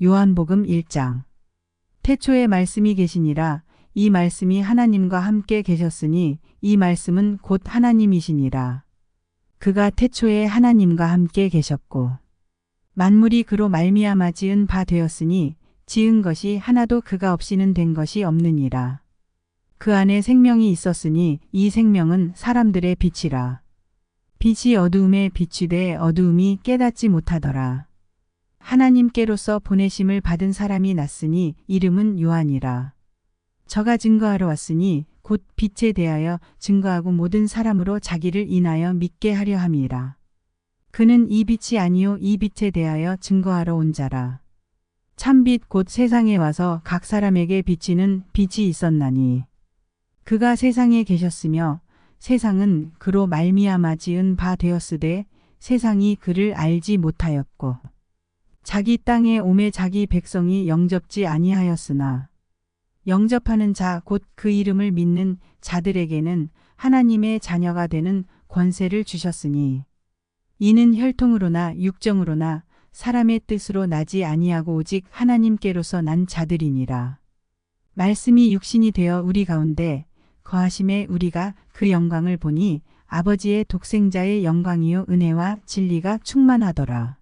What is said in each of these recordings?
요한복음 1장. 태초에 말씀이 계시니라. 이 말씀이 하나님과 함께 계셨으니 이 말씀은 곧 하나님이시니라. 그가 태초에 하나님과 함께 계셨고 만물이 그로 말미암아 지은 바 되었으니 지은 것이 하나도 그가 없이는 된 것이 없느니라. 그 안에 생명이 있었으니 이 생명은 사람들의 빛이라. 빛이 어두움에 비추되 어두움이 깨닫지 못하더라. 하나님께로서 보내심을 받은 사람이 났으니 이름은 요한이라. 저가 증거하러 왔으니 곧 빛에 대하여 증거하고 모든 사람으로 자기를 인하여 믿게 하려 함이라. 그는 이 빛이 아니요 이 빛에 대하여 증거하러 온 자라. 참빛 곧 세상에 와서 각 사람에게 비치는 빛이 있었나니 그가 세상에 계셨으며 세상은 그로 말미암아 지은 바 되었으되 세상이 그를 알지 못하였고 자기 땅에 오매 자기 백성이 영접지 아니하였으나 영접하는 자 곧 그 이름을 믿는 자들에게는 하나님의 자녀가 되는 권세를 주셨으니 이는 혈통으로나 육정으로나 사람의 뜻으로 나지 아니하고 오직 하나님께로서 난 자들이니라. 말씀이 육신이 되어 우리 가운데 거하심에 우리가 그 영광을 보니 아버지의 독생자의 영광이요 은혜와 진리가 충만하더라.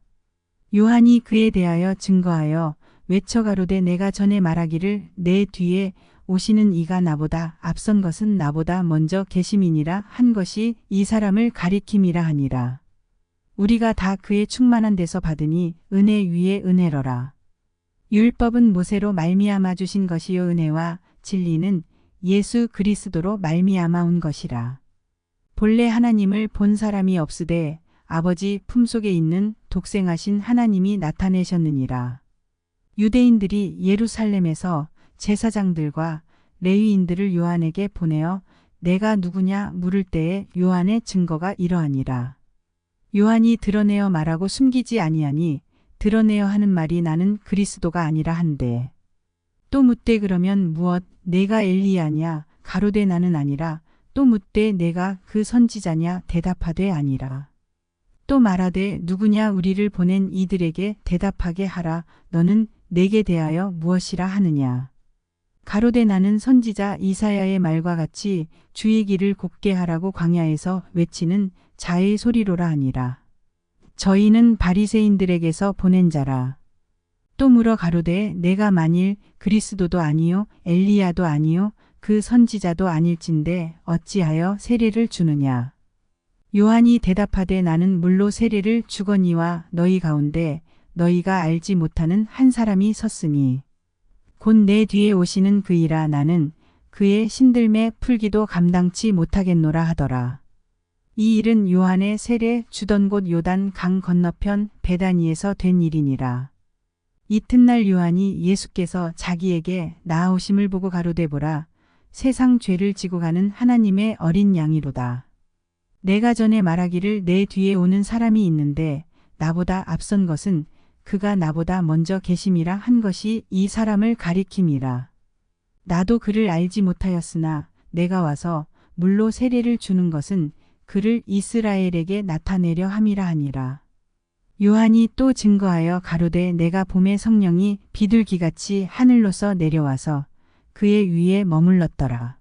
요한이 그에 대하여 증거하여 외쳐 가로되 내가 전에 말하기를 내 뒤에 오시는 이가 나보다 앞선 것은 나보다 먼저 계심이니라 한 것이 이 사람을 가리킴이라 하니라. 우리가 다 그의 충만한 데서 받으니 은혜 위에 은혜로라. 율법은 모세로 말미암아 주신 것이요 은혜와 진리는 예수 그리스도로 말미암아 온 것이라. 본래 하나님을 본 사람이 없으되 아버지 품속에 있는 독생하신 하나님이 나타내셨느니라. 유대인들이 예루살렘에서 제사장들과 레위인들을 요한에게 보내어 내가 누구냐 물을 때에 요한의 증거가 이러하니라. 요한이 드러내어 말하고 숨기지 아니하니 드러내어 하는 말이 나는 그리스도가 아니라 한데 또 묻되 그러면 무엇 내가 엘리야냐 가로되 나는 아니라 또 묻되 내가 그 선지자냐 대답하되 아니라 또 말하되 누구냐 우리를 보낸 이들에게 대답하게 하라 너는 내게 대하여 무엇이라 하느냐 가로되 나는 선지자 이사야의 말과 같이 주의 길을 곱게 하라고 광야에서 외치는 자의 소리로라 하니라. 저희는 바리새인들에게서 보낸 자라. 또 물어 가로되 내가 만일 그리스도도 아니요 엘리야도 아니요 그 선지자도 아닐진데 어찌하여 세례를 주느냐. 요한이 대답하되 나는 물로 세례를 주거니와 너희 가운데 너희가 알지 못하는 한 사람이 섰으니 곧 내 뒤에 오시는 그이라 나는 그의 신들매 풀기도 감당치 못하겠노라 하더라. 이 일은 요한의 세례 주던 곳 요단 강 건너편 베다니에서 된 일이니라. 이튿날 요한이 예수께서 자기에게 나아오심을 보고 가로되 보라 세상 죄를 지고 가는 하나님의 어린 양이로다. 내가 전에 말하기를 내 뒤에 오는 사람이 있는데 나보다 앞선 것은 그가 나보다 먼저 계심이라 한 것이 이 사람을 가리킴이라. 나도 그를 알지 못하였으나 내가 와서 물로 세례를 주는 것은 그를 이스라엘에게 나타내려 함이라 하니라. 요한이 또 증거하여 가로되 내가 봄에 성령이 비둘기같이 하늘로서 내려와서 그의 위에 머물렀더라.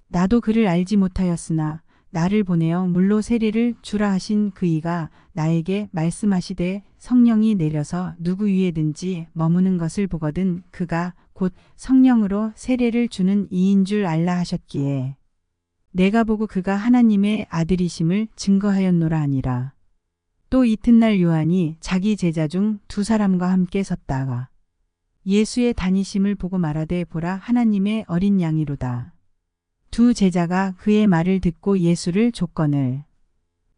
나도 그를 알지 못하였으나 나를 보내어 물로 세례를 주라 하신 그이가 나에게 말씀하시되 성령이 내려서 누구 위에든지 머무는 것을 보거든 그가 곧 성령으로 세례를 주는 이인 줄 알라 하셨기에 내가 보고 그가 하나님의 아들이심을 증거하였노라 하니라. 또 이튿날 요한이 자기 제자 중 두 사람과 함께 섰다가 예수의 다니심을 보고 말하되 보라 하나님의 어린 양이로다. 두 제자가 그의 말을 듣고 예수를 족건을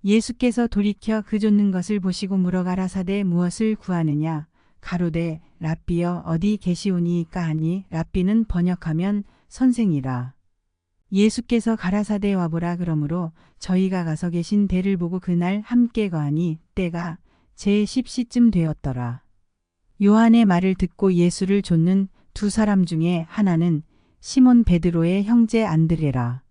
예수께서 돌이켜 그 좇는 것을 보시고 물어 가라사대 무엇을 구하느냐 가로되 랍비여 어디 계시오니이까 하니 랍비는 번역하면 선생이라. 예수께서 가라사대 와보라 그러므로 저희가 가서 계신 데를 보고 그날 함께 거하니 때가 제10시쯤 되었더라. 요한의 말을 듣고 예수를 좇는 두 사람 중에 하나는 시몬 베드로의 형제 안드레라.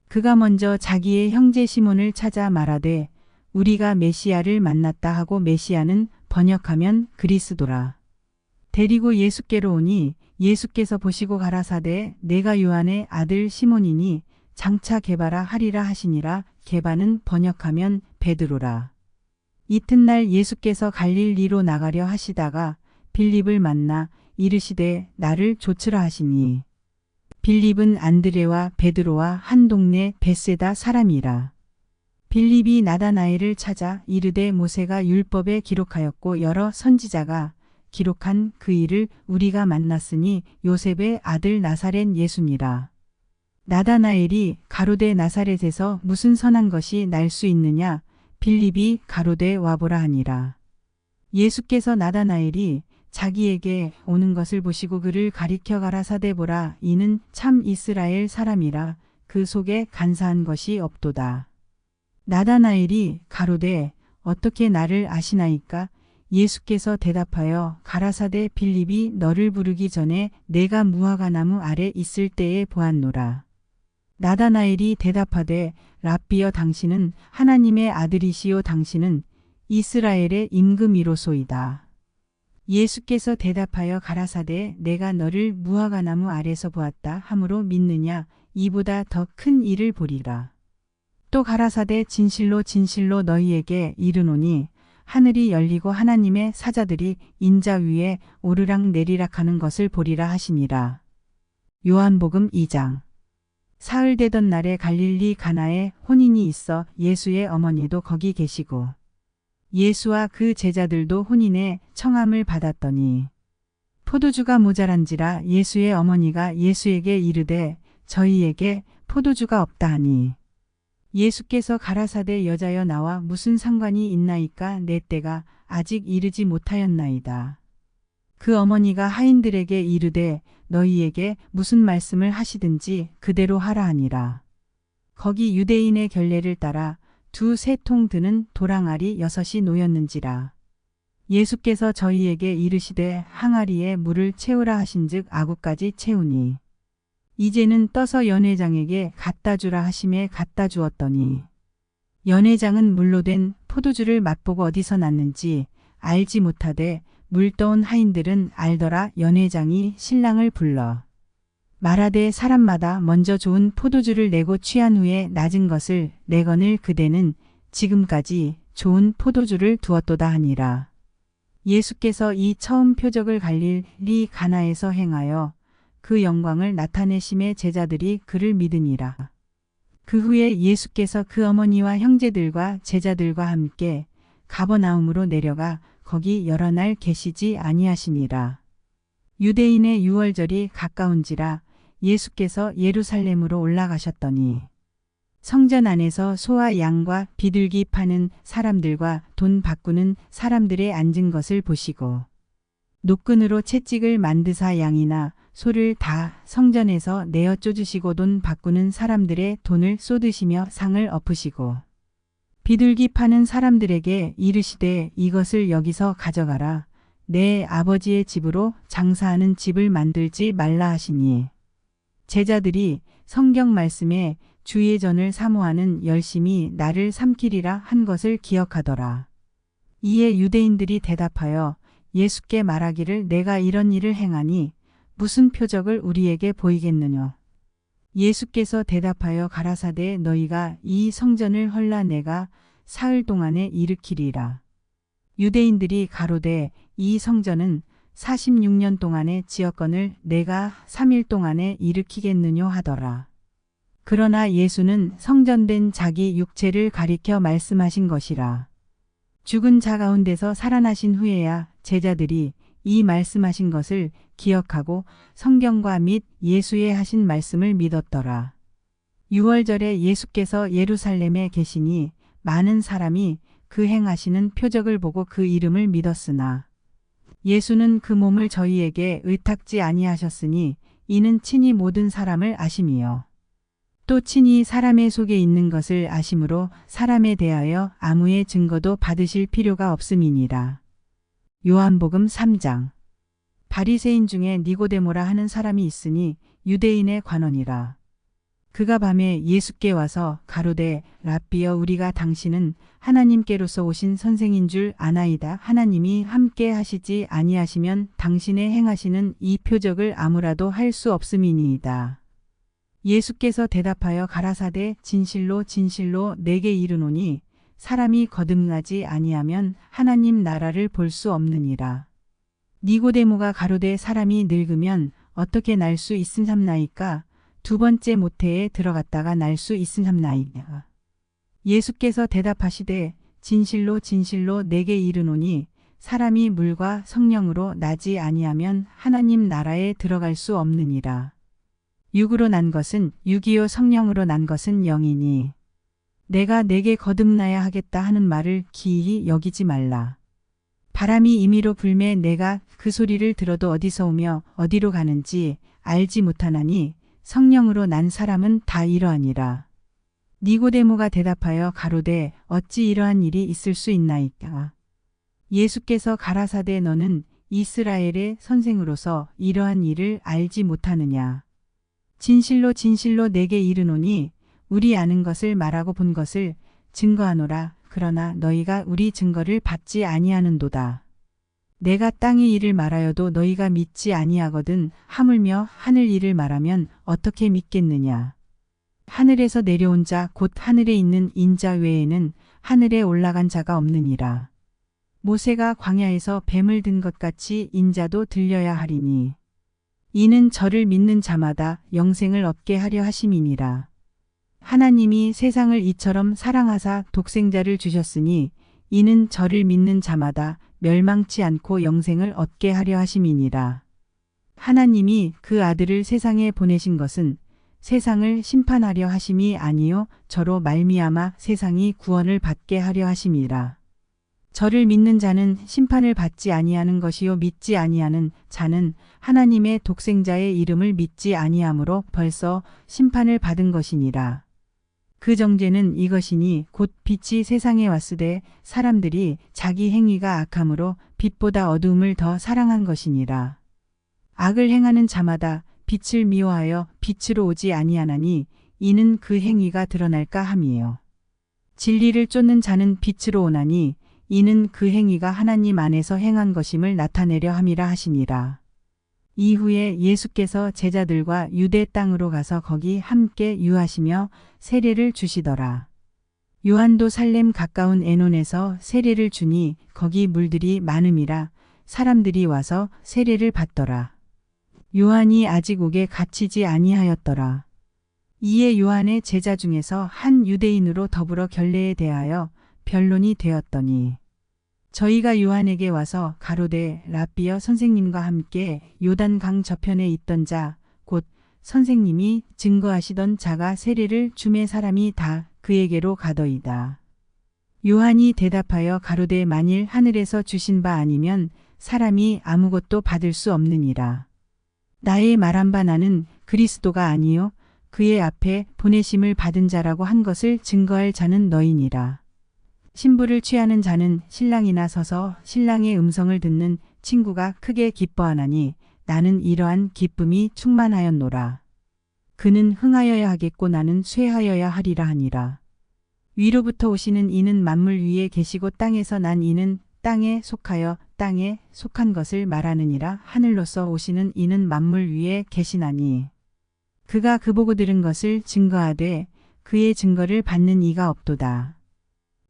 그가 먼저 자기의 형제 시몬을 찾아 말하되 우리가 메시아를 만났다 하고 메시아는 번역하면 그리스도라. 데리고 예수께로 오니 예수께서 보시고 가라사대 내가 요한의 아들 시몬이니 장차 게바라 하리라 하시니라. 게바는 번역하면 베드로라. 이튿날 예수께서 갈릴리로 나가려 하시다가 빌립을 만나 이르시되 나를 좇으라 하시니 빌립은 안드레와 베드로와 한 동네 벳세다 사람이라. 빌립이 나다나엘을 찾아 이르되 모세가 율법에 기록하였고 여러 선지자가 기록한 그 일을 우리가 만났으니 요셉의 아들 나사렛 예수니라. 나다나엘이 가로되 나사렛에서 무슨 선한 것이 날 수 있느냐. 빌립이 가로되 와보라 하니라. 예수께서 나다나엘이 자기에게 오는 것을 보시고 그를 가리켜 가라사대 보라 이는 참 이스라엘 사람이라 그 속에 간사한 것이 없도다. 나다나엘이 가로되 어떻게 나를 아시나이까. 예수께서 대답하여 가라사대 빌립이 너를 부르기 전에 내가 무화과 나무 아래 있을 때에 보았노라. 나다나엘이 대답하되 랍비여 당신은 하나님의 아들이시요 당신은 이스라엘의 임금이로소이다. 예수께서 대답하여 가라사대 내가 너를 무화과 나무 아래서 보았다 함으로 믿느냐. 이보다 더 큰 일을 보리라. 또 가라사대 진실로 진실로 너희에게 이르노니 하늘이 열리고 하나님의 사자들이 인자 위에 오르락 내리락 하는 것을 보리라 하시니라. 요한복음 2장. 사흘 되던 날에 갈릴리 가나에 혼인이 있어 예수의 어머니도 거기 계시고 예수와 그 제자들도 혼인의 청함을 받았더니 포도주가 모자란지라 예수의 어머니가 예수에게 이르되 저희에게 포도주가 없다 하니 예수께서 가라사대 여자여 나와 무슨 상관이 있나이까 내 때가 아직 이르지 못하였나이다. 그 어머니가 하인들에게 이르되 너희에게 무슨 말씀을 하시든지 그대로 하라 하니라. 거기 유대인의 결례를 따라 2-3통 드는 도랑아리 6이 놓였는지라. 예수께서 저희에게 이르시되 항아리에 물을 채우라 하신즉 아구까지 채우니 이제는 떠서 연회장에게 갖다 주라 하심에 갖다 주었더니 연회장은 물로 된 포도주를 맛보고 어디서 났는지 알지 못하되 물 떠온 하인들은 알더라. 연회장이 신랑을 불러 말하되 사람마다 먼저 좋은 포도주를 내고 취한 후에 낮은 것을 내거늘 그대는 지금까지 좋은 포도주를 두었도다 하니라. 예수께서 이 처음 표적을 갈릴리 가나에서 행하여 그 영광을 나타내심에 제자들이 그를 믿으니라. 그 후에 예수께서 그 어머니와 형제들과 제자들과 함께 가버나움으로 내려가 거기 여러 날 계시지 아니하시니라. 유대인의 유월절이 가까운지라 예수께서 예루살렘으로 올라가셨더니 성전 안에서 소와 양과 비둘기 파는 사람들과 돈 바꾸는 사람들의 앉은 것을 보시고 노끈으로 채찍을 만드사 양이나 소를 다 성전에서 내어 쫓으시고 돈 바꾸는 사람들의 돈을 쏟으시며 상을 엎으시고 비둘기 파는 사람들에게 이르시되 이것을 여기서 가져가라. 내 아버지의 집으로 장사하는 집을 만들지 말라 하시니 제자들이 성경 말씀에 주의 전을 사모하는 열심히 나를 삼키리라 한 것을 기억하더라. 이에 유대인들이 대답하여 예수께 말하기를 내가 이런 일을 행하니 무슨 표적을 우리에게 보이겠느냐. 예수께서 대답하여 가라사대 너희가 이 성전을 헐라 내가 사흘 동안에 일으키리라. 유대인들이 가로되 이 성전은 46년 동안의 지었건을 내가 3일 동안에 일으키겠느뇨 하더라. 그러나 예수는 성전된 자기 육체를 가리켜 말씀하신 것이라. 죽은 자 가운데서 살아나신 후에야 제자들이 이 말씀하신 것을 기억하고 성경과 및 예수의 하신 말씀을 믿었더라. 유월절에 예수께서 예루살렘에 계시니 많은 사람이 그 행하시는 표적을 보고 그 이름을 믿었으나 예수는 그 몸을 저희에게 의탁지 아니하셨으니 이는 친히 모든 사람을 아심이요. 또 친히 사람의 속에 있는 것을 아심으로 사람에 대하여 아무의 증거도 받으실 필요가 없음이니라. 요한복음 3장. 바리새인 중에 니고데모라 하는 사람이 있으니 유대인의 관원이라. 그가 밤에 예수께 와서 가로되 랍비여 우리가 당신은 하나님께로서 오신 선생인 줄 아나이다. 하나님이 함께 하시지 아니하시면 당신의 행하시는 이 표적을 아무라도 할 수 없음이니이다. 예수께서 대답하여 가라사대 진실로 진실로 내게 이르노니 사람이 거듭나지 아니하면 하나님 나라를 볼 수 없느니라. 니고데모가 가로되 사람이 늙으면 어떻게 날 수 있음삼나이까? 두 번째 모태에 들어갔다가 날 수 있음삼나이까? 예수께서 대답하시되 진실로 진실로 내게 이르노니 사람이 물과 성령으로 나지 아니하면 하나님 나라에 들어갈 수 없느니라. 육으로 난 것은 육이요 성령으로 난 것은 영이니 내가 내게 거듭나야 하겠다 하는 말을 기이히 여기지 말라. 바람이 임의로 불매 내가 그 소리를 들어도 어디서 오며 어디로 가는지 알지 못하나니 성령으로 난 사람은 다 이러하니라. 니고데모가 대답하여 가로되 어찌 이러한 일이 있을 수 있나이까? 예수께서 가라사대 너는 이스라엘의 선생으로서 이러한 일을 알지 못하느냐? 진실로 진실로 내게 이르노니 우리 아는 것을 말하고 본 것을 증거하노라. 그러나 너희가 우리 증거를 받지 아니하는도다. 내가 땅의 일을 말하여도 너희가 믿지 아니하거든 하물며 하늘 일을 말하면 어떻게 믿겠느냐. 하늘에서 내려온 자 곧 하늘에 있는 인자 외에는 하늘에 올라간 자가 없느니라. 모세가 광야에서 뱀을 든 것 같이 인자도 들려야 하리니 이는 저를 믿는 자마다 영생을 얻게 하려 하심이니라. 하나님이 세상을 이처럼 사랑하사 독생자를 주셨으니 이는 저를 믿는 자마다 멸망치 않고 영생을 얻게 하려 하심이니라. 하나님이 그 아들을 세상에 보내신 것은 세상을 심판하려 하심이 아니요 저로 말미암아 세상이 구원을 받게 하려 하심이라. 저를 믿는 자는 심판을 받지 아니하는 것이요 믿지 아니하는 자는 하나님의 독생자의 이름을 믿지 아니하므로 벌써 심판을 받은 것이니라. 그 정죄는 이것이니 곧 빛이 세상에 왔으되 사람들이 자기 행위가 악함으로 빛보다 어두움을 더 사랑한 것이니라. 악을 행하는 자마다 빛을 미워하여 빛으로 오지 아니하나니 이는 그 행위가 드러날까 함이에요. 진리를 쫓는 자는 빛으로 오나니 이는 그 행위가 하나님 안에서 행한 것임을 나타내려 함이라 하시니라. 이후에 예수께서 제자들과 유대 땅으로 가서 거기 함께 유하시며 세례를 주시더라. 요한도 살렘 가까운 에논에서 세례를 주니 거기 물들이 많음이라 사람들이 와서 세례를 받더라. 요한이 아직 옥에 갇히지 아니하였더라. 이에 요한의 제자 중에서 한 유대인으로 더불어 결례에 대하여 변론이 되었더니 저희가 요한에게 와서 가로되 랍비여 선생님과 함께 요단강 저편에 있던 자 곧 선생님이 증거하시던 자가 세례를 주매 사람이 다 그에게로 가더이다. 요한이 대답하여 가로되 만일 하늘에서 주신 바 아니면 사람이 아무것도 받을 수 없느니라. 나의 말한 바 나는 그리스도가 아니요 그의 앞에 보내심을 받은 자라고 한 것을 증거할 자는 너희니라. 신부를 취하는 자는 신랑이나 서서 신랑의 음성을 듣는 친구가 크게 기뻐하나니 나는 이러한 기쁨이 충만하였노라. 그는 흥하여야 하겠고 나는 쇠하여야 하리라 하니라. 위로부터 오시는 이는 만물 위에 계시고 땅에서 난 이는 땅에 속하여 땅에 속한 것을 말하느니라. 하늘로서 오시는 이는 만물 위에 계시나니 그가 그 보고 들은 것을 증거하되 그의 증거를 받는 이가 없도다.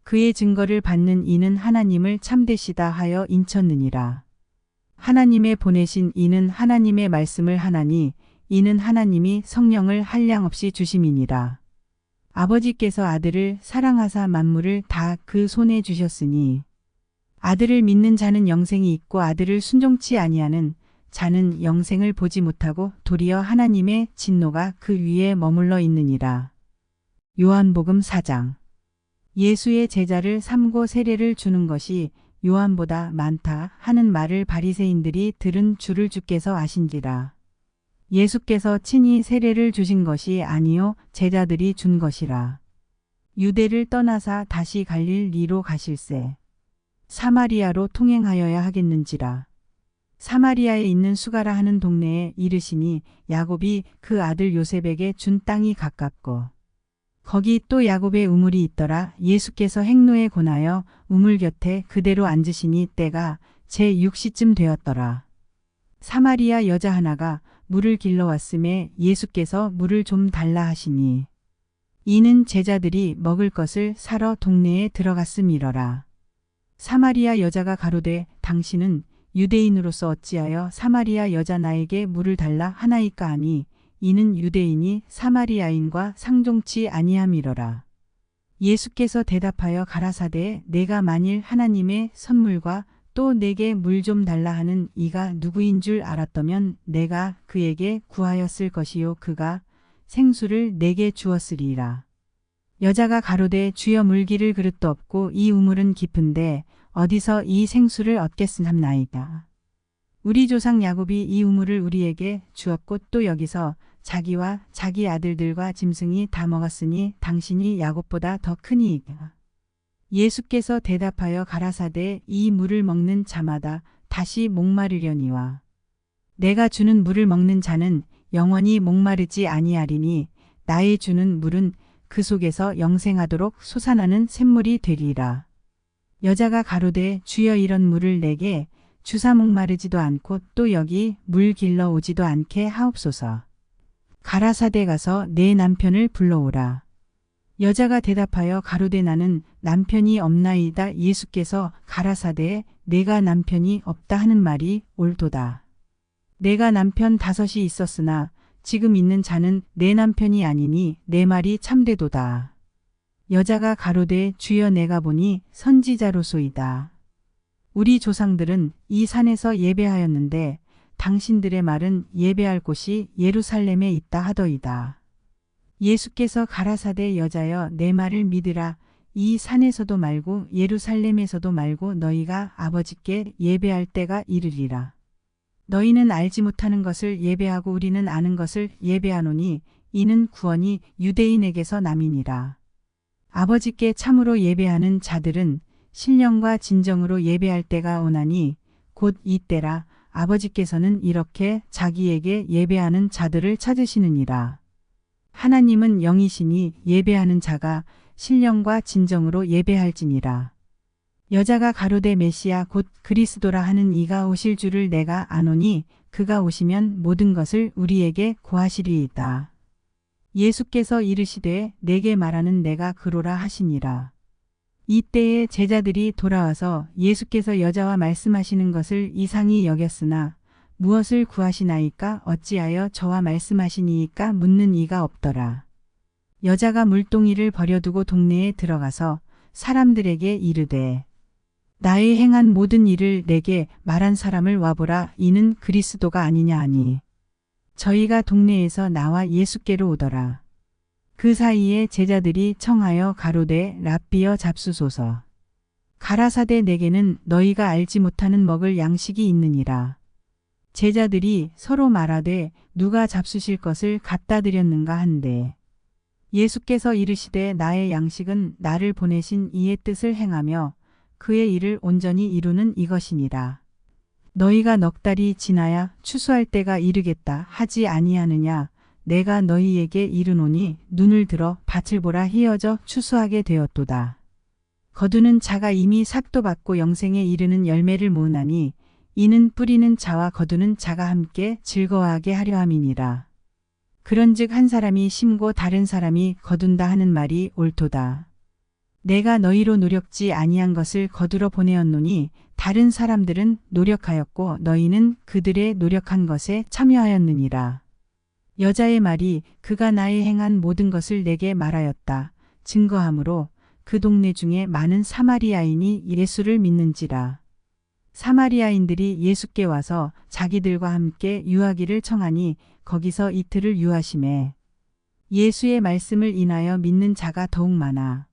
그의 증거를 받는 이는 하나님을 참되시다 하여 인쳤느니라. 하나님의 보내신 이는 하나님의 말씀을 하나니 이는 하나님이 성령을 한량없이 주심이니라. 아버지께서 아들을 사랑하사 만물을 다 그 손에 주셨으니 아들을 믿는 자는 영생이 있고 아들을 순종치 아니하는 자는 영생을 보지 못하고 도리어 하나님의 진노가 그 위에 머물러 있느니라. 요한복음 4장. 예수의 제자를 삼고 세례를 주는 것이 요한보다 많다 하는 말을 바리새인들이 들은 줄을 주께서 아신지라. 예수께서 친히 세례를 주신 것이 아니요 제자들이 준 것이라. 유대를 떠나사 다시 갈릴리로 가실새 사마리아로 통행하여야 하겠는지라. 사마리아에 있는 수가라 하는 동네에 이르시니 야곱이 그 아들 요셉에게 준 땅이 가깝고 거기 또 야곱의 우물이 있더라. 예수께서 행로에 권하여 우물 곁에 그대로 앉으시니 때가 제6시쯤 되었더라. 사마리아 여자 하나가 물을 길러왔음에 예수께서 물을 좀 달라 하시니 이는 제자들이 먹을 것을 사러 동네에 들어갔음이러라. 사마리아 여자가 가로되 당신은 유대인으로서 어찌하여 사마리아 여자 나에게 물을 달라 하나이까 하니 이는 유대인이 사마리아인과 상종치 아니함이러라. 예수께서 대답하여 가라사대 내가 만일 하나님의 선물과 또 내게 물 좀 달라 하는 이가 누구인 줄 알았더면 내가 그에게 구하였을 것이요 그가 생수를 내게 주었으리라. 여자가 가로되 주여 물기를 그릇도 없고 이 우물은 깊은데 어디서 이 생수를 얻겠습나이다. 우리 조상 야곱이 이 우물을 우리에게 주었고 또 여기서 자기와 자기 아들들과 짐승이 다 먹었으니 당신이 야곱보다 더 크니이다. 예수께서 대답하여 가라사대 이 물을 먹는 자마다 다시 목마르려니와 내가 주는 물을 먹는 자는 영원히 목마르지 아니하리니 나의 주는 물은 그 속에서 영생하도록 솟아나는 샘물이 되리라. 여자가 가로되 주여 이런 물을 내게 주사 목마르지도 않고 또 여기 물 길러 오지도 않게 하옵소서. 가라사대 가서 내 남편을 불러오라. 여자가 대답하여 가로되 나는 남편이 없나이다. 예수께서 가라사대 내가 남편이 없다 하는 말이 옳도다. 내가 남편 5이 있었으나 지금 있는 자는 내 남편이 아니니 내 말이 참되도다. 여자가 가로되 주여 내가 보니 선지자로소이다. 우리 조상들은 이 산에서 예배하였는데 당신들의 말은 예배할 곳이 예루살렘에 있다 하더이다. 예수께서 가라사대 여자여 내 말을 믿으라. 이 산에서도 말고 예루살렘에서도 말고 너희가 아버지께 예배할 때가 이르리라. 너희는 알지 못하는 것을 예배하고 우리는 아는 것을 예배하노니 이는 구원이 유대인에게서 남이니라. 아버지께 참으로 예배하는 자들은 신령과 진정으로 예배할 때가 오나니 곧 이때라. 아버지께서는 이렇게 자기에게 예배하는 자들을 찾으시느니라. 하나님은 영이시니 예배하는 자가 신령과 진정으로 예배할지니라. 여자가 가로되 메시아 곧 그리스도라 하는 이가 오실 줄을 내가 아노니 그가 오시면 모든 것을 우리에게 고하시리이다. 예수께서 이르시되 내게 말하는 내가 그로라 하시니라. 이때에 제자들이 돌아와서 예수께서 여자와 말씀하시는 것을 이상히 여겼으나 무엇을 구하시나이까 어찌하여 저와 말씀하시니이까 묻는 이가 없더라. 여자가 물동이를 버려두고 동네에 들어가서 사람들에게 이르되 나의 행한 모든 일을 내게 말한 사람을 와보라. 이는 그리스도가 아니냐 하니 저희가 동네에서 나와 예수께로 오더라. 그 사이에 제자들이 청하여 가로되 랍비여 잡수소서. 가라사대 내게는 너희가 알지 못하는 먹을 양식이 있느니라. 제자들이 서로 말하되 누가 잡수실 것을 갖다 드렸는가 한데 예수께서 이르시되 나의 양식은 나를 보내신 이의 뜻을 행하며 그의 일을 온전히 이루는 이것이니라. 너희가 넉 달이 지나야 추수할 때가 이르겠다 하지 아니하느냐. 내가 너희에게 이르노니 눈을 들어 밭을 보라. 휘어져 추수하게 되었도다. 거두는 자가 이미 삭도 받고 영생에 이르는 열매를 모으나니 이는 뿌리는 자와 거두는 자가 함께 즐거워하게 하려 함이니라. 그런즉 한 사람이 심고 다른 사람이 거둔다 하는 말이 옳도다. 내가 너희로 노력지 아니한 것을 거두러 보내었노니 다른 사람들은 노력하였고 너희는 그들의 노력한 것에 참여하였느니라. 여자의 말이 그가 나의 행한 모든 것을 내게 말하였다. 증거하므로 그 동네 중에 많은 사마리아인이 예수를 믿는지라. 사마리아인들이 예수께 와서 자기들과 함께 유하기를 청하니 거기서 이틀을 유하심에 예수의 말씀을 인하여 믿는 자가 더욱 많아.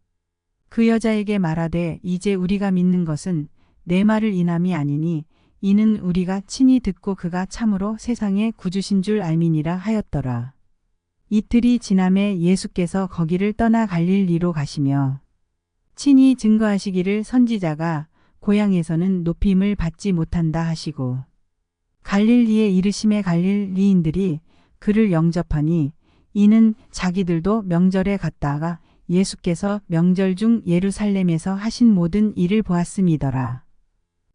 그 여자에게 말하되 이제 우리가 믿는 것은 내 말을 인함이 아니니 이는 우리가 친히 듣고 그가 참으로 세상의 구주신 줄 알미니라 하였더라. 이틀이 지남에 예수께서 거기를 떠나 갈릴리로 가시며 친히 증거하시기를 선지자가 고향에서는 높임을 받지 못한다 하시고 갈릴리에 이르심에 갈릴리인들이 그를 영접하니 이는 자기들도 명절에 갔다가 예수께서 명절 중 예루살렘에서 하신 모든 일을 보았음이더라.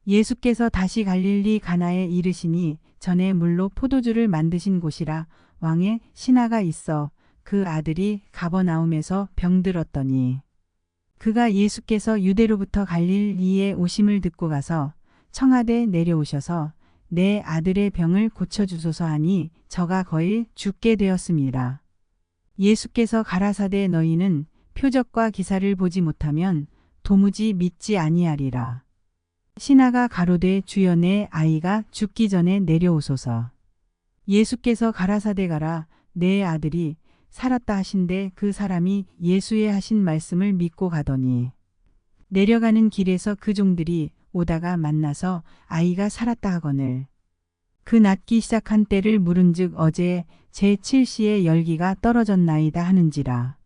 예수께서 다시 갈릴리 가나에 이르시니 전에 물로 포도주를 만드신 곳이라 왕의 신하가 있어 그 아들이 가버나움에서 병들었더니 그가 예수께서 유대로부터 갈릴리에 오심을 듣고 가서 청하되 내려오셔서 내 아들의 병을 고쳐주소서 하니 저가 거의 죽게 되었습니다. 예수께서 가라사대 너희는 표적과 기사를 보지 못하면 도무지 믿지 아니하리라. 신하가 가로되 주여 내 아이가 죽기 전에 내려오소서. 예수께서 가라사대 가라 내 아들이 살았다 하신대 그 사람이 예수의 하신 말씀을 믿고 가더니 내려가는 길에서 그 종들이 오다가 만나서 아이가 살았다 하거늘 그 낫기 시작한 때를 물은즉 어제 제7시에 열기가 떨어졌나이다 하는지라.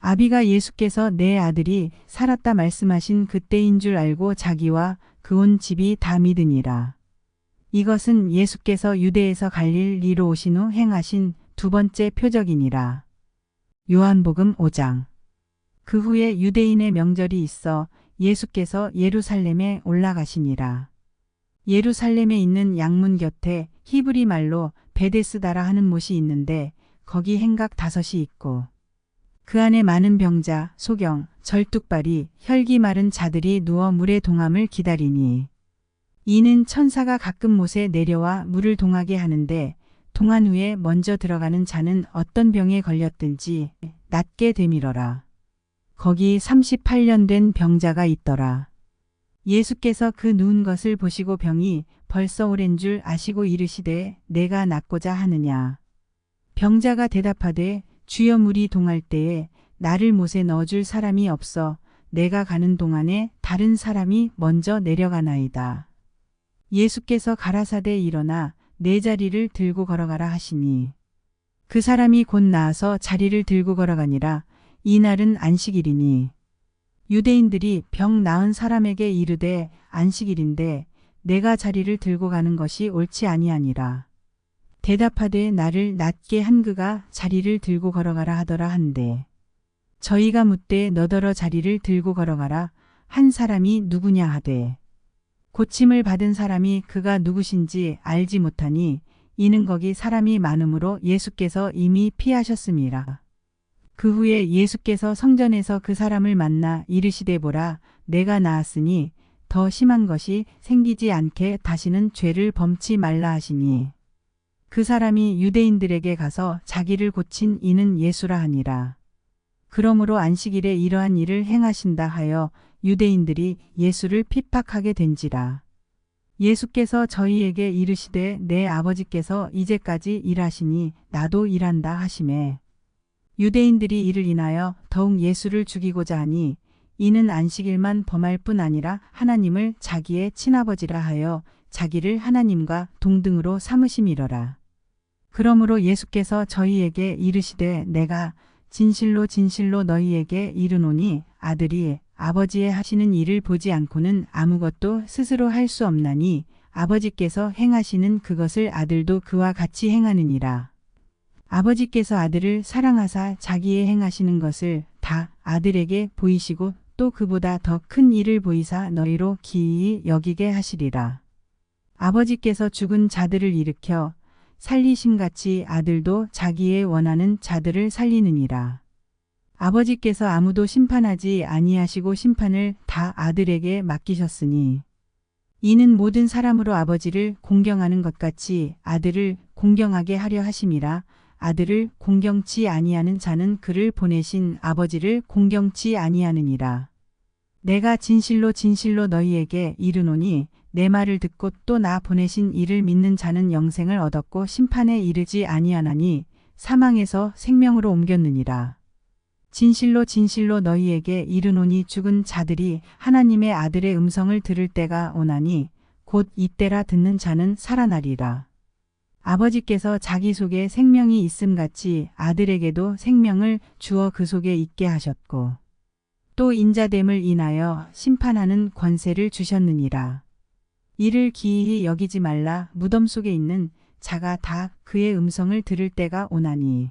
아비가 예수께서 내 아들이 살았다 말씀하신 그때인 줄 알고 자기와 그 온 집이 다 믿으니라. 이것은 예수께서 유대에서 갈릴리로 오신 후 행하신 두 번째 표적이니라. 요한복음 5장. 그 후에 유대인의 명절이 있어 예수께서 예루살렘에 올라가시니라. 예루살렘에 있는 양문 곁에 히브리 말로 베데스다라 하는 못이 있는데 거기 행각 5이 있고 그 안에 많은 병자, 소경, 절뚝발이, 혈기 마른 자들이 누워 물의 동함을 기다리니 이는 천사가 가끔 못에 내려와 물을 동하게 하는데 동한 후에 먼저 들어가는 자는 어떤 병에 걸렸든지 낫게 되밀어라. 거기 38년 된 병자가 있더라. 예수께서 그 누운 것을 보시고 병이 벌써 오랜 줄 아시고 이르시되 내가 낫고자 하느냐. 병자가 대답하되 주여 물이 동할 때에 나를 못에 넣어줄 사람이 없어 내가 가는 동안에 다른 사람이 먼저 내려가나이다. 예수께서 가라사대 일어나 내 자리를 들고 걸어가라 하시니 그 사람이 곧 나아서 자리를 들고 걸어가니라. 이날은 안식일이니 유대인들이 병 나은 사람에게 이르되 안식일인데 내가 자리를 들고 가는 것이 옳지 아니하니라. 대답하되 나를 낫게 한 그가 자리를 들고 걸어가라 하더라 한데 저희가 묻되 너더러 자리를 들고 걸어가라 한 사람이 누구냐 하되 고침을 받은 사람이 그가 누구신지 알지 못하니 이는 거기 사람이 많음으로 예수께서 이미 피하셨음이라. 그 후에 예수께서 성전에서 그 사람을 만나 이르시되 보라 내가 나았으니 더 심한 것이 생기지 않게 다시는 죄를 범치 말라 하시니 그 사람이 유대인들에게 가서 자기를 고친 이는 예수라 하니라. 그러므로 안식일에 이러한 일을 행하신다 하여 유대인들이 예수를 핍박하게 된지라. 예수께서 저희에게 이르시되 내 아버지께서 이제까지 일하시니 나도 일한다 하시매 유대인들이 이를 인하여 더욱 예수를 죽이고자 하니 이는 안식일만 범할 뿐 아니라 하나님을 자기의 친아버지라 하여 자기를 하나님과 동등으로 삼으심이러라. 그러므로 예수께서 저희에게 이르시되 내가 진실로 진실로 너희에게 이르노니 아들이 아버지의 하시는 일을 보지 않고는 아무것도 스스로 할 수 없나니 아버지께서 행하시는 그것을 아들도 그와 같이 행하느니라. 아버지께서 아들을 사랑하사 자기의 행하시는 것을 다 아들에게 보이시고 또 그보다 더 큰 일을 보이사 너희로 기이히 여기게 하시리라. 아버지께서 죽은 자들을 일으켜 살리심같이 아들도 자기의 원하는 자들을 살리느니라. 아버지께서 아무도 심판하지 아니하시고 심판을 다 아들에게 맡기셨으니 이는 모든 사람으로 아버지를 공경하는 것 같이 아들을 공경하게 하려 하심이라. 아들을 공경치 아니하는 자는 그를 보내신 아버지를 공경치 아니하느니라. 내가 진실로 진실로 너희에게 이르노니 내 말을 듣고 또 나 보내신 이를 믿는 자는 영생을 얻었고 심판에 이르지 아니하나니 사망에서 생명으로 옮겼느니라. 진실로 진실로 너희에게 이르노니 죽은 자들이 하나님의 아들의 음성을 들을 때가 오나니 곧 이때라 듣는 자는 살아나리라. 아버지께서 자기 속에 생명이 있음같이 아들에게도 생명을 주어 그 속에 있게 하셨고 또 인자됨을 인하여 심판하는 권세를 주셨느니라. 이를 기이히 여기지 말라. 무덤 속에 있는 자가 다 그의 음성을 들을 때가 오나니.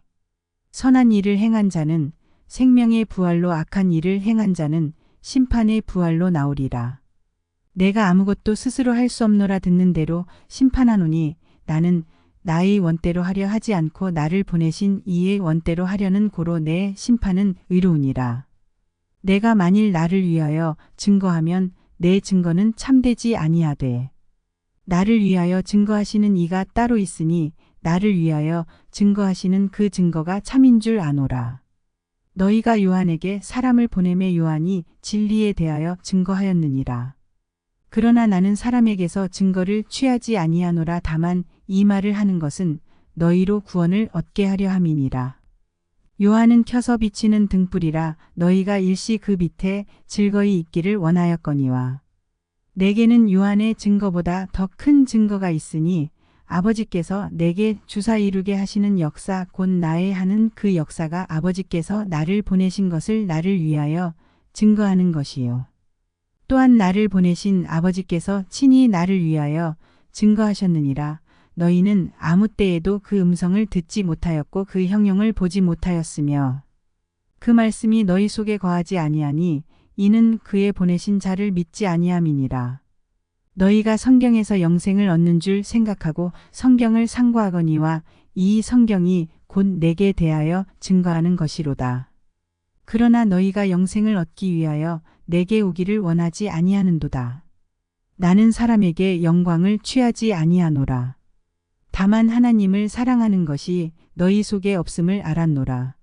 선한 일을 행한 자는 생명의 부활로, 악한 일을 행한 자는 심판의 부활로 나오리라. 내가 아무것도 스스로 할 수 없노라. 듣는 대로 심판하노니 나는 나의 원대로 하려 하지 않고 나를 보내신 이의 원대로 하려는 고로 내 심판은 의로우니라. 내가 만일 나를 위하여 증거하면 내 증거는 참되지 아니하되 나를 위하여 증거하시는 이가 따로 있으니 나를 위하여 증거하시는 그 증거가 참인 줄 아노라. 너희가 요한에게 사람을 보내매 요한이 진리에 대하여 증거하였느니라. 그러나 나는 사람에게서 증거를 취하지 아니하노라. 다만 이 말을 하는 것은 너희로 구원을 얻게 하려 함이니라. 요한은 켜서 비치는 등불이라. 너희가 일시 그 밑에 즐거이 있기를 원하였거니와 내게는 요한의 증거보다 더 큰 증거가 있으니 아버지께서 내게 주사 이루게 하시는 역사 곧 나의 하는 그 역사가 아버지께서 나를 보내신 것을 나를 위하여 증거하는 것이요. 또한 나를 보내신 아버지께서 친히 나를 위하여 증거하셨느니라. 너희는 아무 때에도 그 음성을 듣지 못하였고 그 형용을 보지 못하였으며 그 말씀이 너희 속에 거하지 아니하니 이는 그의 보내신 자를 믿지 아니함이니라. 너희가 성경에서 영생을 얻는 줄 생각하고 성경을 상고하거니와 이 성경이 곧 내게 대하여 증거하는 것이로다. 그러나 너희가 영생을 얻기 위하여 내게 오기를 원하지 아니하는도다. 나는 사람에게 영광을 취하지 아니하노라. 다만 하나님을 사랑하는 것이 너희 속에 없음을 알았노라.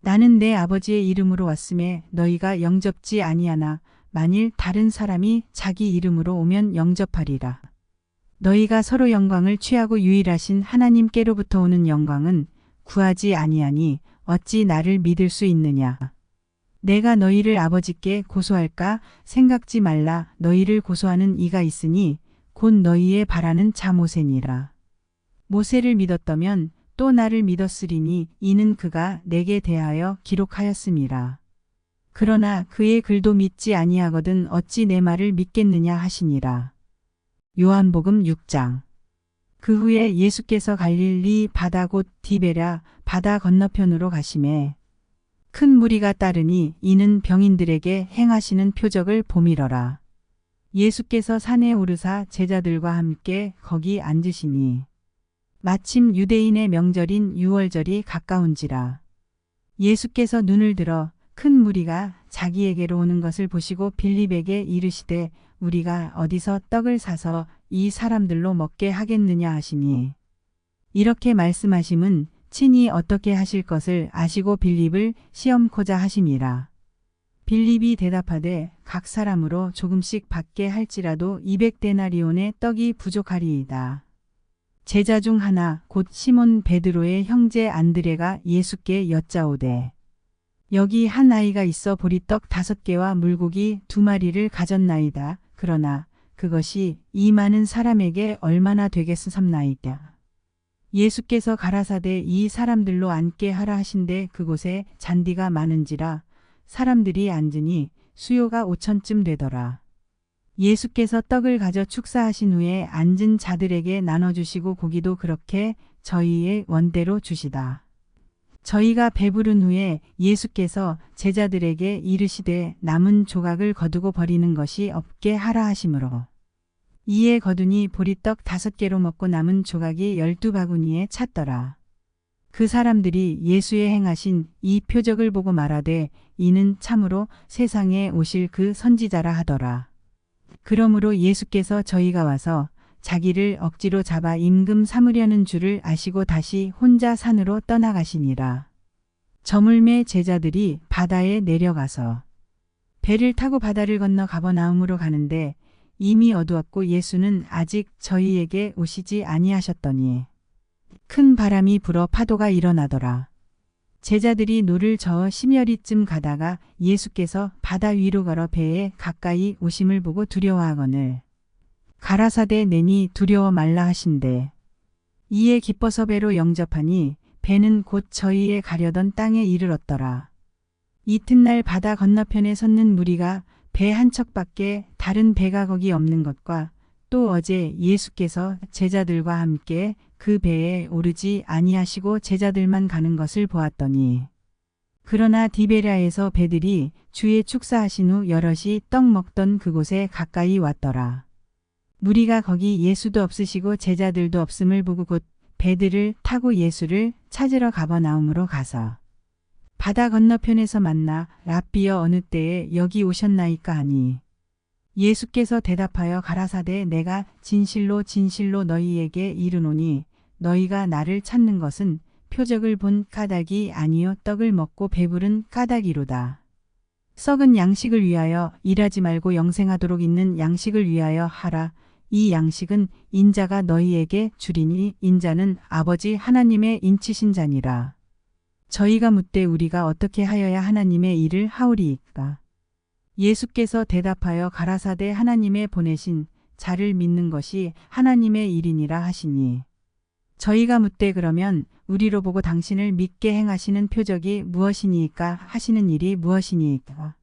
나는 내 아버지의 이름으로 왔음에 너희가 영접지 아니하나 만일 다른 사람이 자기 이름으로 오면 영접하리라. 너희가 서로 영광을 취하고 유일하신 하나님께로부터 오는 영광은 구하지 아니하니 어찌 나를 믿을 수 있느냐. 내가 너희를 아버지께 고소할까 생각지 말라. 너희를 고소하는 이가 있으니 곧 너희의 바라는 자 모세니라. 모세를 믿었다면 또 나를 믿었으리니 이는 그가 내게 대하여 기록하였음이라. 그러나 그의 글도 믿지 아니하거든 어찌 내 말을 믿겠느냐 하시니라. 요한복음 6장. 그 후에 예수께서 갈릴리 바다 곧 디베랴 바다 건너편으로 가시매 큰 무리가 따르니 이는 병인들에게 행하시는 표적을 봄이러라. 예수께서 산에 오르사 제자들과 함께 거기 앉으시니 마침 유대인의 명절인 유월절이 가까운지라. 예수께서 눈을 들어 큰 무리가 자기에게로 오는 것을 보시고 빌립에게 이르시되 우리가 어디서 떡을 사서 이 사람들로 먹게 하겠느냐 하시니 이렇게 말씀하심은 친히 어떻게 하실 것을 아시고 빌립을 시험코자 하심이라. 빌립이 대답하되 각 사람으로 조금씩 받게 할지라도 200데나리온의 떡이 부족하리이다. 제자 중 하나 곧 시몬 베드로의 형제 안드레가 예수께 여짜오되 여기 한 아이가 있어 보리떡 5개와 물고기 2마리를 가졌나이다. 그러나 그것이 이 많은 사람에게 얼마나 되겠습나이다. 예수께서 가라사대 이 사람들로 앉게 하라 하신데 그곳에 잔디가 많은지라 사람들이 앉으니 수요가 5천쯤 되더라. 예수께서 떡을 가져 축사하신 후에 앉은 자들에게 나눠주시고 고기도 그렇게 저희의 원대로 주시다. 저희가 배부른 후에 예수께서 제자들에게 이르시되 남은 조각을 거두고 버리는 것이 없게 하라 하시므로 이에 거두니 보리떡 5개로 먹고 남은 조각이 12바구니에 찼더라. 그 사람들이 예수의 행하신 이 표적을 보고 말하되 이는 참으로 세상에 오실 그 선지자라 하더라. 그러므로 예수께서 저희가 와서 자기를 억지로 잡아 임금 삼으려는 줄을 아시고 다시 혼자 산으로 떠나가시니라. 저물매 제자들이 바다에 내려가서 배를 타고 바다를 건너 가버나움으로 가는데 이미 어두웠고 예수는 아직 저희에게 오시지 아니하셨더니 큰 바람이 불어 파도가 일어나더라. 제자들이 노를 저어 심여리쯤 가다가 예수께서 바다 위로 걸어 배에 가까이 오심을 보고 두려워하거늘 가라사대 내니 두려워 말라 하신대. 이에 기뻐서 배로 영접하니 배는 곧 저희의 가려던 땅에 이르렀더라. 이튿날 바다 건너편에 섰는 무리가 배 한 척밖에 다른 배가 거기 없는 것과 또 어제 예수께서 제자들과 함께 그 배에 오르지 아니하시고 제자들만 가는 것을 보았더니 그러나 디베랴에서 배들이 주의 축사하신 후 여럿이 떡 먹던 그곳에 가까이 왔더라. 무리가 거기 예수도 없으시고 제자들도 없음을 보고 곧 배들을 타고 예수를 찾으러 가버나움으로 가서 바다 건너편에서 만나 랍비여 어느 때에 여기 오셨나이까 하니 예수께서 대답하여 가라사대 내가 진실로 진실로 너희에게 이르노니 너희가 나를 찾는 것은 표적을 본 까닭이 아니요 떡을 먹고 배부른 까닭이로다. 썩은 양식을 위하여 일하지 말고 영생하도록 있는 양식을 위하여 하라. 이 양식은 인자가 너희에게 주리니 인자는 아버지 하나님의 인치신 자니라. 저희가 묻되 우리가 어떻게 하여야 하나님의 일을 하오리이까. 예수께서 대답하여 가라사대 하나님의 보내신 자를 믿는 것이 하나님의 일이니라 하시니 저희가 묻되 그러면 우리로 보고 당신을 믿게 행하시는 표적이 무엇이니이까 하시는 일이 무엇이니이까.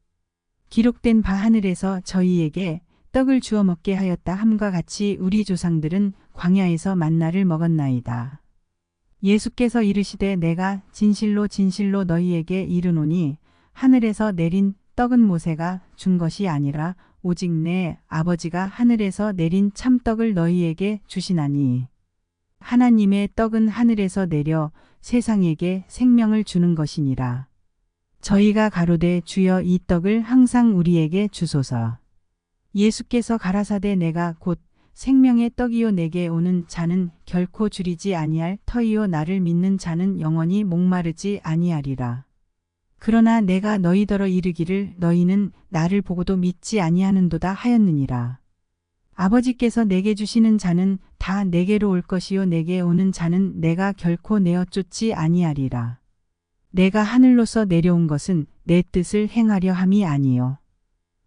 기록된 바 하늘에서 저희에게 떡을 주어 먹게 하였다 함과 같이 우리 조상들은 광야에서 만나를 먹었나이다. 예수께서 이르시되 내가 진실로 진실로 너희에게 이르노니 하늘에서 내린 떡은 모세가 준 것이 아니라 오직 내 아버지가 하늘에서 내린 참떡을 너희에게 주시나니 하나님의 떡은 하늘에서 내려 세상에게 생명을 주는 것이니라. 저희가 가로되 주여 이 떡을 항상 우리에게 주소서. 예수께서 가라사대 내가 곧 생명의 떡이요 내게 오는 자는 결코 줄이지 아니할 터이요 나를 믿는 자는 영원히 목마르지 아니하리라. 그러나 내가 너희더러 이르기를 너희는 나를 보고도 믿지 아니하는도다 하였느니라. 아버지께서 내게 주시는 자는 다 내게로 올 것이요 내게 오는 자는 내가 결코 내어 쫓지 아니하리라. 내가 하늘로서 내려온 것은 내 뜻을 행하려 함이 아니요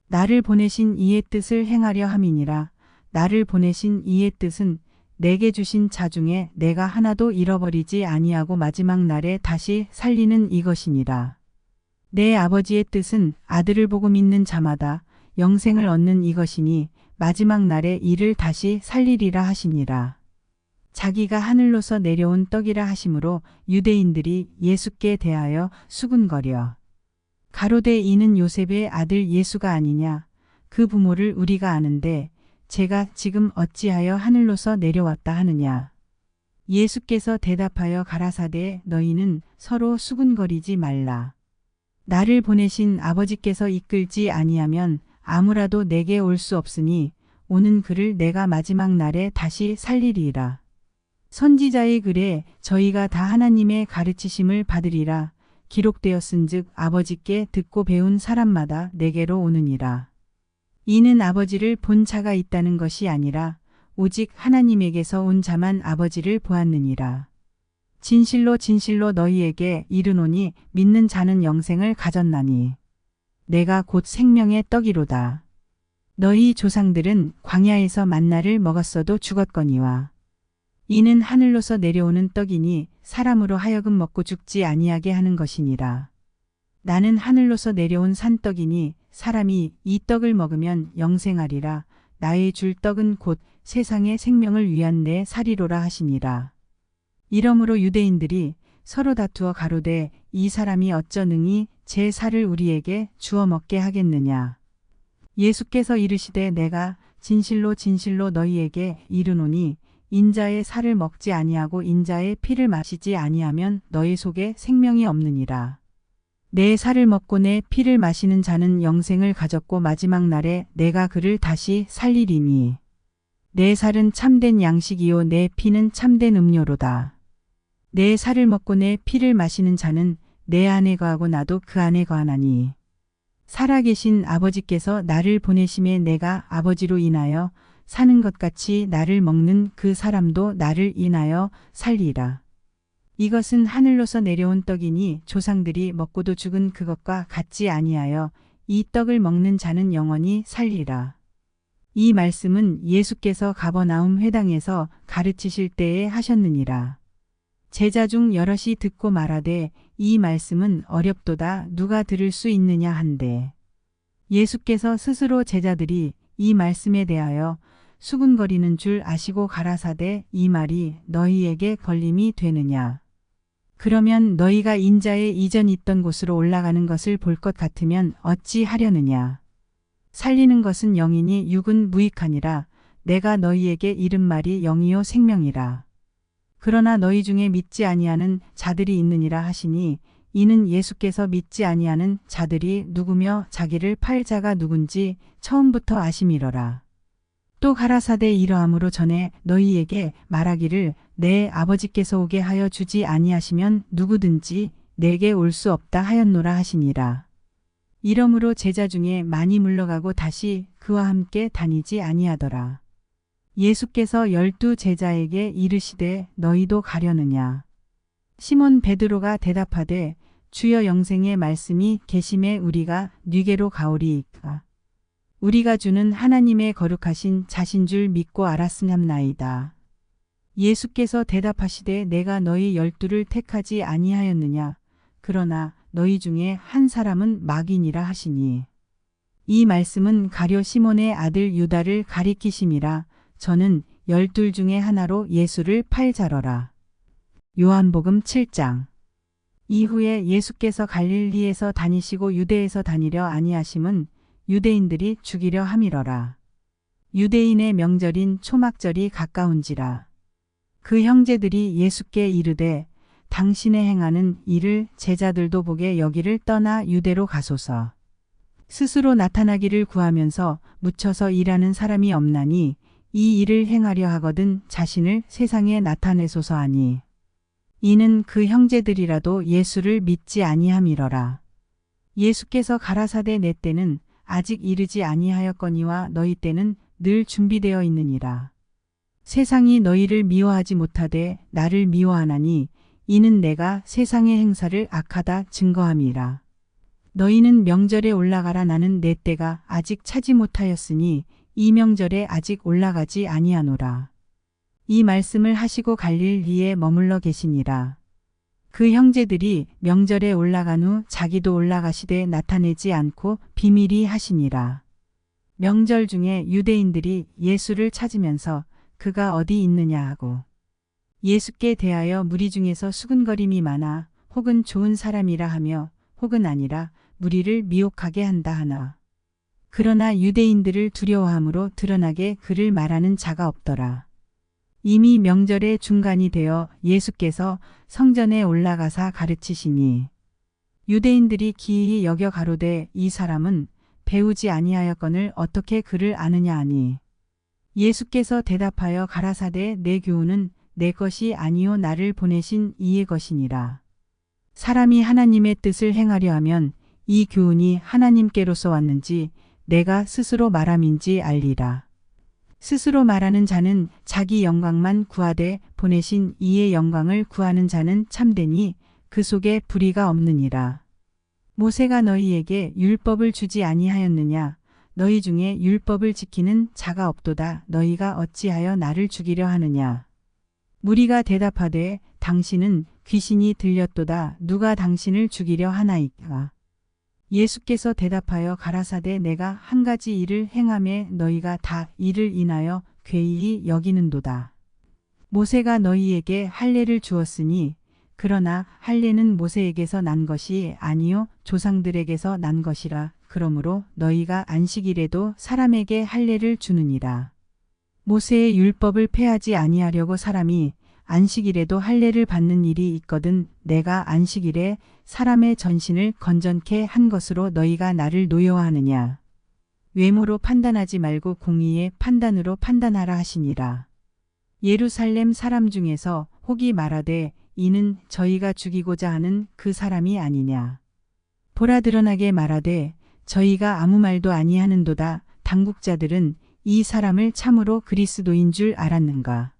나를 보내신 이의 뜻을 행하려 함이니라. 나를 보내신 이의 뜻은 내게 주신 자 중에 내가 하나도 잃어버리지 아니하고 마지막 날에 다시 살리는 이것이니라. 내 아버지의 뜻은 아들을 보고 믿는 자마다 영생을 얻는 이것이니 마지막 날에 이를 다시 살리리라 하시니라. 자기가 하늘로서 내려온 떡이라 하심으로 유대인들이 예수께 대하여 수군거려 가로되 이는 요셉의 아들 예수가 아니냐. 그 부모를 우리가 아는데 제가 지금 어찌하여 하늘로서 내려왔다 하느냐. 예수께서 대답하여 가라사대 너희는 서로 수군거리지 말라. 나를 보내신 아버지께서 이끌지 아니하면 아무라도 내게 올 수 없으니 오는 그를 내가 마지막 날에 다시 살리리라. 선지자의 글에 저희가 다 하나님의 가르치심을 받으리라. 기록되었은즉 아버지께 듣고 배운 사람마다 내게로 오느니라. 이는 아버지를 본 자가 있다는 것이 아니라 오직 하나님에게서 온 자만 아버지를 보았느니라. 진실로 진실로 너희에게 이르노니 믿는 자는 영생을 가졌나니 내가 곧 생명의 떡이로다. 너희 조상들은 광야에서 만나를 먹었어도 죽었거니와 이는 하늘로서 내려오는 떡이니 사람으로 하여금 먹고 죽지 아니하게 하는 것이니라. 나는 하늘로서 내려온 산떡이니 사람이 이 떡을 먹으면 영생하리라. 나의 줄 떡은 곧 세상의 생명을 위한 내 살이로라 하시니라. 이러므로 유대인들이 서로 다투어 가로되 이 사람이 어쩌 능히 제 살을 우리에게 주어 먹게 하겠느냐. 예수께서 이르시되 내가 진실로 진실로 너희에게 이르노니 인자의 살을 먹지 아니하고 인자의 피를 마시지 아니하면 너희 속에 생명이 없느니라. 내 살을 먹고 내 피를 마시는 자는 영생을 가졌고 마지막 날에 내가 그를 다시 살리리니 내 살은 참된 양식이요 내 피는 참된 음료로다. 내 살을 먹고 내 피를 마시는 자는 내 안에 거하고 나도 그 안에 거하나니 살아계신 아버지께서 나를 보내심에 내가 아버지로 인하여 사는 것 같이 나를 먹는 그 사람도 나를 인하여 살리라. 이것은 하늘로서 내려온 떡이니 조상들이 먹고도 죽은 그것과 같지 아니하여 이 떡을 먹는 자는 영원히 살리라. 이 말씀은 예수께서 가버나움 회당에서 가르치실 때에 하셨느니라. 제자 중 여럿이 듣고 말하되 이 말씀은 어렵도다 누가 들을 수 있느냐 한데 예수께서 스스로 제자들이 이 말씀에 대하여 수군거리는 줄 아시고 가라사대 이 말이 너희에게 걸림이 되느냐. 그러면 너희가 인자의 이전 있던 곳으로 올라가는 것을 볼 것 같으면 어찌 하려느냐. 살리는 것은 영이니 육은 무익하니라. 내가 너희에게 이른 말이 영이요 생명이라. 그러나 너희 중에 믿지 아니하는 자들이 있느니라 하시니 이는 예수께서 믿지 아니하는 자들이 누구며 자기를 팔 자가 누군지 처음부터 아심이러라. 또 가라사대 이러함으로 전에 너희에게 말하기를 내 아버지께서 오게 하여 주지 아니하시면 누구든지 내게 올 수 없다 하였노라 하시니라. 이러므로 제자 중에 많이 물러가고 다시 그와 함께 다니지 아니하더라. 예수께서 12 제자에게 이르시되 너희도 가려느냐. 시몬 베드로가 대답하되 주여 영생의 말씀이 계심에 우리가 뉘게로 가오리이까. 우리가 주는 하나님의 거룩하신 자신 줄 믿고 알았으암나이다. 예수께서 대답하시되 내가 너희 12를 택하지 아니하였느냐. 그러나 너희 중에 한 사람은 마귀니라 하시니. 이 말씀은 가룟 시몬의 아들 유다를 가리키심이라. 저는 12 중에 하나로 예수를 팔 자러라. 요한복음 7장. 이후에 예수께서 갈릴리에서 다니시고 유대에서 다니려 아니하심은 유대인들이 죽이려 함이러라. 유대인의 명절인 초막절이 가까운지라. 그 형제들이 예수께 이르되 당신의 행하는 일을 제자들도 보게 여기를 떠나 유대로 가소서. 스스로 나타나기를 구하면서 묻혀서 일하는 사람이 없나니 이 일을 행하려 하거든 자신을 세상에 나타내소서 하니. 이는 그 형제들이라도 예수를 믿지 아니함이러라. 예수께서 가라사대 내 때는 아직 이르지 아니하였거니와 너희 때는 늘 준비되어 있느니라. 세상이 너희를 미워하지 못하되 나를 미워하나니 이는 내가 세상의 행사를 악하다 증거함이라. 너희는 명절에 올라가라. 나는 내 때가 아직 차지 못하였으니 이 명절에 아직 올라가지 아니하노라. 이 말씀을 하시고 갈릴리에 머물러 계시니라. 그 형제들이 명절에 올라간 후 자기도 올라가시되 나타내지 않고 비밀히 하시니라. 명절 중에 유대인들이 예수를 찾으면서 그가 어디 있느냐 하고 예수께 대하여 무리 중에서 수군거림이 많아 혹은 좋은 사람이라 하며 혹은 아니라 무리를 미혹하게 한다 하나. 그러나 유대인들을 두려워함으로 드러나게 그를 말하는 자가 없더라. 이미 명절의 중간이 되어 예수께서 성전에 올라가사 가르치시니 유대인들이 기이히 여겨 가로되 이 사람은 배우지 아니하였거늘 어떻게 그를 아느냐 하니 예수께서 대답하여 가라사대 내 교훈은 내 것이 아니요 나를 보내신 이의 것이니라. 사람이 하나님의 뜻을 행하려 하면 이 교훈이 하나님께로서 왔는지 내가 스스로 말함인지 알리라. 스스로 말하는 자는 자기 영광만 구하되 보내신 이의 영광을 구하는 자는 참되니 그 속에 불의가 없느니라. 모세가 너희에게 율법을 주지 아니하였느냐. 너희 중에 율법을 지키는 자가 없도다. 너희가 어찌하여 나를 죽이려 하느냐. 무리가 대답하되 당신은 귀신이 들렸도다. 누가 당신을 죽이려 하나이까. 예수께서 대답하여 가라사대 내가 한 가지 일을 행하매 너희가 다 이를 인하여 괴이히 여기는도다. 모세가 너희에게 할례를 주었으니 그러나 할례는 모세에게서 난 것이 아니요 조상들에게서 난 것이라. 그러므로 너희가 안식일에도 사람에게 할례를 주느니라. 모세의 율법을 폐하지 아니하려고 사람이 안식일에도 할례를 받는 일이 있거든 내가 안식일에 사람의 전신을 건전케 한 것으로 너희가 나를 노여워하느냐. 외모로 판단하지 말고 공의의 판단으로 판단하라 하시니라. 예루살렘 사람 중에서 혹이 말하되 이는 저희가 죽이고자 하는 그 사람이 아니냐. 보라 드러나게 말하되 저희가 아무 말도 아니하는도다. 당국자들은 이 사람을 참으로 그리스도인 줄 알았는가.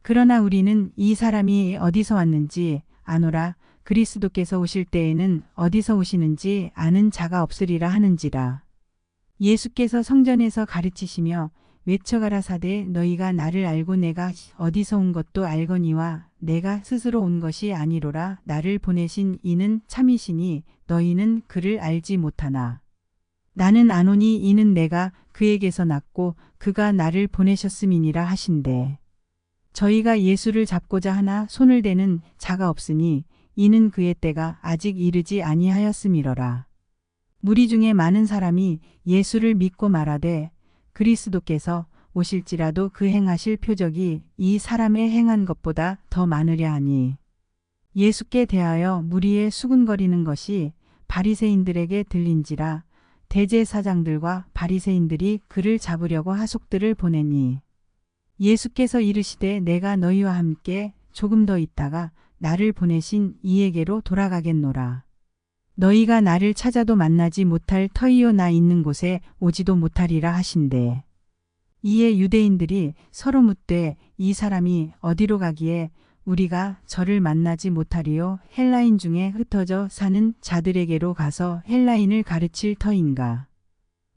그러나 우리는 이 사람이 어디서 왔는지 아노라. 그리스도께서 오실 때에는 어디서 오시는지 아는 자가 없으리라 하는지라. 예수께서 성전에서 가르치시며 외쳐 가라사대 너희가 나를 알고 내가 어디서 온 것도 알거니와 내가 스스로 온 것이 아니로라. 나를 보내신 이는 참이시니 너희는 그를 알지 못하나. 나는 아노니 이는 내가 그에게서 났고 그가 나를 보내셨음이니라 하신대. 저희가 예수를 잡고자 하나 손을 대는 자가 없으니 이는 그의 때가 아직 이르지 아니하였음이러라. 무리 중에 많은 사람이 예수를 믿고 말하되 그리스도께서 오실지라도 그 행하실 표적이 이 사람의 행한 것보다 더 많으랴 하니 예수께 대하여 무리의 수군거리는 것이 바리새인들에게 들린지라 대제사장들과 바리새인들이 그를 잡으려고 하속들을 보내니 예수께서 이르시되 내가 너희와 함께 조금 더 있다가 나를 보내신 이에게로 돌아가겠노라. 너희가 나를 찾아도 만나지 못할 터이요 나 있는 곳에 오지도 못하리라 하신대. 이에 유대인들이 서로 묻되 이 사람이 어디로 가기에 우리가 저를 만나지 못하리요 헬라인 중에 흩어져 사는 자들에게로 가서 헬라인을 가르칠 터인가.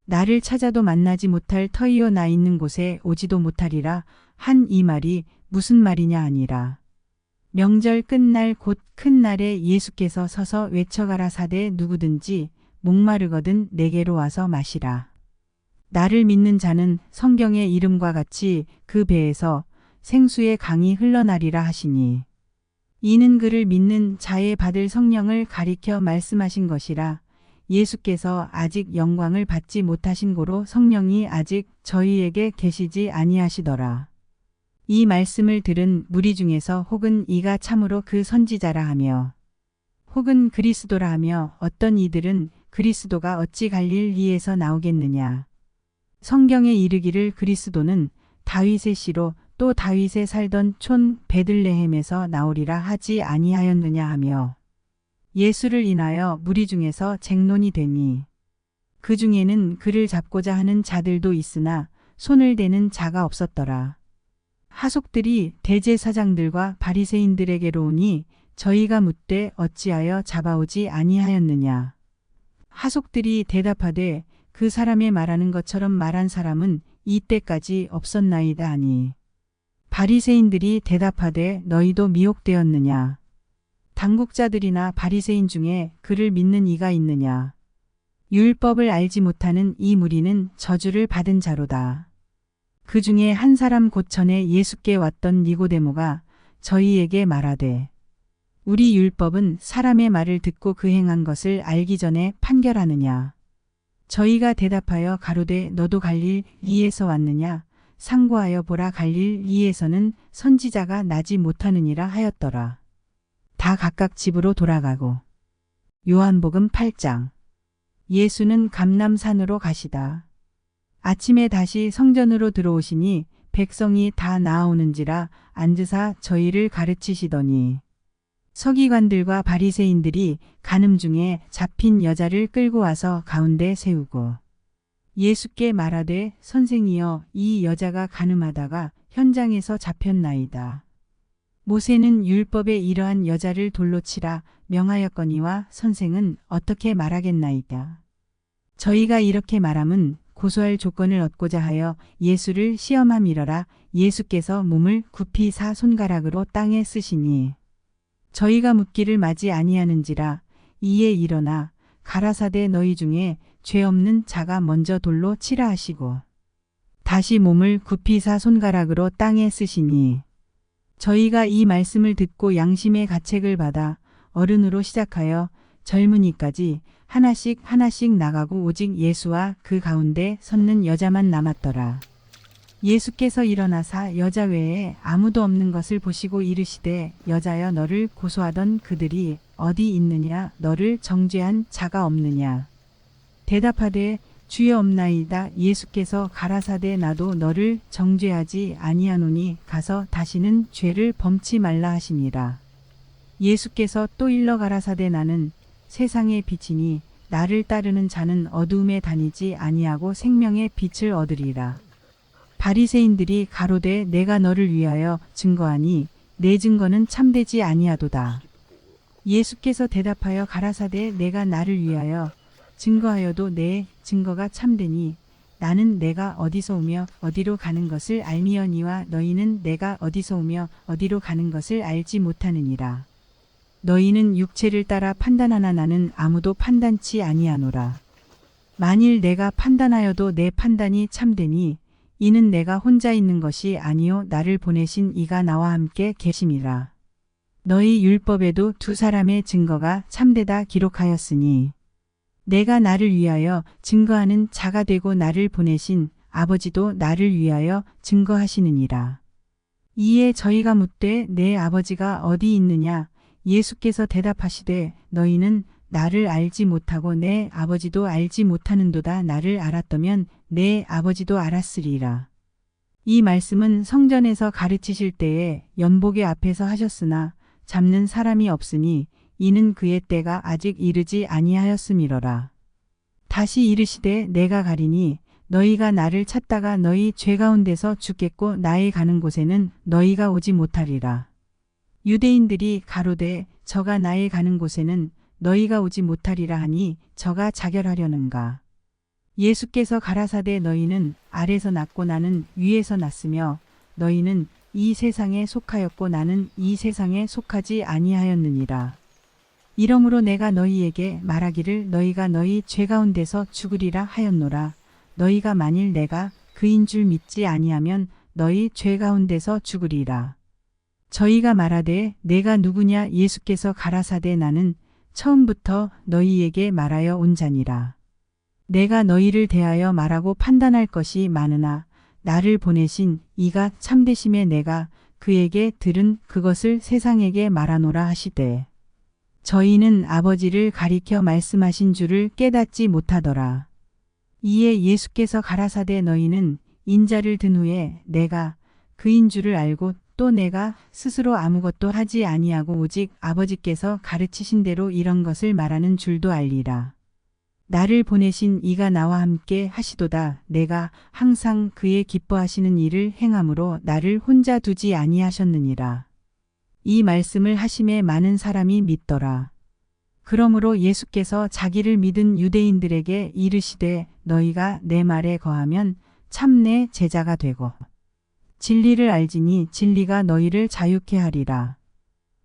나를 찾아도 만나지 못할 터이요 나 있는 곳에 오지도 못하리라 한 이 말이 무슨 말이냐 하니라. 명절 끝날 곧 큰 날에 예수께서 서서 외쳐가라사대 누구든지 목마르거든 내게로 와서 마시라. 나를 믿는 자는 성경의 이름과 같이 그 배에서 생수의 강이 흘러나리라 하시니 이는 그를 믿는 자의 받을 성령을 가리켜 말씀하신 것이라. 예수께서 아직 영광을 받지 못하신 고로 성령이 아직 저희에게 계시지 아니하시더라. 이 말씀을 들은 무리 중에서 혹은 이가 참으로 그 선지자라 하며 혹은 그리스도라 하며 어떤 이들은 그리스도가 어찌 갈릴리에서 나오겠느냐. 성경에 이르기를 그리스도는 다윗의 씨로 또 다윗에 살던 촌 베들레헴에서 나오리라 하지 아니하였느냐 하며 예수를 인하여 무리 중에서 쟁론이 되니 그 중에는 그를 잡고자 하는 자들도 있으나 손을 대는 자가 없었더라. 하속들이 대제사장들과 바리새인들에게로 오니 저희가 묻되 어찌하여 잡아오지 아니하였느냐. 하속들이 대답하되 그 사람의 말하는 것처럼 말한 사람은 이때까지 없었나이다 하니 바리새인들이 대답하되 너희도 미혹되었느냐. 당국자들이나 바리새인 중에 그를 믿는 이가 있느냐. 율법을 알지 못하는 이 무리는 저주를 받은 자로다. 그 중에 한 사람 곧 전에 예수께 왔던 니고데모가 저희에게 말하되 우리 율법은 사람의 말을 듣고 그 행한 것을 알기 전에 판결하느냐. 저희가 대답하여 가로되 너도 갈릴리에서 왔느냐. 상고하여 보라 갈릴리에서는 선지자가 나지 못하느니라 하였더라. 다 각각 집으로 돌아가고. 요한복음 8장. 예수는 감람산으로 가시다. 아침에 다시 성전으로 들어오시니 백성이 다 나아오는지라 앉으사 저희를 가르치시더니 서기관들과 바리새인들이 간음 중에 잡힌 여자를 끌고 와서 가운데 세우고 예수께 말하되 선생이여 이 여자가 간음하다가 현장에서 잡혔나이다. 모세는 율법에 이러한 여자를 돌로 치라 명하였거니와 선생은 어떻게 말하겠나이다. 저희가 이렇게 말함은 고소할 조건을 얻고자 하여 예수를 시험함이러라. 예수께서 몸을 굽히 사 손가락으로 땅에 쓰시니 저희가 묻기를 마지 아니하는지라. 이에 일어나 가라사대 너희 중에 죄 없는 자가 먼저 돌로 치라 하시고 다시 몸을 굽히 사 손가락으로 땅에 쓰시니 저희가 이 말씀을 듣고 양심의 가책을 받아 어른으로 시작하여 젊은이까지 하나씩 하나씩 나가고 오직 예수와 그 가운데 섰는 여자만 남았더라. 예수께서 일어나사 여자 외에 아무도 없는 것을 보시고 이르시되 여자여 너를 고소하던 그들이 어디 있느냐. 너를 정죄한 자가 없느냐. 대답하되 주여 없나이다. 예수께서 가라사대 나도 너를 정죄하지 아니하노니 가서 다시는 죄를 범치 말라 하시니라. 예수께서 또 일러 가라사대 나는 세상의 빛이니 나를 따르는 자는 어두움에 다니지 아니하고 생명의 빛을 얻으리라. 바리새인들이 가로되 내가 너를 위하여 증거하니 내 증거는 참되지 아니하도다. 예수께서 대답하여 가라사대 내가 나를 위하여 증거하여도 내 증거가 참되니 나는 내가 어디서 오며 어디로 가는 것을 알미언니와 너희는 내가 어디서 오며 어디로 가는 것을 알지 못하느니라. 너희는 육체를 따라 판단하나 나는 아무도 판단치 아니하노라. 만일 내가 판단하여도 내 판단이 참되니 이는 내가 혼자 있는 것이 아니요 나를 보내신 이가 나와 함께 계심이라. 너희 율법에도 두 사람의 증거가 참되다 기록하였으니 내가 나를 위하여 증거하는 자가 되고 나를 보내신 아버지도 나를 위하여 증거하시느니라. 이에 저희가 묻되 내 아버지가 어디 있느냐? 예수께서 대답하시되 너희는 나를 알지 못하고 내 아버지도 알지 못하는도다. 나를 알았더면 내 아버지도 알았으리라. 이 말씀은 성전에서 가르치실 때에 연복의 앞에서 하셨으나 잡는 사람이 없으니 이는 그의 때가 아직 이르지 아니하였음이로라. 다시 이르시되 내가 가리니 너희가 나를 찾다가 너희 죄 가운데서 죽겠고 나의 가는 곳에는 너희가 오지 못하리라. 유대인들이 가로되 저가 나의 가는 곳에는 너희가 오지 못하리라 하니 저가 자결하려는가. 예수께서 가라사대 너희는 아래서 났고 나는 위에서 났으며 너희는 이 세상에 속하였고 나는 이 세상에 속하지 아니하였느니라. 이러므로 내가 너희에게 말하기를 너희가 너희 죄 가운데서 죽으리라 하였노라. 너희가 만일 내가 그인 줄 믿지 아니하면 너희 죄 가운데서 죽으리라. 저희가 말하되 내가 누구냐? 예수께서 가라사대 나는 처음부터 너희에게 말하여 온 자니라. 내가 너희를 대하여 말하고 판단할 것이 많으나 나를 보내신 이가 참되심에 내가 그에게 들은 그것을 세상에게 말하노라 하시되 저희는 아버지를 가리켜 말씀하신 줄을 깨닫지 못하더라. 이에 예수께서 가라사대 너희는 인자를 든 후에 내가 그인 줄을 알고 또 내가 스스로 아무것도 하지 아니하고 오직 아버지께서 가르치신 대로 이런 것을 말하는 줄도 알리라. 나를 보내신 이가 나와 함께 하시도다. 내가 항상 그의 기뻐하시는 일을 행함으로 나를 혼자 두지 아니하셨느니라. 이 말씀을 하심에 많은 사람이 믿더라. 그러므로 예수께서 자기를 믿은 유대인들에게 이르시되 너희가 내 말에 거하면 참 내 제자가 되고 진리를 알지니 진리가 너희를 자유케 하리라.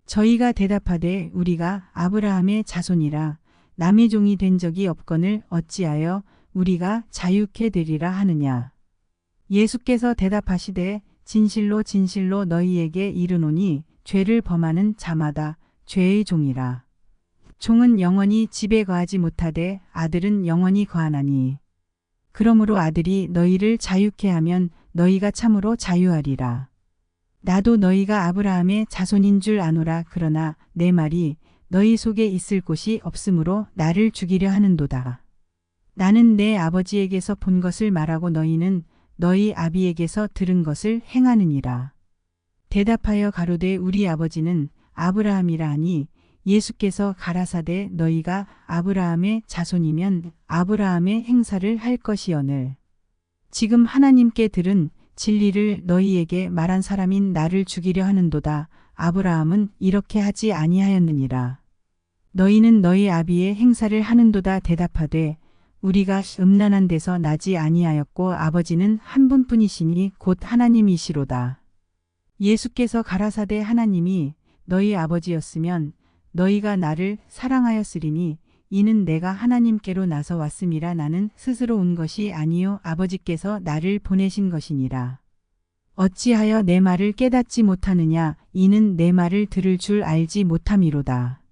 저희가 대답하되 우리가 아브라함의 자손이라 남의 종이 된 적이 없거늘 어찌하여 우리가 자유케 되리라 하느냐. 예수께서 대답하시되 진실로 진실로 너희에게 이르노니 죄를 범하는 자마다 죄의 종이라. 종은 영원히 집에 거하지 못하되 아들은 영원히 거하나니. 그러므로 아들이 너희를 자유케 하면 너희가 참으로 자유하리라. 나도 너희가 아브라함의 자손인 줄 아노라. 그러나 내 말이 너희 속에 있을 곳이 없으므로 나를 죽이려 하는도다. 나는 내 아버지에게서 본 것을 말하고 너희는 너희 아비에게서 들은 것을 행하느니라. 대답하여 가로되 우리 아버지는 아브라함이라 하니 예수께서 가라사대 너희가 아브라함의 자손이면 아브라함의 행사를 할 것이오늘. 지금 하나님께 들은 진리를 너희에게 말한 사람인 나를 죽이려 하는도다. 아브라함은 이렇게 하지 아니하였느니라. 너희는 너희 아비의 행사를 하는도다. 대답하되 우리가 음란한 데서 나지 아니하였고 아버지는 한 분뿐이시니 곧 하나님이시로다. 예수께서 가라사대 하나님이 너희 아버지였으면 너희가 나를 사랑하였으리니 이는 내가 하나님께로 나서 왔음이라. 나는 스스로 온 것이 아니요 아버지께서 나를 보내신 것이니라. 어찌하여 내 말을 깨닫지 못하느냐? 이는 내 말을 들을 줄 알지 못함이로다.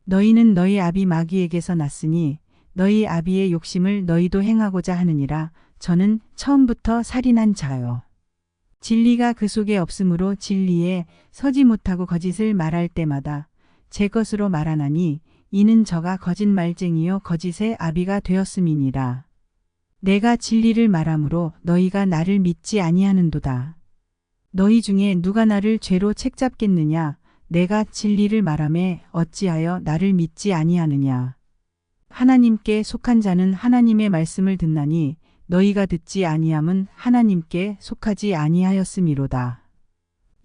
너희는 너희 아비 마귀에게서 났으니 너희 아비의 욕심을 너희도 행하고자 하느니라. 저는 처음부터 살인한 자요. 진리가 그 속에 없으므로 진리에 서지 못하고 거짓을 말할 때마다 제 것으로 말하나니 이는 저가 거짓말쟁이요 거짓의 아비가 되었음이니라. 내가 진리를 말하므로 너희가 나를 믿지 아니하는도다. 너희 중에 누가 나를 죄로 책잡겠느냐? 내가 진리를 말하매 어찌하여 나를 믿지 아니하느냐? 하나님께 속한 자는 하나님의 말씀을 듣나니 너희가 듣지 아니함은 하나님께 속하지 아니하였음이로다.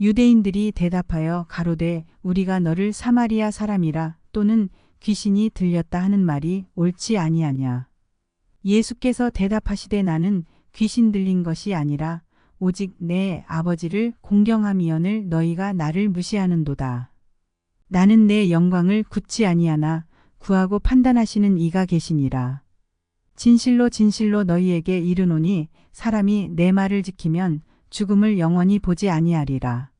유대인들이 대답하여 가로되 우리가 너를 사마리아 사람이라 또는 귀신이 들렸다 하는 말이 옳지 아니하냐. 예수께서 대답하시되 나는 귀신 들린 것이 아니라 오직 내 아버지를 공경함이언을 너희가 나를 무시하는도다. 나는 내 영광을 굳지 아니하나 구하고 판단하시는 이가 계시니라. 진실로 진실로 너희에게 이르노니 사람이 내 말을 지키면 죽음을 영원히 보지 아니하리라.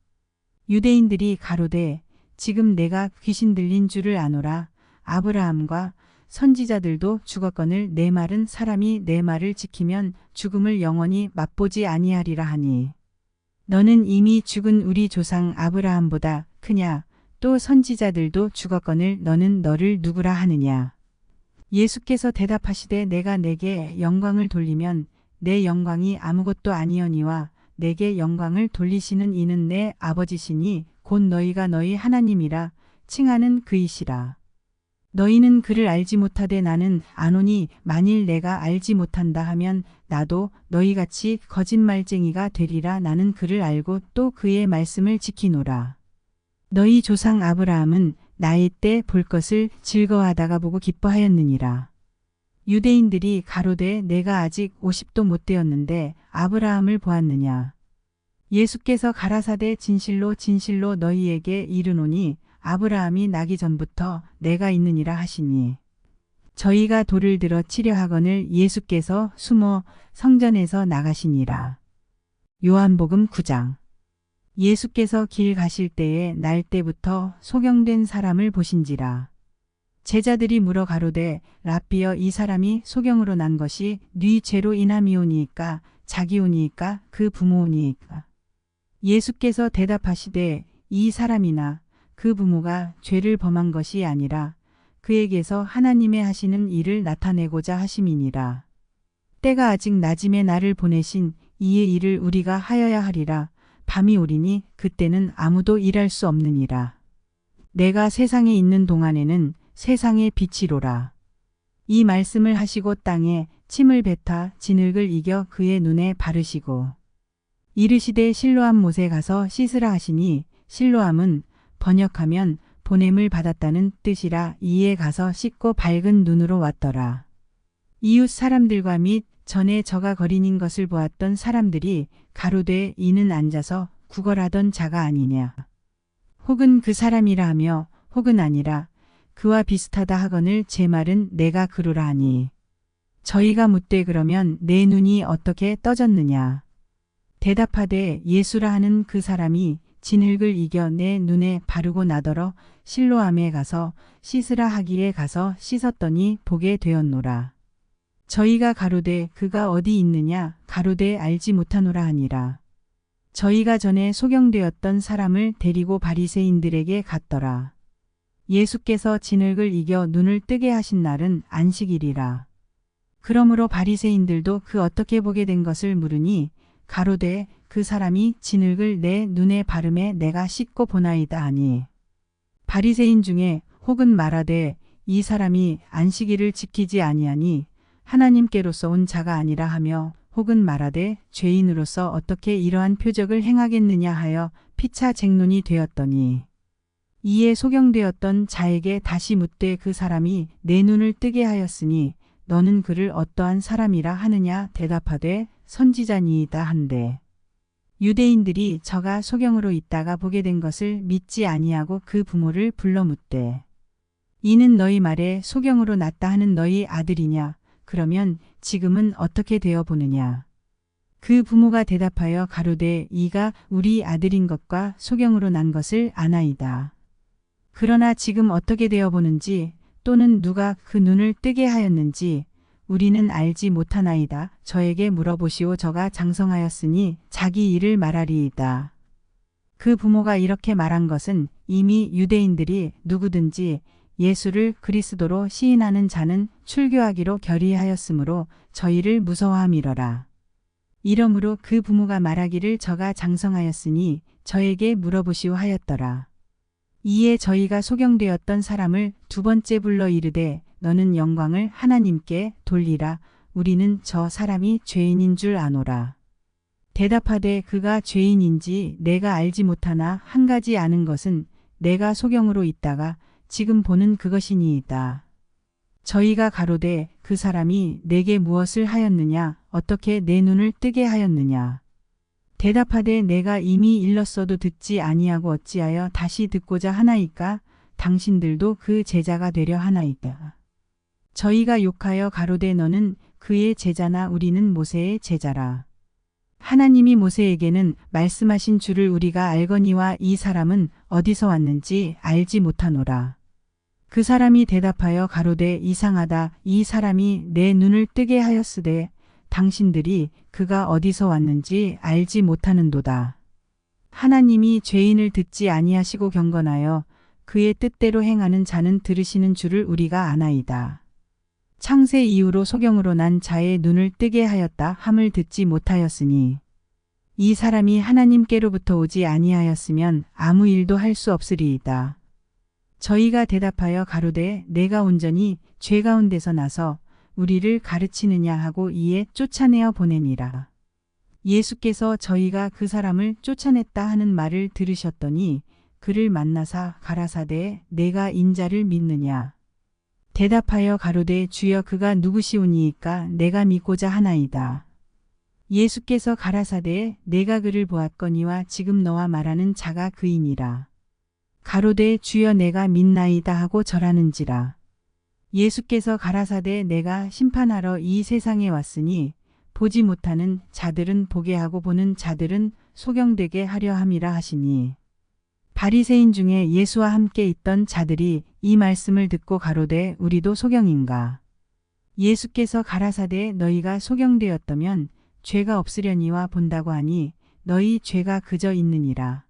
유대인들이 가로되 지금 내가 귀신 들린 줄을 아노라. 아브라함과 선지자들도 죽었거늘 내 말은 사람이 내 말을 지키면 죽음을 영원히 맛보지 아니하리라 하니 너는 이미 죽은 우리 조상 아브라함보다 크냐? 또 선지자들도 죽었거늘 너는 너를 누구라 하느냐? 예수께서 대답하시되 내가 내게 영광을 돌리면 내 영광이 아무것도 아니오니와 내게 영광을 돌리시는 이는 내 아버지시니 곧 너희가 너희 하나님이라 칭하는 그이시라. 너희는 그를 알지 못하되 나는 아노니 만일 내가 알지 못한다 하면 나도 너희같이 거짓말쟁이가 되리라. 나는 그를 알고 또 그의 말씀을 지키노라. 너희 조상 아브라함은 나의 때 볼 것을 즐거워하다가 보고 기뻐하였느니라. 유대인들이 가로되 내가 아직 50도 못 되었는데 아브라함을 보았느냐. 예수께서 가라사대 진실로 진실로 너희에게 이르노니 아브라함이 나기 전부터 내가 있느니라 하시니 저희가 돌을 들어 치려 하거늘 예수께서 숨어 성전에서 나가시니라. 요한복음 9장. 예수께서 길 가실 때에 날 때부터 소경된 사람을 보신지라. 제자들이 물어 가로되 랍비여 이 사람이 소경으로 난 것이 네 죄로 인함이오니이까 자기오니이까 그 부모오니이까. 예수께서 대답하시되 이 사람이나 그 부모가 죄를 범한 것이 아니라 그에게서 하나님의 하시는 일을 나타내고자 하심이니라. 때가 아직 낮음에 나를 보내신 이의 일을 우리가 하여야 하리라. 밤이 오리니 그때는 아무도 일할 수 없느니라. 내가 세상에 있는 동안에는 세상의 빛이로라. 이 말씀을 하시고 땅에 침을 뱉어 진흙을 이겨 그의 눈에 바르시고 이르시되 실로암 못에 가서 씻으라 하시니 실로암은 번역하면 보냄을 받았다는 뜻이라. 이에 가서 씻고 밝은 눈으로 왔더라. 이웃 사람들과 및 전에 저가 거린인 것을 보았던 사람들이 가로되 이는 앉아서 구걸하던 자가 아니냐. 혹은 그 사람이라 하며 혹은 아니라 그와 비슷하다 하거늘 제 말은 내가 그로라 하니 저희가 묻되 그러면 내 눈이 어떻게 떠졌느냐. 대답하되 예수라 하는 그 사람이 진흙을 이겨 내 눈에 바르고 나더러 실로암에 가서 씻으라 하기에 가서 씻었더니 보게 되었노라. 저희가 가로되 그가 어디 있느냐 가로되 알지 못하노라 하니라. 저희가 전에 소경되었던 사람을 데리고 바리새인들에게 갔더라. 예수께서 진흙을 이겨 눈을 뜨게 하신 날은 안식일이라. 그러므로 바리새인들도 그 어떻게 보게 된 것을 물으니 가로되 그 사람이 진흙을 내 눈에 바르매 내가 씻고 보나이다 하니 바리새인 중에 혹은 말하되 이 사람이 안식일을 지키지 아니하니 하나님께로서 온 자가 아니라 하며 혹은 말하되 죄인으로서 어떻게 이러한 표적을 행하겠느냐 하여 피차 쟁론이 되었더니 이에 소경되었던 자에게 다시 묻되 그 사람이 내 눈을 뜨게 하였으니 너는 그를 어떠한 사람이라 하느냐. 대답하되 선지자니이다 한데 유대인들이 저가 소경으로 있다가 보게 된 것을 믿지 아니하고 그 부모를 불러 묻되 이는 너희 말에 소경으로 났다 하는 너희 아들이냐. 그러면 지금은 어떻게 되어 보느냐. 그 부모가 대답하여 가로되 이가 우리 아들인 것과 소경으로 난 것을 아나이다. 그러나 지금 어떻게 되어 보는지 또는 누가 그 눈을 뜨게 하였는지 우리는 알지 못하나이다. 저에게 물어보시오. 저가 장성하였으니 자기 일을 말하리이다. 그 부모가 이렇게 말한 것은 이미 유대인들이 누구든지 예수를 그리스도로 시인하는 자는 출교하기로 결의하였으므로 저희를 무서워함이러라. 이러므로 그 부모가 말하기를 저가 장성하였으니 저에게 물어보시오 하였더라. 이에 저희가 소경되었던 사람을 두 번째 불러 이르되 너는 영광을 하나님께 돌리라. 우리는 저 사람이 죄인인 줄 아노라. 대답하되 그가 죄인인지 내가 알지 못하나 한 가지 아는 것은 내가 소경으로 있다가 지금 보는 그것이니이다. 저희가 가로되 그 사람이 내게 무엇을 하였느냐 어떻게 내 눈을 뜨게 하였느냐. 대답하되 내가 이미 일렀어도 듣지 아니하고 어찌하여 다시 듣고자 하나이까. 당신들도 그 제자가 되려 하나이까. 저희가 욕하여 가로되 너는 그의 제자나 우리는 모세의 제자라. 하나님이 모세에게는 말씀하신 줄을 우리가 알거니와 이 사람은 어디서 왔는지 알지 못하노라. 그 사람이 대답하여 가로되 이상하다. 이 사람이 내 눈을 뜨게 하였으되 당신들이 그가 어디서 왔는지 알지 못하는도다. 하나님이 죄인을 듣지 아니하시고 경건하여 그의 뜻대로 행하는 자는 들으시는 줄을 우리가 아나이다. 창세 이후로 소경으로 난 자의 눈을 뜨게 하였다 함을 듣지 못하였으니 이 사람이 하나님께로부터 오지 아니하였으면 아무 일도 할 수 없으리이다. 저희가 대답하여 가로되 내가 온전히 죄 가운데서 나서 우리를 가르치느냐 하고 이에 쫓아내어 보내니라. 예수께서 저희가 그 사람을 쫓아냈다 하는 말을 들으셨더니 그를 만나사 가라사대 내가 인자를 믿느냐. 대답하여 가로되 주여 그가 누구시오니이까 내가 믿고자 하나이다. 예수께서 가라사대 내가 그를 보았거니와 지금 너와 말하는 자가 그이니라. 가로되 주여 내가 믿나이다 하고 절하는지라. 예수께서 가라사대 내가 심판하러 이 세상에 왔으니 보지 못하는 자들은 보게 하고 보는 자들은 소경되게 하려 함이라 하시니 바리새인 중에 예수와 함께 있던 자들이 이 말씀을 듣고 가로되 우리도 소경인가. 예수께서 가라사대 너희가 소경되었다면 죄가 없으려니와 본다고 하니 너희 죄가 그저 있느니라.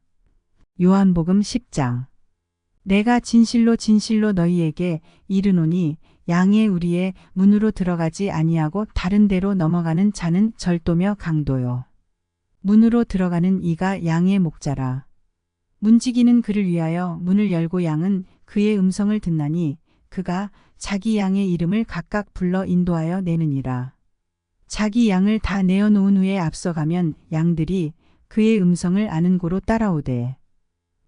요한복음 10장. 내가 진실로 진실로 너희에게 이르노니 양의 우리의 문으로 들어가지 아니하고 다른 데로 넘어가는 자는 절도며 강도요. 문으로 들어가는 이가 양의 목자라. 문지기는 그를 위하여 문을 열고 양은 그의 음성을 듣나니 그가 자기 양의 이름을 각각 불러 인도하여 내느니라. 자기 양을 다 내어놓은 후에 앞서가면 양들이 그의 음성을 아는 고로 따라오되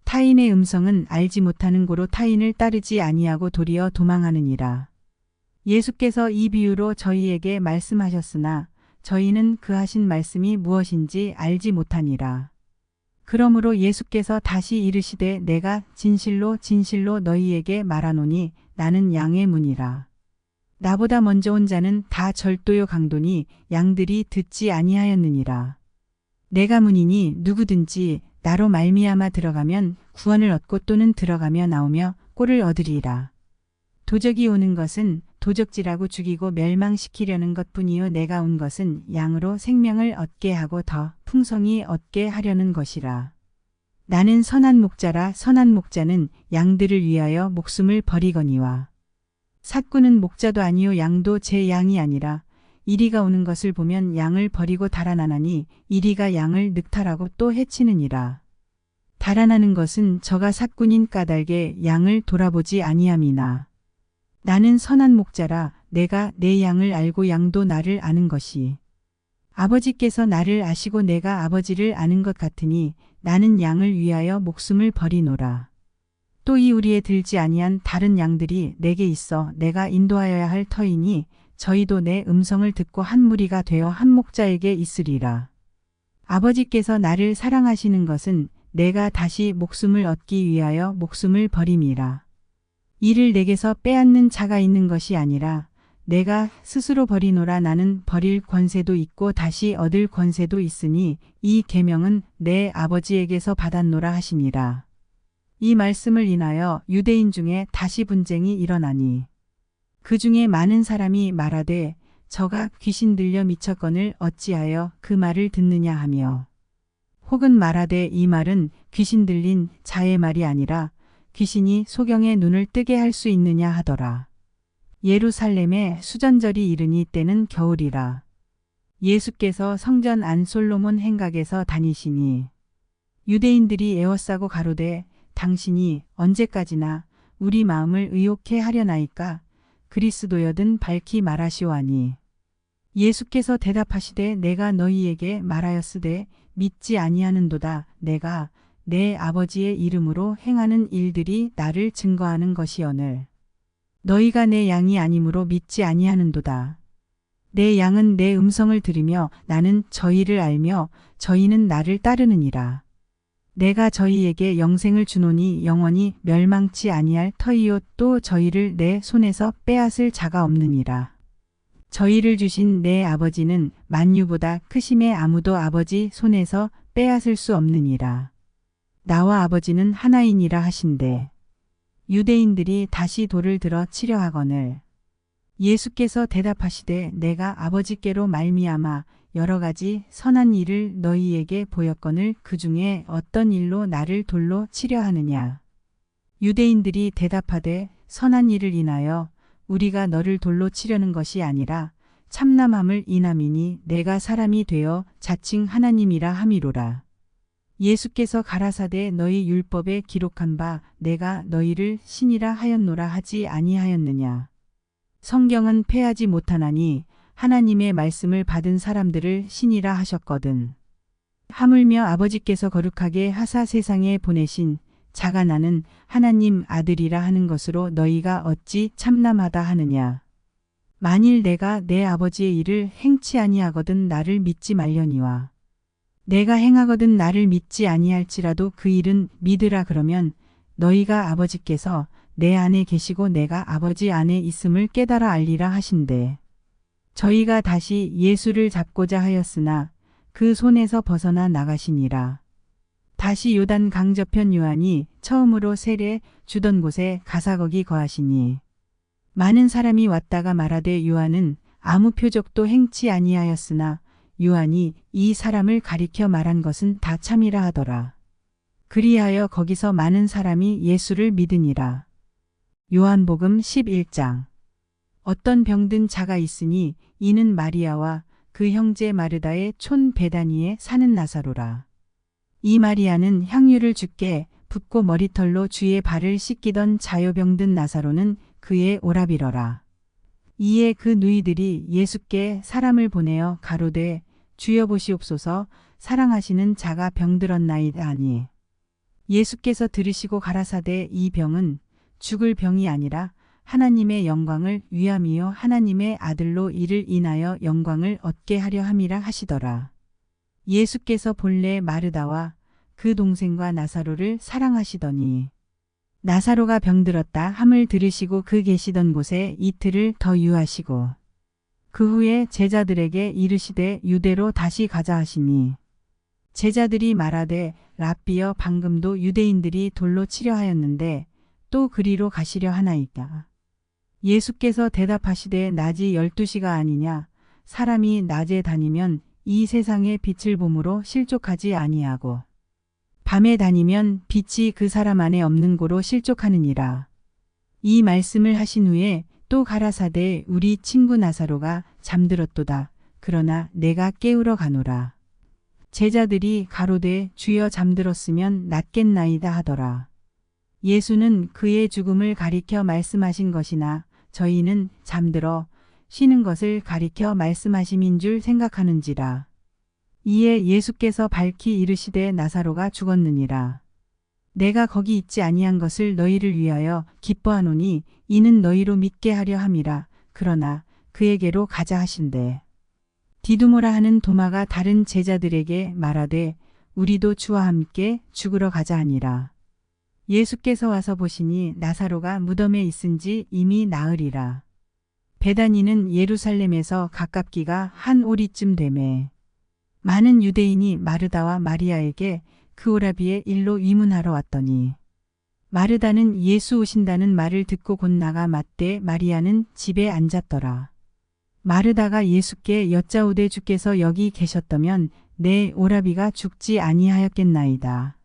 타인의 음성은 알지 못하는 고로 타인을 따르지 아니하고 도리어 도망하느니라. 예수께서 이 비유로 저희에게 말씀하셨으나 저희는 그 하신 말씀이 무엇인지 알지 못하니라. 그러므로 예수께서 다시 이르시되 내가 진실로 진실로 너희에게 말하노니 나는 양의 문이라. 나보다 먼저 온 자는 다 절도요 강도니 양들이 듣지 아니하였느니라. 내가 문이니 누구든지 나로 말미암아 들어가면 구원을 얻고 또는 들어가며 나오며 꼴을 얻으리라. 도적이 오는 것은 도적질하고 죽이고 멸망시키려는 것뿐이요 내가 온 것은 양으로 생명을 얻게 하고 더 풍성히 얻게 하려는 것이라. 나는 선한 목자라. 선한 목자는 양들을 위하여 목숨을 버리거니와 삭구는 목자도 아니요 양도 제 양이 아니라 이리가 오는 것을 보면 양을 버리고 달아나나니 이리가 양을 늑탈하고 또 해치느니라. 달아나는 것은 저가 삭군인 까닭에 양을 돌아보지 아니함이나 나는 선한 목자라. 내가 내 양을 알고 양도 나를 아는 것이 아버지께서 나를 아시고 내가 아버지를 아는 것 같으니 나는 양을 위하여 목숨을 버리노라. 또 이 우리에 들지 아니한 다른 양들이 내게 있어 내가 인도하여야 할 터이니 저희도 내 음성을 듣고 한 무리가 되어 한 목자에게 있으리라. 아버지께서 나를 사랑하시는 것은 내가 다시 목숨을 얻기 위하여 목숨을 버림이라. 이를 내게서 빼앗는 자가 있는 것이 아니라 내가 스스로 버리노라. 나는 버릴 권세도 있고 다시 얻을 권세도 있으니 이 계명은 내 아버지에게서 받았노라 하시니라. 이 말씀을 인하여 유대인 중에 다시 분쟁이 일어나니 그 중에 많은 사람이 말하되 저가 귀신 들려 미쳤거늘 어찌하여 그 말을 듣느냐 하며 혹은 말하되 이 말은 귀신 들린 자의 말이 아니라 귀신이 소경의 눈을 뜨게 할 수 있느냐 하더라. 예루살렘에 수전절이 이르니 때는 겨울이라. 예수께서 성전 안 솔로몬 행각에서 다니시니 유대인들이 에워싸고 가로되 당신이 언제까지나 우리 마음을 의혹해 하려나이까 그리스도여든 밝히 말하시오하니 예수께서 대답하시되 내가 너희에게 말하였으되 믿지 아니하는도다. 내가 내 아버지의 이름으로 행하는 일들이 나를 증거하는 것이오늘 너희가 내 양이 아니므로 믿지 아니하는도다. 내 양은 내 음성을 들으며 나는 저희를 알며 저희는 나를 따르느니라. 내가 저희에게 영생을 주노니 영원히 멸망치 아니할 터이요 또 저희를 내 손에서 빼앗을 자가 없느니라. 저희를 주신 내 아버지는 만유보다 크심에 아무도 아버지 손에서 빼앗을 수 없느니라. 나와 아버지는 하나이니라 하신대. 유대인들이 다시 돌을 들어 치려 하거늘 예수께서 대답하시되 내가 아버지께로 말미암아 여러 가지 선한 일을 너희에게 보였거늘 그 중에 어떤 일로 나를 돌로 치려 하느냐. 유대인들이 대답하되 선한 일을 인하여 우리가 너를 돌로 치려는 것이 아니라 참남함을 인함이니 내가 사람이 되어 자칭 하나님이라 함이로라. 예수께서 가라사대 너희 율법에 기록한 바 내가 너희를 신이라 하였노라 하지 아니하였느냐. 성경은 패하지 못하나니 하나님의 말씀을 받은 사람들을 신이라 하셨거든. 하물며 아버지께서 거룩하게 하사 세상에 보내신 자가 나는 하나님 아들이라 하는 것으로 너희가 어찌 참남하다 하느냐. 만일 내가 내 아버지의 일을 행치 아니하거든 나를 믿지 말려니와. 내가 행하거든 나를 믿지 아니할지라도 그 일은 믿으라 그러면 너희가 아버지께서 내 안에 계시고 내가 아버지 안에 있음을 깨달아 알리라 하신대. 저희가 다시 예수를 잡고자 하였으나 그 손에서 벗어나 나가시니라. 다시 요단 강저편 요한이 처음으로 세례 주던 곳에 가사 거기 거하시니 많은 사람이 왔다가 말하되 요한은 아무 표적도 행치 아니하였으나 요한이 이 사람을 가리켜 말한 것은 다 참이라 하더라. 그리하여 거기서 많은 사람이 예수를 믿으니라. 요한복음 11장. 어떤 병든 자가 있으니 이는 마리아와 그 형제 마르다의 촌 베다니에 사는 나사로라. 이 마리아는 향유를 주께 붓고 머리털로 주의 발을 씻기던 자요병든 나사로는 그의 오라비러라. 이에 그 누이들이 예수께 사람을 보내어 가로되 주여 보시옵소서 사랑하시는 자가 병들었나이다 하니 예수께서 들으시고 가라사대 이 병은 죽을 병이 아니라 하나님의 영광을 위함이요 하나님의 아들로 이를 인하여 영광을 얻게 하려 함이라 하시더라. 예수께서 본래 마르다와 그 동생과 나사로를 사랑하시더니 나사로가 병들었다 함을 들으시고 그 계시던 곳에 이틀을 더 유하시고 그 후에 제자들에게 이르시되 유대로 다시 가자 하시니 제자들이 말하되 랍비여 방금도 유대인들이 돌로 치려 하였는데 또 그리로 가시려 하나이까. 예수께서 대답하시되 낮이 12시가 아니냐. 사람이 낮에 다니면 이 세상의 빛을 봄으로 실족하지 아니하고 밤에 다니면 빛이 그 사람 안에 없는 고로 실족하느니라. 이 말씀을 하신 후에 또 가라사대 우리 친구 나사로가 잠들었도다. 그러나 내가 깨우러 가노라. 제자들이 가로되 주여 잠들었으면 낫겠나이다 하더라. 예수는 그의 죽음을 가리켜 말씀하신 것이나 저희는 잠들어 쉬는 것을 가리켜 말씀하심인 줄 생각하는지라. 이에 예수께서 밝히 이르시되 나사로가 죽었느니라. 내가 거기 있지 아니한 것을 너희를 위하여 기뻐하노니 이는 너희로 믿게 하려 함이라. 그러나 그에게로 가자 하신대. 디두모라 하는 도마가 다른 제자들에게 말하되 우리도 주와 함께 죽으러 가자 하니라. 예수께서 와서 보시니 나사로가 무덤에 있은지 이미 나으리라. 베다니는 예루살렘에서 가깝기가 한 오리쯤 되매 많은 유대인이 마르다와 마리아에게 그 오라비의 일로 위문하러 왔더니 마르다는 예수 오신다는 말을 듣고 곧 나가 맞되 마리아는 집에 앉았더라. 마르다가 예수께 여짜오되 주께서 여기 계셨다면 내 오라비가 죽지 아니하였겠나이다.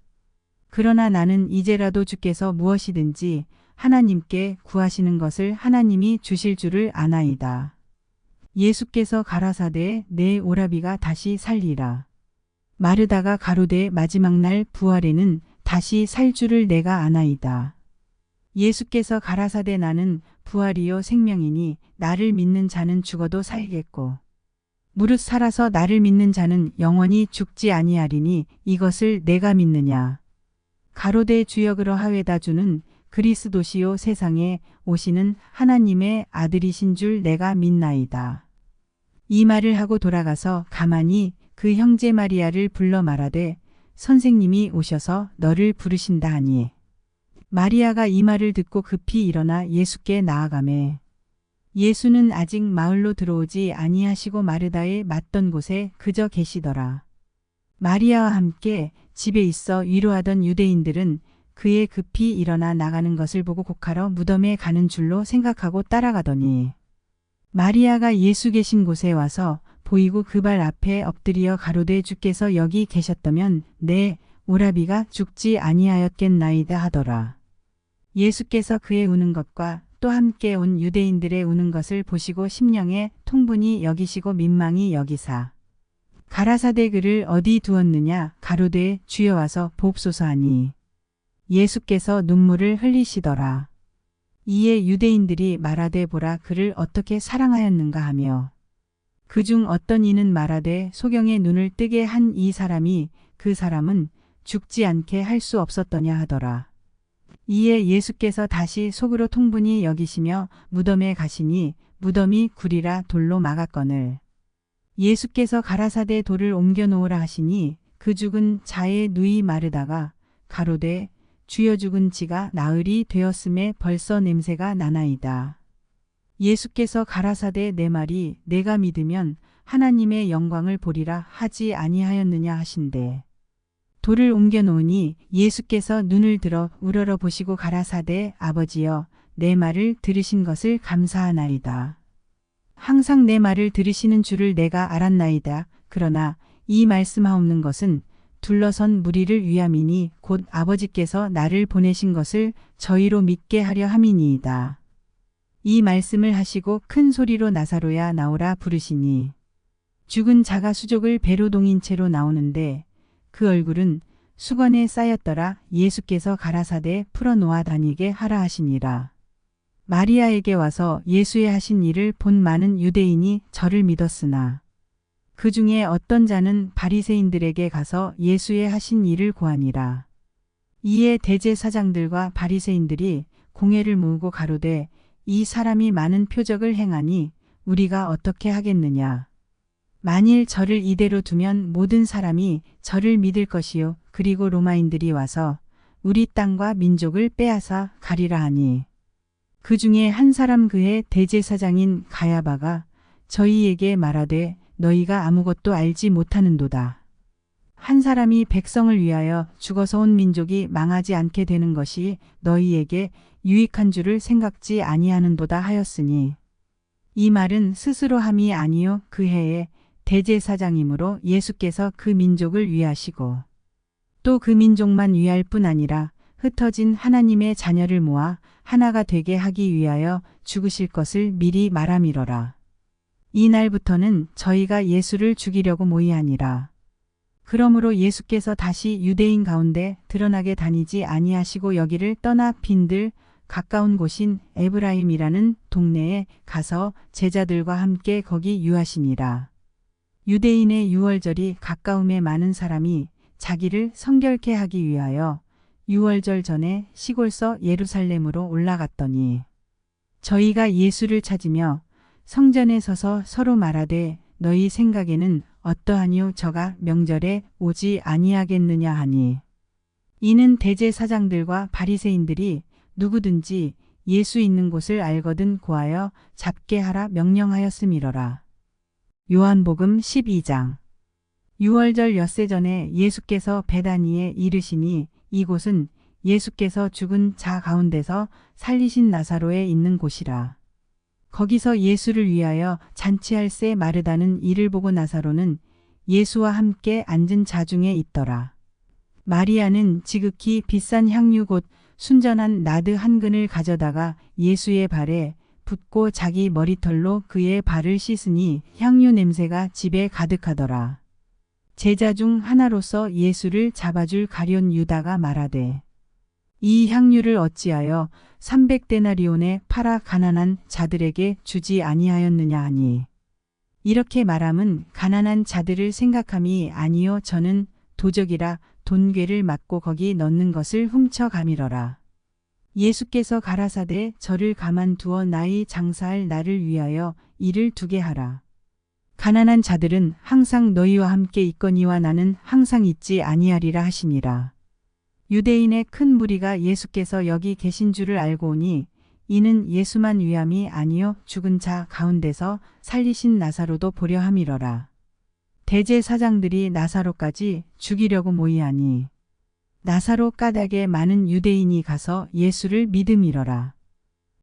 그러나 나는 이제라도 주께서 무엇이든지 하나님께 구하시는 것을 하나님이 주실 줄을 아나이다. 예수께서 가라사대 내 오라비가 다시 살리라. 마르다가 가로되 마지막 날 부활에는 다시 살 줄을 내가 아나이다. 예수께서 가라사대 나는 부활이요 생명이니 나를 믿는 자는 죽어도 살겠고 무릇 살아서 나를 믿는 자는 영원히 죽지 아니하리니 이것을 내가 믿느냐. 가로되 주여 그러하외다 주는 그리스도시요 세상에 오시는 하나님의 아들이신 줄 내가 믿나이다. 이 말을 하고 돌아가서 가만히 그 형제 마리아를 불러 말하되 선생님이 오셔서 너를 부르신다 하니 마리아가 이 말을 듣고 급히 일어나 예수께 나아가매 예수는 아직 마을로 들어오지 아니하시고 마르다의 맞던 곳에 그저 계시더라. 마리아와 함께 집에 있어 위로하던 유대인들은 그의 급히 일어나 나가는 것을 보고 곡하러 무덤에 가는 줄로 생각하고 따라가더니 마리아가 예수 계신 곳에 와서 보이고 그 발 앞에 엎드려 가로되 주께서 여기 계셨다면 내 오라비가 죽지 아니하였겠나이다 하더라. 예수께서 그의 우는 것과 또 함께 온 유대인들의 우는 것을 보시고 심령에 통분히 여기시고 민망히 여기사 가라사대 그를 어디 두었느냐 가로되 주여 와서 보옵소서 하니 예수께서 눈물을 흘리시더라. 이에 유대인들이 말하되 보라 그를 어떻게 사랑하였는가 하며 그중 어떤 이는 말하되 소경의 눈을 뜨게 한 이 사람이 그 사람은 죽지 않게 할 수 없었더냐 하더라. 이에 예수께서 다시 속으로 통분히 여기시며 무덤에 가시니 무덤이 구리라 돌로 막았거늘 예수께서 가라사대 돌을 옮겨 놓으라 하시니 그 죽은 자의 누이 마르다가 가로되 주여 죽은 지가 나흘이 되었음에 벌써 냄새가 나나이다. 예수께서 가라사대 내 말이 내가 믿으면 하나님의 영광을 보리라 하지 아니하였느냐 하신대. 돌을 옮겨 놓으니 예수께서 눈을 들어 우러러 보시고 가라사대 아버지여 내 말을 들으신 것을 감사하나이다. 항상 내 말을 들으시는 줄을 내가 알았나이다. 그러나 이 말씀하옵는 것은 둘러선 무리를 위함이니 곧 아버지께서 나를 보내신 것을 저희로 믿게 하려 함이니이다. 이 말씀을 하시고 큰 소리로 나사로야 나오라 부르시니 죽은 자가 수족을 배로 동인 채로 나오는데 그 얼굴은 수건에 쌓였더라. 예수께서 가라사대 풀어놓아 다니게 하라 하시니라. 마리아에게 와서 예수의 하신 일을 본 많은 유대인이 저를 믿었으나 그 중에 어떤 자는 바리새인들에게 가서 예수의 하신 일을 고하니라. 이에 대제사장들과 바리새인들이 공회를 모으고 가로되 이 사람이 많은 표적을 행하니 우리가 어떻게 하겠느냐. 만일 저를 이대로 두면 모든 사람이 저를 믿을 것이요. 그리고 로마인들이 와서 우리 땅과 민족을 빼앗아 가리라 하니 그 중에 한 사람 그의 대제사장인 가야바가 저희에게 말하되 너희가 아무것도 알지 못하는도다. 한 사람이 백성을 위하여 죽어서 온 민족이 망하지 않게 되는 것이 너희에게 유익한 줄을 생각지 아니하는도다 하였으니 이 말은 스스로 함이 아니요 그 해에 대제사장이므로 예수께서 그 민족을 위하시고 또 그 민족만 위할 뿐 아니라 흩어진 하나님의 자녀를 모아 하나가 되게 하기 위하여 죽으실 것을 미리 말함이러라. 이날부터는 저희가 예수를 죽이려고 모이하니라. 그러므로 예수께서 다시 유대인 가운데 드러나게 다니지 아니하시고 여기를 떠나 빈들 가까운 곳인 에브라임이라는 동네에 가서 제자들과 함께 거기 유하시니라. 유대인의 유월절이 가까움에 많은 사람이 자기를 성결케 하기 위하여 유월절 전에 시골서 예루살렘으로 올라갔더니 저희가 예수를 찾으며 성전에 서서 서로 말하되 너희 생각에는 어떠하니요 저가 명절에 오지 아니하겠느냐 하니 이는 대제사장들과 바리새인들이 누구든지 예수 있는 곳을 알거든 고하여 잡게 하라 명령하였음이러라. 요한복음 12장. 유월절 엿새 전에 예수께서 베다니에 이르시니 이곳은 예수께서 죽은 자 가운데서 살리신 나사로에 있는 곳이라. 거기서 예수를 위하여 잔치할 새 마르다는 이를 보고 나사로는 예수와 함께 앉은 자 중에 있더라. 마리아는 지극히 비싼 향유 곧 순전한 나드 한 근을 가져다가 예수의 발에 붓고 자기 머리털로 그의 발을 씻으니 향유 냄새가 집에 가득하더라. 제자 중 하나로서 예수를 잡아줄 가룟 유다가 말하되 이 향유를 어찌하여 300데나리온에 팔아 가난한 자들에게 주지 아니하였느냐 하니 이렇게 말함은 가난한 자들을 생각함이 아니요 저는 도적이라 돈괴를 맞고 거기 넣는 것을 훔쳐가미러라. 예수께서 가라사대 저를 가만두어 나의 장사할 나를 위하여 이를 두게 하라. 가난한 자들은 항상 너희와 함께 있거니와 나는 항상 있지 아니하리라 하시니라. 유대인의 큰 무리가 예수께서 여기 계신 줄을 알고 오니 이는 예수만 위함이 아니요 죽은 자 가운데서 살리신 나사로도 보려 함이러라. 대제사장들이 나사로까지 죽이려고 모이하니 나사로 까닭에 많은 유대인이 가서 예수를 믿음이러라.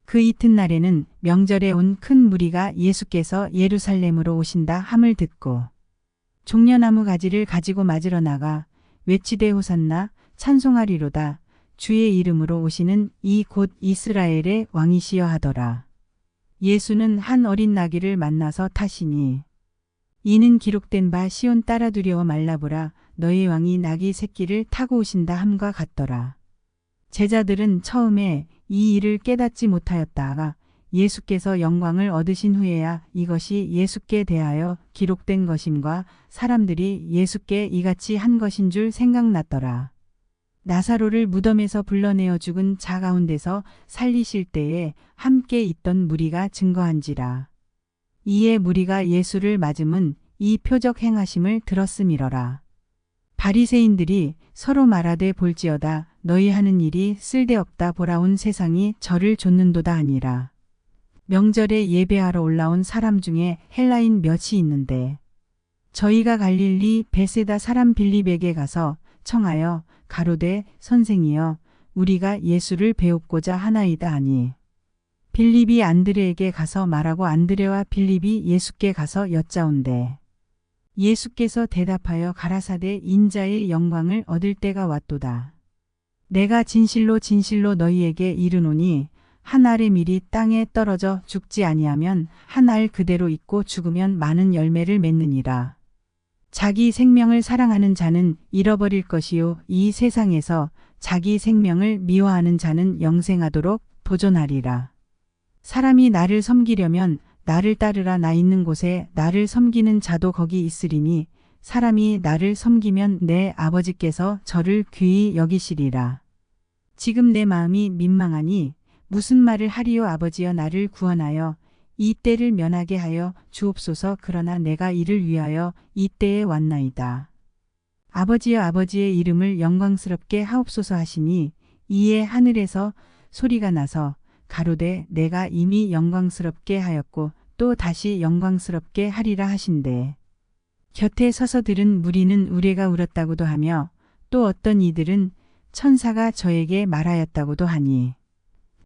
그 이튿날에는 명절에 온 큰 무리가 예수께서 예루살렘으로 오신다 함을 듣고 종려나무 가지를 가지고 맞으러 나가 외치되 호산나 찬송하리로다. 주의 이름으로 오시는 이 곧 이스라엘의 왕이시여 하더라. 예수는 한 어린 나귀를 만나서 타시니 이는 기록된 바 시온 따라 두려워 말라보라. 너희 왕이 나귀 새끼를 타고 오신다 함과 같더라. 제자들은 처음에 이 일을 깨닫지 못하였다가 예수께서 영광을 얻으신 후에야 이것이 예수께 대하여 기록된 것임과 사람들이 예수께 이같이 한 것인 줄 생각났더라. 나사로를 무덤에서 불러내어 죽은 자 가운데서 살리실 때에 함께 있던 무리가 증거한지라. 이에 무리가 예수를 맞음은 이 표적 행하심을 들었음이러라. 바리새인들이 서로 말하되 볼지어다. 너희 하는 일이 쓸데없다. 보라 온 세상이 저를 좇는도다 하니라. 명절에 예배하러 올라온 사람 중에 헬라인 몇이 있는데 저희가 갈릴리 베세다 사람 빌립에게 가서 청하여 가로되 선생이여 우리가 예수를 배웁고자 하나이다 하니 빌립이 안드레에게 가서 말하고 안드레와 빌립이 예수께 가서 여짜온대 예수께서 대답하여 가라사대 인자의 영광을 얻을 때가 왔도다. 내가 진실로 진실로 너희에게 이르노니 한 알의 밀이 땅에 떨어져 죽지 아니하면 한 알 그대로 있고 죽으면 많은 열매를 맺느니라. 자기 생명을 사랑하는 자는 잃어버릴 것이요 이 세상에서 자기 생명을 미워하는 자는 영생하도록 도전하리라. 사람이 나를 섬기려면 나를 따르라. 나 있는 곳에 나를 섬기는 자도 거기 있으리니 사람이 나를 섬기면 내 아버지께서 저를 귀히 여기시리라. 지금 내 마음이 민망하니 무슨 말을 하리요. 아버지여 나를 구원하여 이 때를 면하게 하여 주옵소서. 그러나 내가 이를 위하여 이 때에 왔나이다. 아버지여 아버지의 이름을 영광스럽게 하옵소서 하시니 이에 하늘에서 소리가 나서 가로되 내가 이미 영광스럽게 하였고 또 다시 영광스럽게 하리라 하신대. 곁에 서서 들은 무리는 우레가 울었다고도 하며 또 어떤 이들은 천사가 저에게 말하였다고도 하니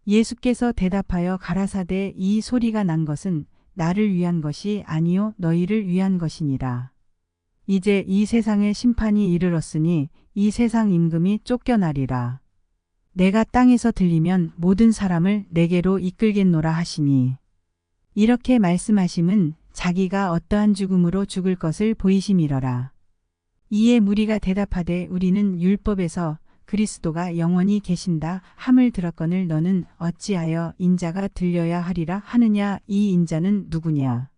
예수께서 대답하여 가라사대 이 소리가 난 것은 나를 위한 것이 아니요 너희를 위한 것이니라. 이제 이 세상의 심판이 이르렀으니 이 세상 임금이 쫓겨나리라. 내가 땅에서 들리면 모든 사람을 내게로 이끌겠노라 하시니 이렇게 말씀하심은 자기가 어떠한 죽음으로 죽을 것을 보이심이러라. 이에 무리가 대답하되 우리는 율법에서 그리스도가 영원히 계신다 함을 들었거늘 너는 어찌하여 인자가 들려야 하리라 하느냐. 이 인자는 누구냐.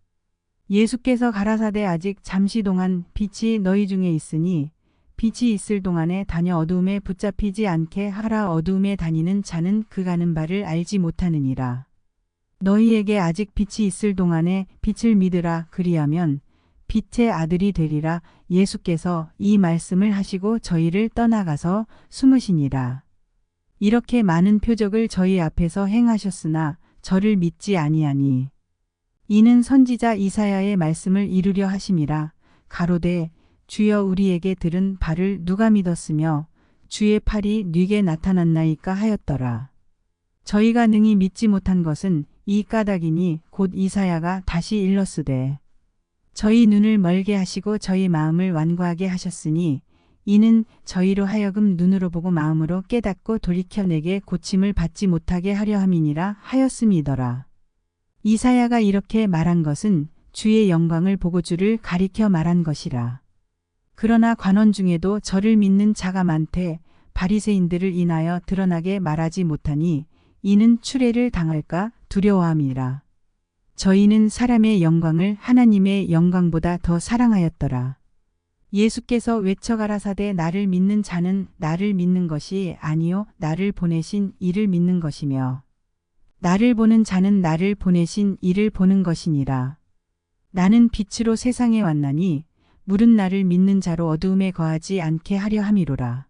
예수께서 가라사대 아직 잠시 동안 빛이 너희 중에 있으니 빛이 있을 동안에 다녀 어두움에 붙잡히지 않게 하라. 어두움에 다니는 자는 그 가는 바를 알지 못하느니라. 너희에게 아직 빛이 있을 동안에 빛을 믿으라. 그리하면 빛의 아들이 되리라. 예수께서 이 말씀을 하시고 저희를 떠나가서 숨으시니라. 이렇게 많은 표적을 저희 앞에서 행하셨으나 저를 믿지 아니하니 이는 선지자 이사야의 말씀을 이루려 하심이라. 가로되 주여 우리에게 들은 바를 누가 믿었으며 주의 팔이 뉘게 나타났나이까 하였더라. 저희가 능히 믿지 못한 것은 이 까닭이니 곧 이사야가 다시 일렀으되 저희 눈을 멀게 하시고 저희 마음을 완고하게 하셨으니 이는 저희로 하여금 눈으로 보고 마음으로 깨닫고 돌이켜 내게 고침을 받지 못하게 하려 함이니라 하였음이더라. 이사야가 이렇게 말한 것은 주의 영광을 보고 주를 가리켜 말한 것이라. 그러나 관원 중에도 저를 믿는 자가 많되 바리새인들을 인하여 드러나게 말하지 못하니 이는 추례를 당할까 두려워함이라. 저희는 사람의 영광을 하나님의 영광보다 더 사랑하였더라. 예수께서 외쳐 가라사대 나를 믿는 자는 나를 믿는 것이 아니요 나를 보내신 이를 믿는 것이며 나를 보는 자는 나를 보내신 이를 보는 것이니라. 나는 빛으로 세상에 왔나니 물은 나를 믿는 자로 어두움에 거하지 않게 하려 함이로라.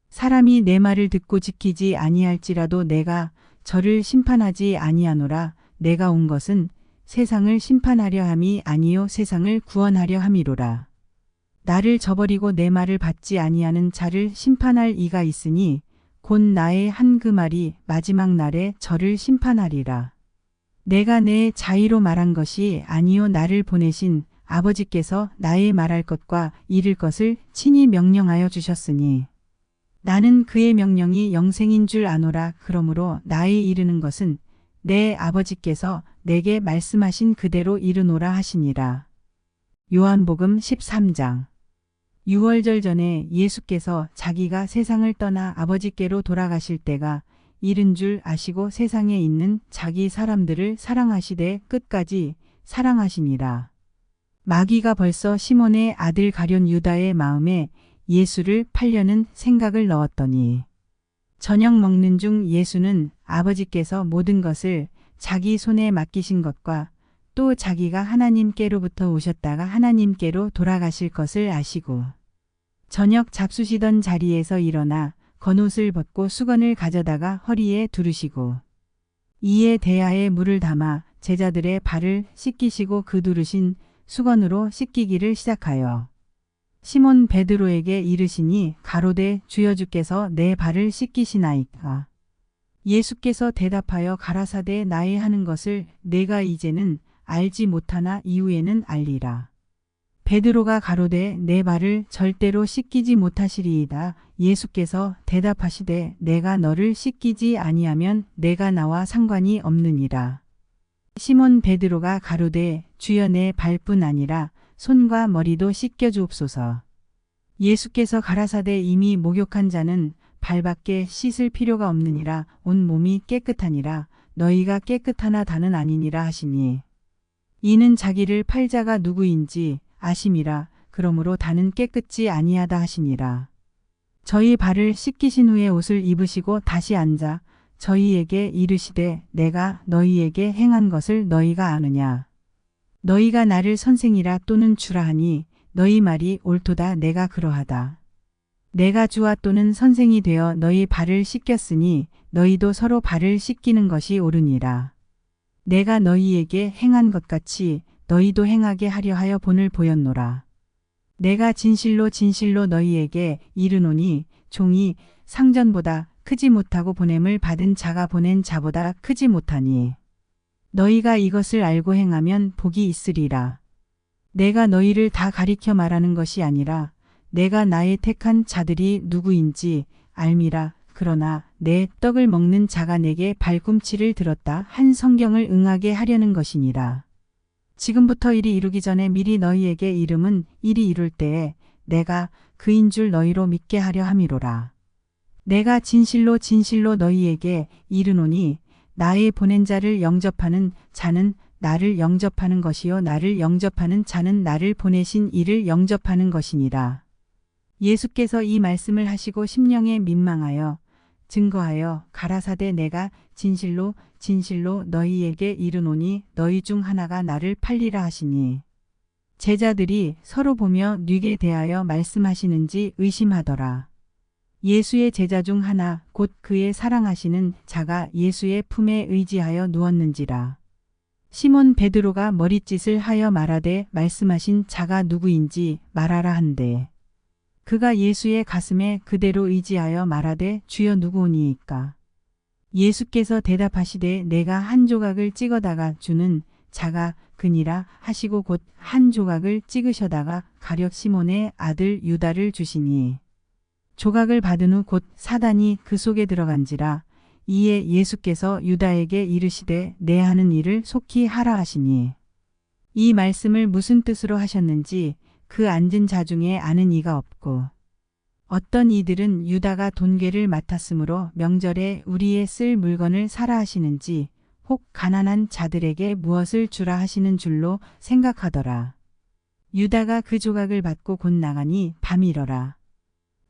사람이 내 말을 듣고 지키지 아니할지라도 내가 저를 심판하지 아니하노라. 내가 온 것은 세상을 심판하려 함이 아니요 세상을 구원하려 함이로라. 나를 저버리고 내 말을 받지 아니하는 자를 심판할 이가 있으니 곧 나의 한 그 말이 마지막 날에 저를 심판하리라. 내가 내 자의로 말한 것이 아니요 나를 보내신 아버지께서 나의 말할 것과 이를 것을 친히 명령하여 주셨으니 나는 그의 명령이 영생인 줄 아노라. 그러므로 나의 이르는 것은 내 아버지께서 내게 말씀하신 그대로 이르노라 하시니라. 요한복음 13장. 유월절 전에 예수께서 자기가 세상을 떠나 아버지께로 돌아가실 때가 이른 줄 아시고 세상에 있는 자기 사람들을 사랑하시되 끝까지 사랑하시니라. 마귀가 벌써 시몬의 아들 가룟 유다의 마음에 예수를 팔려는 생각을 넣었더니 저녁 먹는 중 예수는 아버지께서 모든 것을 자기 손에 맡기신 것과 또 자기가 하나님께로부터 오셨다가 하나님께로 돌아가실 것을 아시고 저녁 잡수시던 자리에서 일어나 겉옷을 벗고 수건을 가져다가 허리에 두르시고 이에 대야에 물을 담아 제자들의 발을 씻기시고 그 두르신 수건으로 씻기기를 시작하여 시몬 베드로에게 이르시니 가로되 주여 주께서 내 발을 씻기시나이까. 예수께서 대답하여 가라사대 나의 하는 것을 내가 이제는 알지 못하나 이후에는 알리라. 베드로가 가로되 내 발을 절대로 씻기지 못하시리이다. 예수께서 대답하시되 내가 너를 씻기지 아니하면 내가 나와 상관이 없느니라. 시몬 베드로가 가로되 주여 내 발뿐 아니라 손과 머리도 씻겨 주옵소서. 예수께서 가라사대 이미 목욕한 자는 발밖에 씻을 필요가 없느니라. 온 몸이 깨끗하니라. 너희가 깨끗하나 다는 아니니라 하시니 이는 자기를 팔 자가 누구인지 아심이라. 그러므로 다는 깨끗지 아니하다 하시니라. 저희 발을 씻기신 후에 옷을 입으시고 다시 앉아 저희에게 이르시되 내가 너희에게 행한 것을 너희가 아느냐. 너희가 나를 선생이라 또는 주라 하니 너희 말이 옳도다. 내가 그러하다. 내가 주와 또는 선생이 되어 너희 발을 씻겼으니 너희도 서로 발을 씻기는 것이 옳으니라. 내가 너희에게 행한 것 같이 너희도 행하게 하려 하여 본을 보였노라. 내가 진실로 진실로 너희에게 이르노니 종이 상전보다 크지 못하고 보냄을 받은 자가 보낸 자보다 크지 못하니 너희가 이것을 알고 행하면 복이 있으리라. 내가 너희를 다 가리켜 말하는 것이 아니라 내가 나의 택한 자들이 누구인지 알미라. 그러나 내 떡을 먹는 자가 내게 발꿈치를 들었다 한 성경을 응하게 하려는 것이니라. 지금부터 일이 이루기 전에 미리 너희에게 이름은 일이 이룰 때에 내가 그인 줄 너희로 믿게 하려 함이로라. 내가 진실로 진실로 너희에게 이르노니 나의 보낸 자를 영접하는 자는 나를 영접하는 것이요 나를 영접하는 자는 나를 보내신 이를 영접하는 것이니라. 예수께서 이 말씀을 하시고 심령에 민망하여 증거하여 가라사대 내가 진실로 진실로 너희에게 이르노니 너희 중 하나가 나를 팔리라 하시니 제자들이 서로 보며 뉘게 대하여 말씀하시는지 의심하더라. 예수의 제자 중 하나 곧 그의 사랑하시는 자가 예수의 품에 의지하여 누웠는지라. 시몬 베드로가 머릿짓을 하여 말하되 말씀하신 자가 누구인지 말하라 한대. 그가 예수의 가슴에 그대로 의지하여 말하되 주여 누구오니이까. 예수께서 대답하시되 내가 한 조각을 찍어다가 주는 자가 그니라 하시고 곧 한 조각을 찍으셔다가 가룟 시몬의 아들 유다를 주시니 조각을 받은 후 곧 사단이 그 속에 들어간지라. 이에 예수께서 유다에게 이르시되 내 하는 일을 속히 하라 하시니 이 말씀을 무슨 뜻으로 하셨는지 그 앉은 자 중에 아는 이가 없고 어떤 이들은 유다가 돈궤를 맡았으므로 명절에 우리의 쓸 물건을 사라 하시는지 혹 가난한 자들에게 무엇을 주라 하시는 줄로 생각하더라. 유다가 그 조각을 받고 곧 나가니 밤이러라.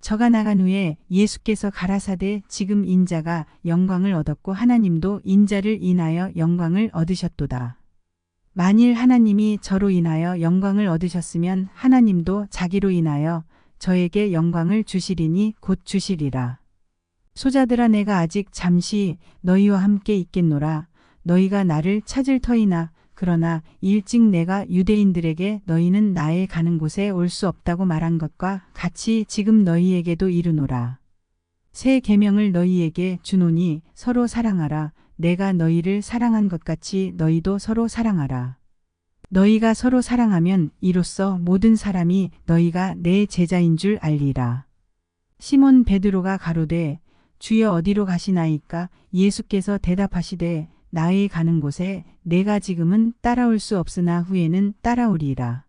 저가 나간 후에 예수께서 가라사대 지금 인자가 영광을 얻었고 하나님도 인자를 인하여 영광을 얻으셨도다. 만일 하나님이 저로 인하여 영광을 얻으셨으면 하나님도 자기로 인하여 저에게 영광을 주시리니 곧 주시리라. 소자들아 내가 아직 잠시 너희와 함께 있겠노라. 너희가 나를 찾을 터이나 그러나 일찍 내가 유대인들에게 너희는 나의 가는 곳에 올 수 없다고 말한 것과 같이 지금 너희에게도 이르노라. 새 계명을 너희에게 주노니 서로 사랑하라. 내가 너희를 사랑한 것 같이 너희도 서로 사랑하라. 너희가 서로 사랑하면 이로써 모든 사람이 너희가 내 제자인 줄 알리라. 시몬 베드로가 가로되 주여 어디로 가시나이까? 예수께서 대답하시되 나의 가는 곳에 내가 지금은 따라올 수 없으나 후에는 따라오리라.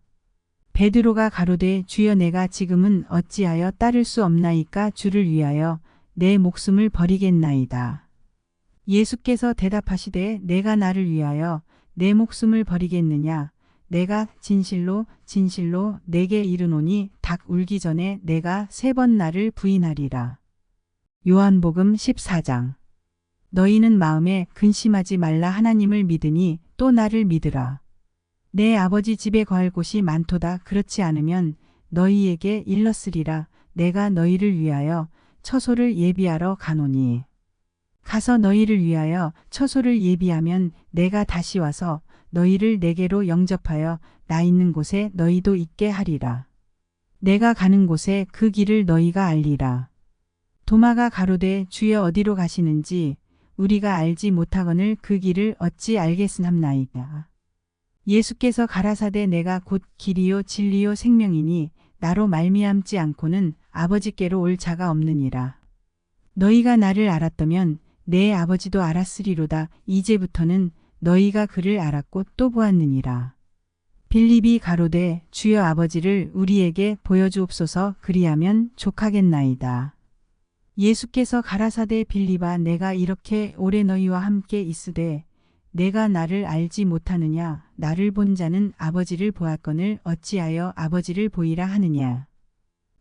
베드로가 가로되 주여 내가 지금은 어찌하여 따를 수 없나이까? 주를 위하여 내 목숨을 버리겠나이다. 예수께서 대답하시되 내가 나를 위하여 내 목숨을 버리겠느냐? 내가 진실로 진실로 내게 이르노니 닭 울기 전에 내가 3번 나를 부인하리라. 요한복음 14장. 너희는 마음에 근심하지 말라. 하나님을 믿으니 또 나를 믿으라. 내 아버지 집에 거할 곳이 많도다. 그렇지 않으면 너희에게 일렀으리라. 내가 너희를 위하여 처소를 예비하러 가노니. 가서 너희를 위하여 처소를 예비하면 내가 다시 와서 너희를 내게로 영접하여 나 있는 곳에 너희도 있게 하리라. 내가 가는 곳에 그 길을 너희가 알리라. 도마가 가로되 주여 어디로 가시는지 우리가 알지 못하거늘 그 길을 어찌 알겠으함나이까. 예수께서 가라사대 내가 곧 길이요 진리요 생명이니 나로 말미암지 않고는 아버지께로 올 자가 없느니라. 너희가 나를 알았다면 내 아버지도 알았으리로다. 이제부터는 너희가 그를 알았고 또 보았느니라. 빌립이 가로되 주여 아버지를 우리에게 보여주옵소서. 그리하면 족하겠나이다. 예수께서 가라사대 빌립아 내가 이렇게 오래 너희와 함께 있으되 내가 나를 알지 못하느냐? 나를 본 자는 아버지를 보았거늘 어찌하여 아버지를 보이라 하느냐?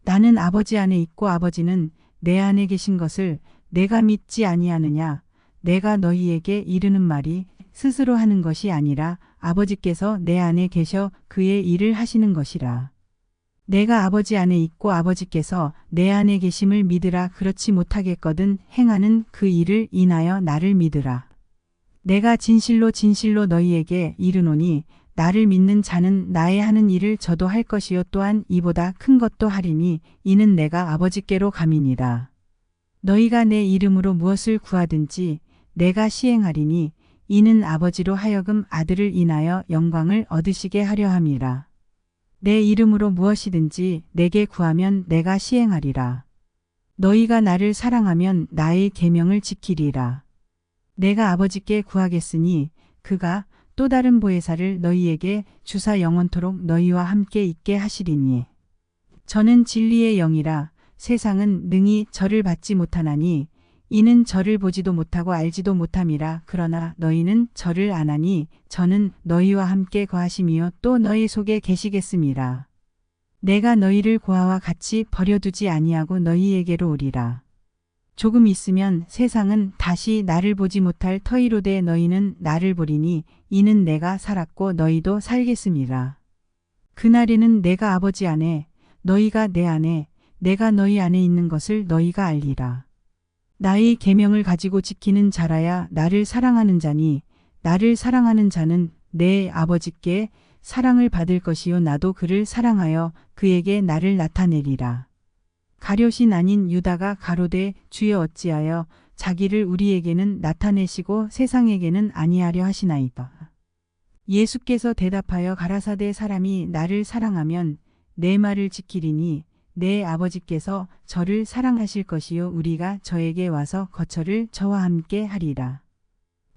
나는 아버지 안에 있고 아버지는 내 안에 계신 것을 내가 믿지 아니하느냐? 내가 너희에게 이르는 말이 스스로 하는 것이 아니라 아버지께서 내 안에 계셔 그의 일을 하시는 것이라. 내가 아버지 안에 있고 아버지께서 내 안에 계심을 믿으라. 그렇지 못하겠거든 행하는 그 일을 인하여 나를 믿으라. 내가 진실로 진실로 너희에게 이르노니 나를 믿는 자는 나의 하는 일을 저도 할 것이요 또한 이보다 큰 것도 하리니 이는 내가 아버지께로 감이니라. 너희가 내 이름으로 무엇을 구하든지 내가 시행하리니 이는 아버지로 하여금 아들을 인하여 영광을 얻으시게 하려 함이라. 내 이름으로 무엇이든지 내게 구하면 내가 시행하리라. 너희가 나를 사랑하면 나의 계명을 지키리라. 내가 아버지께 구하겠으니 그가 또 다른 보혜사를 너희에게 주사 영원토록 너희와 함께 있게 하시리니. 저는 진리의 영이라. 세상은 능히 저를 받지 못하나니 이는 저를 보지도 못하고 알지도 못함이라. 그러나 너희는 저를 아나니 저는 너희와 함께 거하심이요 또 너희 속에 계시겠음이라. 내가 너희를 고아와 같이 버려두지 아니하고 너희에게로 오리라. 조금 있으면 세상은 다시 나를 보지 못할 터이로되 너희는 나를 보리니 이는 내가 살았고 너희도 살겠음이라. 그날에는 내가 아버지 안에 너희가 내 안에 내가 너희 안에 있는 것을 너희가 알리라. 나의 계명을 가지고 지키는 자라야 나를 사랑하는 자니 나를 사랑하는 자는 내 아버지께 사랑을 받을 것이요 나도 그를 사랑하여 그에게 나를 나타내리라. 가룟인 아닌 유다가 가로되 주여 어찌하여 자기를 우리에게는 나타내시고 세상에게는 아니하려 하시나이까. 예수께서 대답하여 가라사대 사람이 나를 사랑하면 내 말을 지키리니 내 아버지께서 저를 사랑하실 것이요 우리가 저에게 와서 거처를 저와 함께 하리라.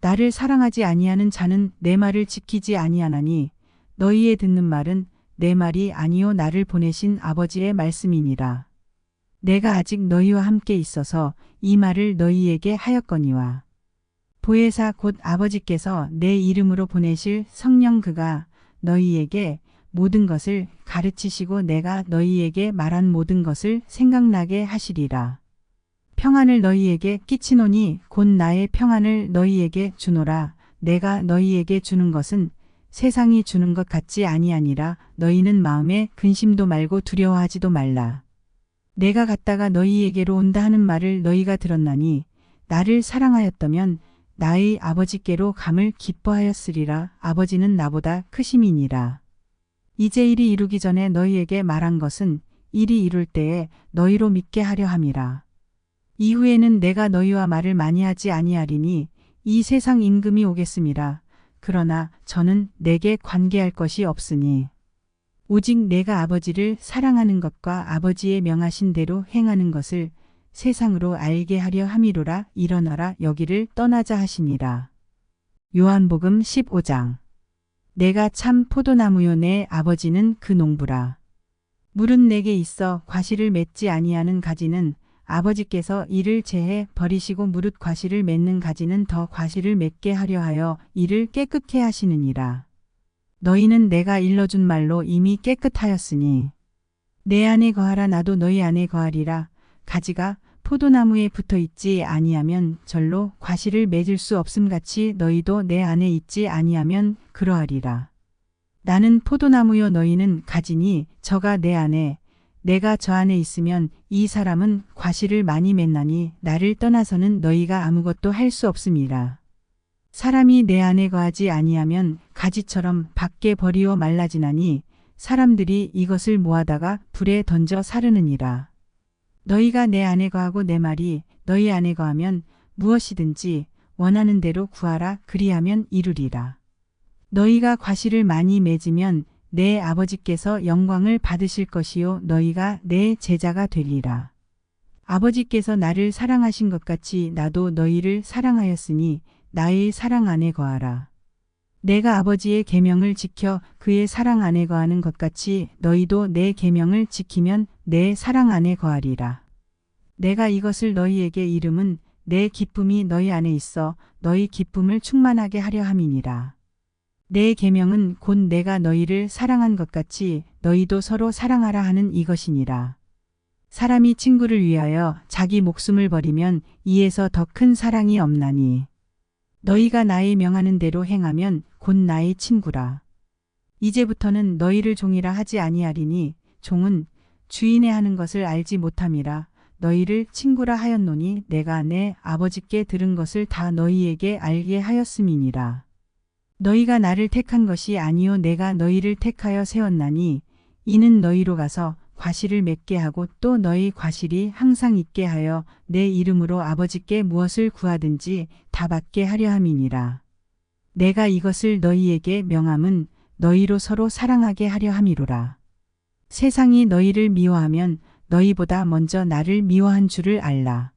나를 사랑하지 아니하는 자는 내 말을 지키지 아니하나니 너희의 듣는 말은 내 말이 아니요 나를 보내신 아버지의 말씀이니라. 내가 아직 너희와 함께 있어서 이 말을 너희에게 하였거니와. 보혜사 곧 아버지께서 내 이름으로 보내실 성령 그가 너희에게 모든 것을 가르치시고 내가 너희에게 말한 모든 것을 생각나게 하시리라. 평안을 너희에게 끼치노니 곧 나의 평안을 너희에게 주노라. 내가 너희에게 주는 것은 세상이 주는 것 같지 아니하니라. 너희는 마음에 근심도 말고 두려워하지도 말라. 내가 갔다가 너희에게로 온다 하는 말을 너희가 들었나니 나를 사랑하였다면 나의 아버지께로 감을 기뻐하였으리라. 아버지는 나보다 크심이니라. 이제 일이 이루기 전에 너희에게 말한 것은 일이 이룰 때에 너희로 믿게 하려 함이라. 이후에는 내가 너희와 말을 많이 하지 아니하리니 이 세상 임금이 오겠음이라. 그러나 저는 내게 관계할 것이 없으니 오직 내가 아버지를 사랑하는 것과 아버지의 명하신 대로 행하는 것을 세상으로 알게 하려 함이로라. 일어나라 여기를 떠나자 하시니라. 요한복음 15장. 내가 참 포도나무요 내 아버지는 그 농부라. 물은 내게 있어 과실을 맺지 아니하는 가지는 아버지께서 이를 제해 버리시고 무릇 과실을 맺는 가지는 더 과실을 맺게 하려 하여 이를 깨끗게 하시느니라. 너희는 내가 일러준 말로 이미 깨끗하였으니 내 안에 거하라. 나도 너희 안에 거하리라. 가지가 포도나무에 붙어 있지 아니하면 절로 과실을 맺을 수 없음같이 너희도 내 안에 있지 아니하면 그러하리라. 나는 포도나무요 너희는 가지니 저가 내 안에 내가 저 안에 있으면 이 사람은 과실을 많이 맺나니 나를 떠나서는 너희가 아무것도 할 수 없음이라. 사람이 내 안에 거하지 아니하면 가지처럼 밖에 버리어 말라지나니 사람들이 이것을 모아다가 불에 던져 사르느니라. 너희가 내 안에 거하고 내 말이 너희 안에 거하면 무엇이든지 원하는 대로 구하라. 그리하면 이루리라. 너희가 과실을 많이 맺으면 내 아버지께서 영광을 받으실 것이요 너희가 내 제자가 되리라. 아버지께서 나를 사랑하신 것 같이 나도 너희를 사랑하였으니 나의 사랑 안에 거하라. 내가 아버지의 계명을 지켜 그의 사랑 안에 거하는 것 같이 너희도 내 계명을 지키면 내 사랑 안에 거하리라. 내가 이것을 너희에게 이름은 내 기쁨이 너희 안에 있어 너희 기쁨을 충만하게 하려 함이니라. 내 계명은 곧 내가 너희를 사랑한 것 같이 너희도 서로 사랑하라 하는 이것이니라. 사람이 친구를 위하여 자기 목숨을 버리면 이에서 더 큰 사랑이 없나니 너희가 나의 명하는 대로 행하면 곧 나의 친구라. 이제부터는 너희를 종이라 하지 아니하리니 종은 주인의 하는 것을 알지 못함이라. 너희를 친구라 하였노니 내가 내 아버지께 들은 것을 다 너희에게 알게 하였음이니라. 너희가 나를 택한 것이 아니요 내가 너희를 택하여 세웠나니 이는 너희로 가서 과실을 맺게 하고 또 너희 과실이 항상 있게 하여 내 이름으로 아버지께 무엇을 구하든지 다 받게 하려 함이니라. 내가 이것을 너희에게 명함은 너희로 서로 사랑하게 하려 함이로라. 세상이 너희를 미워하면 너희보다 먼저 나를 미워한 줄을 알라.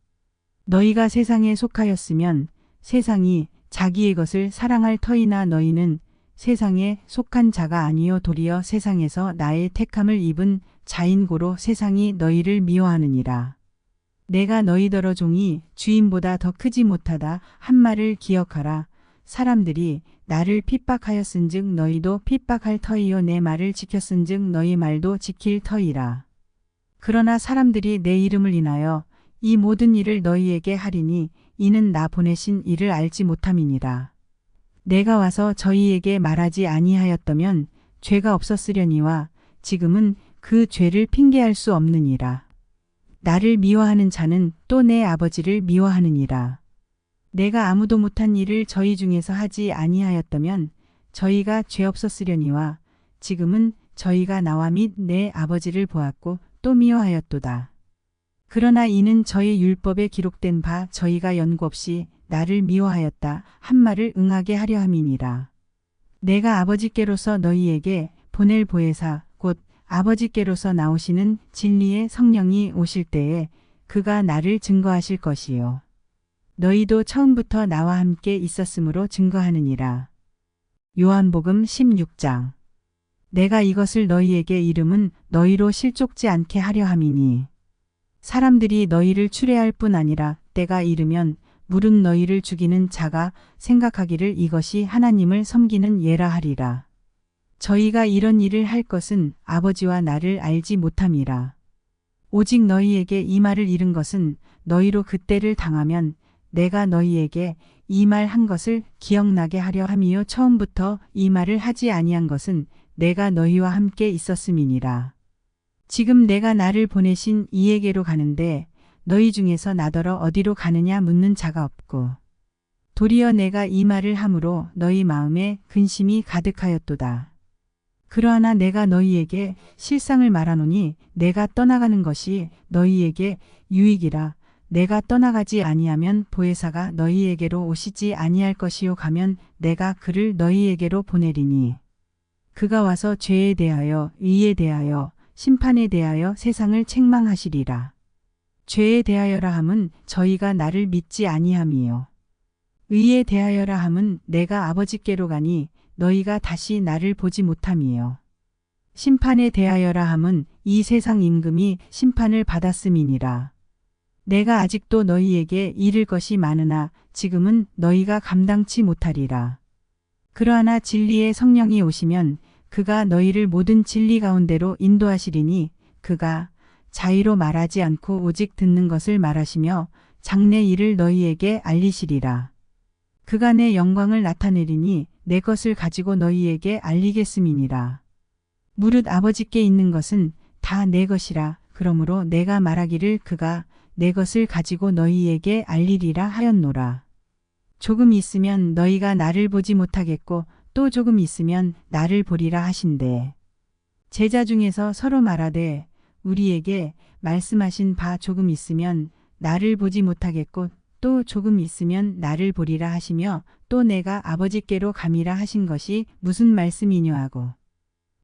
너희가 세상에 속하였으면 세상이 자기의 것을 사랑할 터이나 너희는 세상에 속한 자가 아니요 도리어 세상에서 나의 택함을 입은 자인고로 세상이 너희를 미워하느니라. 내가 너희더러 종이 주인보다 더 크지 못하다 한 말을 기억하라. 사람들이 나를 핍박하였은즉 너희도 핍박할 터이요 내 말을 지켰은즉 너희 말도 지킬 터이라. 그러나 사람들이 내 이름을 인하여 이 모든 일을 너희에게 하리니 이는 나 보내신 이를 알지 못함이니라. 내가 와서 저희에게 말하지 아니하였다면 죄가 없었으려니와 지금은 그 죄를 핑계할 수 없느니라. 나를 미워하는 자는 또 내 아버지를 미워하느니라. 내가 아무도 못한 일을 저희 중에서 하지 아니하였다면 저희가 죄 없었으려니와 지금은 저희가 나와 및 내 아버지를 보았고 또 미워하였도다. 그러나 이는 저희 율법에 기록된 바 저희가 연고 없이 나를 미워하였다 한 말을 응하게 하려 함이니라. 내가 아버지께로서 너희에게 보낼 보혜사 곧 아버지께로서 나오시는 진리의 성령이 오실 때에 그가 나를 증거하실 것이요. 너희도 처음부터 나와 함께 있었으므로 증거하느니라. 요한복음 16장. 내가 이것을 너희에게 이름은 너희로 실족지 않게 하려 함이니 사람들이 너희를 추례할 뿐 아니라 때가 이르면 물은 너희를 죽이는 자가 생각하기를 이것이 하나님을 섬기는 예라 하리라. 저희가 이런 일을 할 것은 아버지와 나를 알지 못함이라. 오직 너희에게 이 말을 이른 것은 너희로 그때를 당하면 내가 너희에게 이 말 한 것을 기억나게 하려 함이요 처음부터 이 말을 하지 아니한 것은 내가 너희와 함께 있었음이니라. 지금 내가 나를 보내신 이에게로 가는데 너희 중에서 나더러 어디로 가느냐 묻는 자가 없고 도리어 내가 이 말을 함으로 너희 마음에 근심이 가득하였도다. 그러하나 내가 너희에게 실상을 말하노니 내가 떠나가는 것이 너희에게 유익이라. 내가 떠나가지 아니하면 보혜사가 너희에게로 오시지 아니할 것이요 가면 내가 그를 너희에게로 보내리니 그가 와서 죄에 대하여 의에 대하여 심판에 대하여 세상을 책망하시리라. 죄에 대하여라 함은 저희가 나를 믿지 아니함이요 의에 대하여라 함은 내가 아버지께로 가니 너희가 다시 나를 보지 못함이요 심판에 대하여라 함은 이 세상 임금이 심판을 받았음이니라. 내가 아직도 너희에게 이를 것이 많으나 지금은 너희가 감당치 못하리라. 그러하나 진리의 성령이 오시면 그가 너희를 모든 진리 가운데로 인도하시리니 그가 자의로 말하지 않고 오직 듣는 것을 말하시며 장래 일을 너희에게 알리시리라. 그가 내 영광을 나타내리니 내 것을 가지고 너희에게 알리겠음이니라. 무릇 아버지께 있는 것은 다 내 것이라. 그러므로 내가 말하기를 그가 내 것을 가지고 너희에게 알리리라 하였노라. 조금 있으면 너희가 나를 보지 못하겠고 또 조금 있으면 나를 보리라 하신대. 제자 중에서 서로 말하되 우리에게 말씀하신 바 조금 있으면 나를 보지 못하겠고 또 조금 있으면 나를 보리라 하시며 또 내가 아버지께로 감이라 하신 것이 무슨 말씀이뇨 하고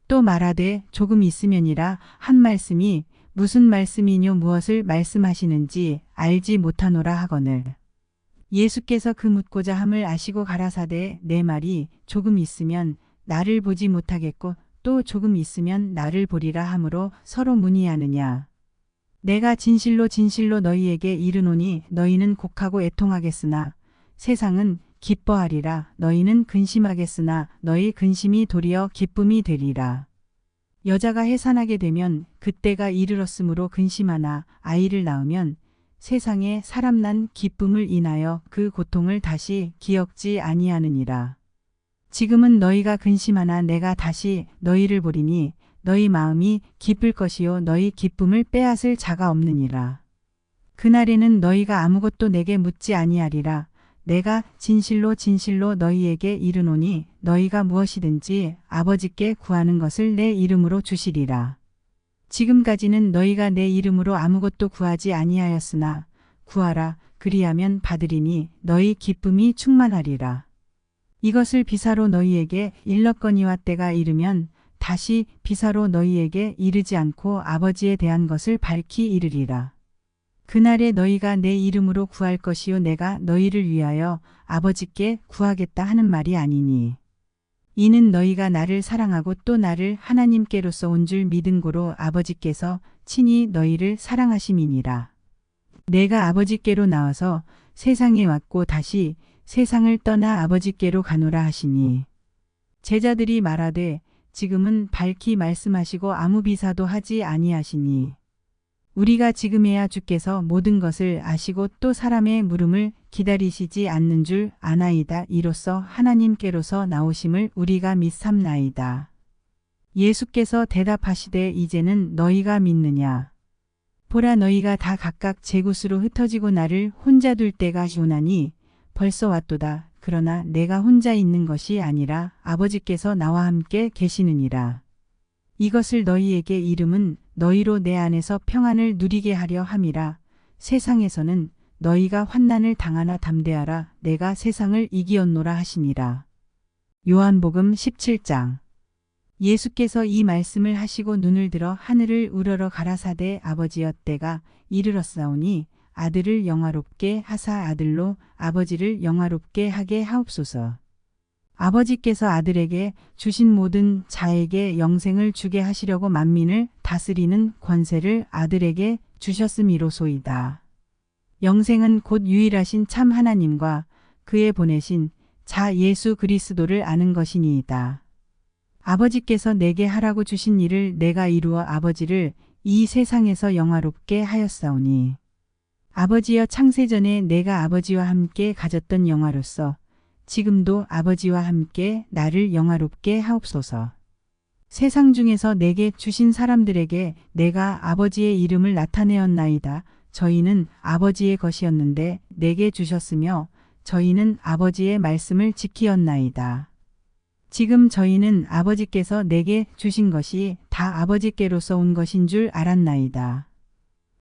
또 말하되 조금 있으면이라 한 말씀이 무슨 말씀이뇨 무엇을 말씀하시는지 알지 못하노라 하거늘. 예수께서 그 묻고자 함을 아시고 가라사대 내 말이 조금 있으면 나를 보지 못하겠고 또 조금 있으면 나를 보리라 하므로 서로 문의하느냐. 내가 진실로 진실로 너희에게 이르노니 너희는 곡하고 애통하겠으나 세상은 기뻐하리라. 너희는 근심하겠으나 너희 근심이 도리어 기쁨이 되리라. 여자가 해산하게 되면 그때가 이르렀으므로 근심하나 아이를 낳으면 세상에 사람 난 기쁨을 인하여 그 고통을 다시 기억지 아니하느니라. 지금은 너희가 근심하나 내가 다시 너희를 보리니 너희 마음이 기쁠 것이요 너희 기쁨을 빼앗을 자가 없느니라. 그날에는 너희가 아무것도 내게 묻지 아니하리라. 내가 진실로 진실로 너희에게 이르노니 너희가 무엇이든지 아버지께 구하는 것을 내 이름으로 주시리라. 지금까지는 너희가 내 이름으로 아무것도 구하지 아니하였으나 구하라 그리하면 받으리니 너희 기쁨이 충만하리라. 이것을 비사로 너희에게 일렀거니와 때가 이르면 다시 비사로 너희에게 이르지 않고 아버지에 대한 것을 밝히 이르리라. 그날에 너희가 내 이름으로 구할 것이요 내가 너희를 위하여 아버지께 구하겠다 하는 말이 아니니 이는 너희가 나를 사랑하고 또 나를 하나님께로서 온 줄 믿은 고로 아버지께서 친히 너희를 사랑하심이니라. 내가 아버지께로 나와서 세상에 왔고 다시 세상을 떠나 아버지께로 가노라 하시니 제자들이 말하되 지금은 밝히 말씀하시고 아무 비사도 하지 아니하시니 우리가 지금에야 주께서 모든 것을 아시고 또 사람의 물음을 기다리시지 않는 줄 아나이다. 이로써 하나님께로서 나오심을 우리가 믿삼나이다. 예수께서 대답하시되 이제는 너희가 믿느냐. 보라 너희가 다 각각 제 곳으로 흩어지고 나를 혼자 둘 때가 오나니 벌써 왔도다. 그러나 내가 혼자 있는 것이 아니라 아버지께서 나와 함께 계시느니라. 이것을 너희에게 이름은 너희로 내 안에서 평안을 누리게 하려 함이라. 세상에서는 너희가 환난을 당하나 담대하라. 내가 세상을 이기었노라 하시니라. 요한복음 17장. 예수께서 이 말씀을 하시고 눈을 들어 하늘을 우러러 가라사대 아버지여 때가 이르렀사오니 아들을 영화롭게 하사 아들로 아버지를 영화롭게 하게 하옵소서. 아버지께서 아들에게 주신 모든 자에게 영생을 주게 하시려고 만민을 다스리는 권세를 아들에게 주셨음이로소이다. 영생은 곧 유일하신 참 하나님과 그의 보내신 자 예수 그리스도를 아는 것이니이다. 아버지께서 내게 하라고 주신 일을 내가 이루어 아버지를 이 세상에서 영화롭게 하였사오니 아버지여 창세전에 내가 아버지와 함께 가졌던 영화로서 지금도 아버지와 함께 나를 영화롭게 하옵소서. 세상 중에서 내게 주신 사람들에게 내가 아버지의 이름을 나타내었나이다. 저희는 아버지의 것이었는데 내게 주셨으며 저희는 아버지의 말씀을 지키었나이다. 지금 저희는 아버지께서 내게 주신 것이 다 아버지께로서 온 것인 줄 알았나이다.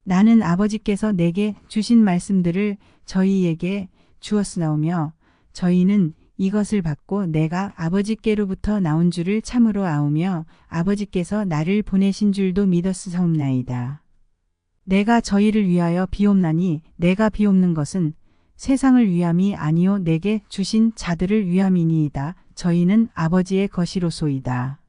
나는 아버지께서 내게 주신 말씀들을 저희에게 주었으나오며 저희는 이것을 받고 내가 아버지께로부터 나온 줄을 참으로 아오며 아버지께서 나를 보내신 줄도 믿었사옵나이다. 내가 저희를 위하여 비옵나니 내가 비옵는 것은 세상을 위함이 아니요 내게 주신 자들을 위함이니이다. 저희는 아버지의 것이로소이다.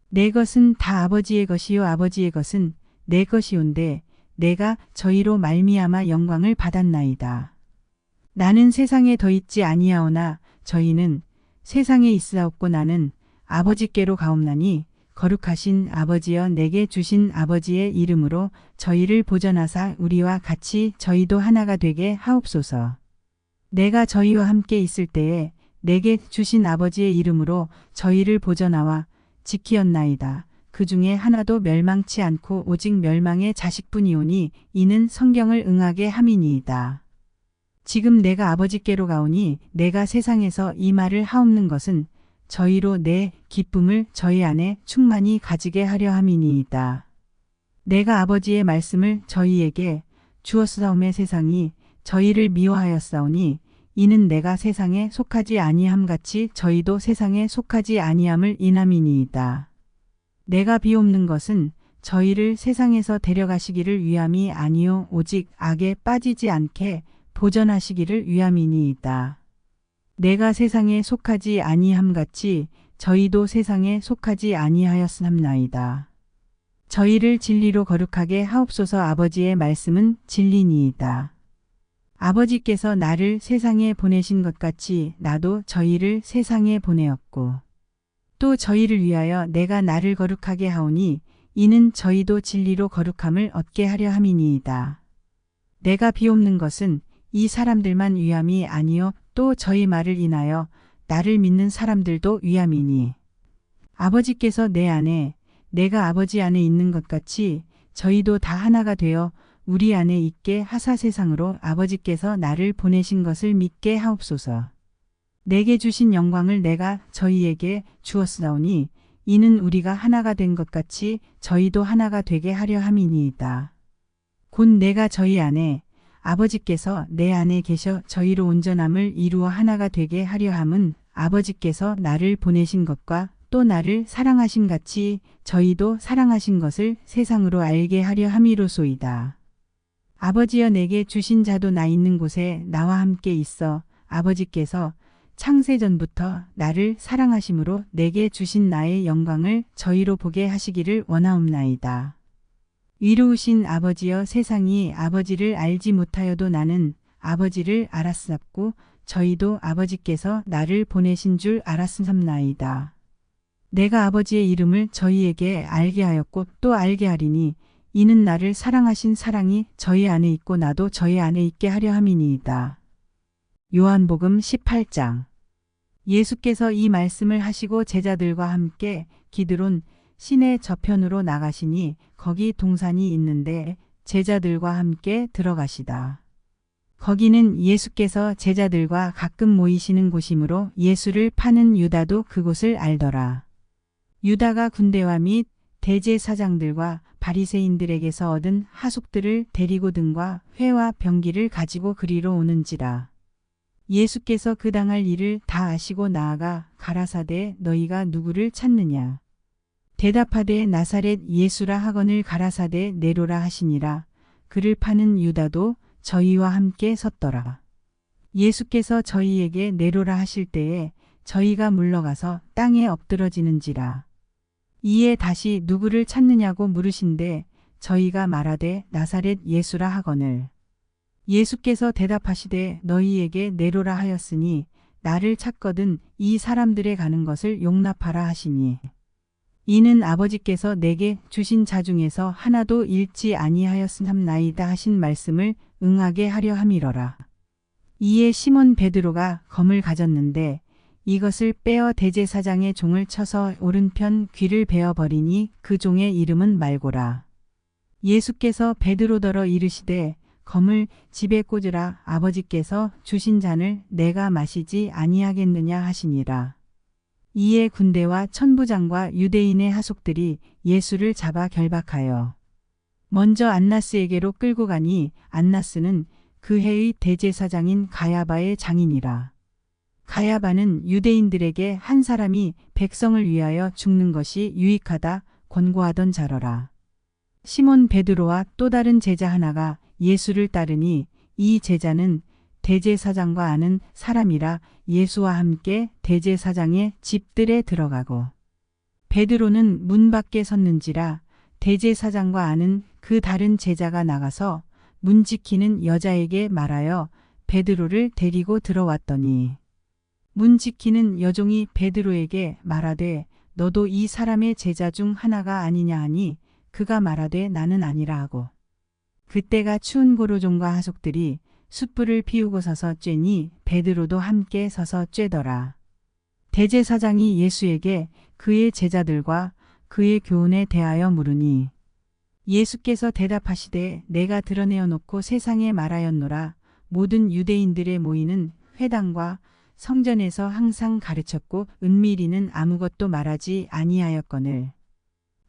내 것은 다 아버지의 것이요 아버지의 것은 내 것이온데 내가 저희로 말미암아 영광을 받았나이다. 나는 세상에 더 있지 아니하오나 저희는 세상에 있사옵고 나는 아버지께로 가옵나니 거룩하신 아버지여 내게 주신 아버지의 이름으로 저희를 보전하사 우리와 같이 저희도 하나가 되게 하옵소서. 내가 저희와 함께 있을 때에 내게 주신 아버지의 이름으로 저희를 보전하와 지키었나이다. 그 중에 하나도 멸망치 않고 오직 멸망의 자식뿐이오니 이는 성경을 응하게 함이니이다. 지금 내가 아버지께로 가오니 내가 세상에서 이 말을 하옵는 것은 저희로 내 기쁨을 저희 안에 충만히 가지게 하려 함이니이다. 내가 아버지의 말씀을 저희에게 주었사오매 세상이 저희를 미워하였사오니 이는 내가 세상에 속하지 아니함 같이 저희도 세상에 속하지 아니함을 인함이니이다. 내가 비옵는 것은 저희를 세상에서 데려가시기를 위함이 아니요 오직 악에 빠지지 않게 보전하시기를 위함이니이다. 내가 세상에 속하지 아니함 같이 저희도 세상에 속하지 아니하였음나이다. 저희를 진리로 거룩하게 하옵소서. 아버지의 말씀은 진리니이다. 아버지께서 나를 세상에 보내신 것 같이 나도 저희를 세상에 보내었고 또 저희를 위하여 내가 나를 거룩하게 하오니 이는 저희도 진리로 거룩함을 얻게 하려 함이니이다. 내가 비옵는 것은 이 사람들만 위함이 아니요 또 저희 말을 인하여 나를 믿는 사람들도 위함이니 아버지께서 내 안에 내가 아버지 안에 있는 것 같이 저희도 다 하나가 되어 우리 안에 있게 하사 세상으로 아버지께서 나를 보내신 것을 믿게 하옵소서. 내게 주신 영광을 내가 저희에게 주었사오니 이는 우리가 하나가 된 것 같이 저희도 하나가 되게 하려 함이니이다. 곧 내가 저희 안에 아버지께서 내 안에 계셔 저희로 온전함을 이루어 하나가 되게 하려 함은 아버지께서 나를 보내신 것과 또 나를 사랑하신 같이 저희도 사랑하신 것을 세상으로 알게 하려 함이로소이다. 아버지여 내게 주신 자도 나 있는 곳에 나와 함께 있어 아버지께서 창세전부터 나를 사랑하심으로 내게 주신 나의 영광을 저희로 보게 하시기를 원하옵나이다. 위로우신 아버지여 세상이 아버지를 알지 못하여도 나는 아버지를 알았사옵고 저희도 아버지께서 나를 보내신 줄 알았음나이다. 내가 아버지의 이름을 저희에게 알게 하였고 또 알게 하리니 이는 나를 사랑하신 사랑이 저희 안에 있고 나도 저희 안에 있게 하려 함이니이다. 요한복음 18장. 예수께서 이 말씀을 하시고 제자들과 함께 기드론 시내 저편으로 나가시니 거기 동산이 있는데 제자들과 함께 들어가시다. 거기는 예수께서 제자들과 가끔 모이시는 곳이므로 예수를 파는 유다도 그곳을 알더라. 유다가 군대와 및 대제사장들과 바리새인들에게서 얻은 하속들을 데리고 등과 회와 병기를 가지고 그리로 오는지라. 예수께서 그 당할 일을 다 아시고 나아가 가라사대 너희가 누구를 찾느냐. 대답하되 나사렛 예수라 하거늘 가라사대 내로라 하시니라. 그를 파는 유다도 저희와 함께 섰더라. 예수께서 저희에게 내로라 하실 때에 저희가 물러가서 땅에 엎드러지는지라. 이에 다시 누구를 찾느냐고 물으신데 저희가 말하되 나사렛 예수라 하거늘. 예수께서 대답하시되 너희에게 내로라 하였으니 나를 찾거든 이 사람들의 가는 것을 용납하라 하시니. 이는 아버지께서 내게 주신 자 중에서 하나도 잃지 아니하였음나이다 하신 말씀을 응하게 하려 함이러라. 이에 시몬 베드로가 검을 가졌는데 이것을 빼어 대제사장의 종을 쳐서 오른편 귀를 베어버리니 그 종의 이름은 말고라. 예수께서 베드로더러 이르시되 검을 집에 꽂으라. 아버지께서 주신 잔을 내가 마시지 아니하겠느냐 하시니라. 이에 군대와 천부장과 유대인의 하속들이 예수를 잡아 결박하여 먼저 안나스에게로 끌고 가니 안나스는 그 해의 대제사장인 가야바의 장인이라. 가야바는 유대인들에게 한 사람이 백성을 위하여 죽는 것이 유익하다 권고하던 자러라. 시몬 베드로와 또 다른 제자 하나가 예수를 따르니 이 제자는 대제사장과 아는 사람이라 예수와 함께 대제사장의 집들에 들어가고 베드로는 문 밖에 섰는지라 대제사장과 아는 그 다른 제자가 나가서 문 지키는 여자에게 말하여 베드로를 데리고 들어왔더니 문 지키는 여종이 베드로에게 말하되 너도 이 사람의 제자 중 하나가 아니냐 하니 그가 말하되 나는 아니라 하고 그때가 추운 고로종과 하속들이 숯불을 피우고 서서 쬐니 베드로도 함께 서서 쬐더라. 대제사장이 예수에게 그의 제자들과 그의 교훈에 대하여 물으니 예수께서 대답하시되 내가 드러내어 놓고 세상에 말하였노라. 모든 유대인들의 모이는 회당과 성전에서 항상 가르쳤고 은밀히는 아무것도 말하지 아니하였거늘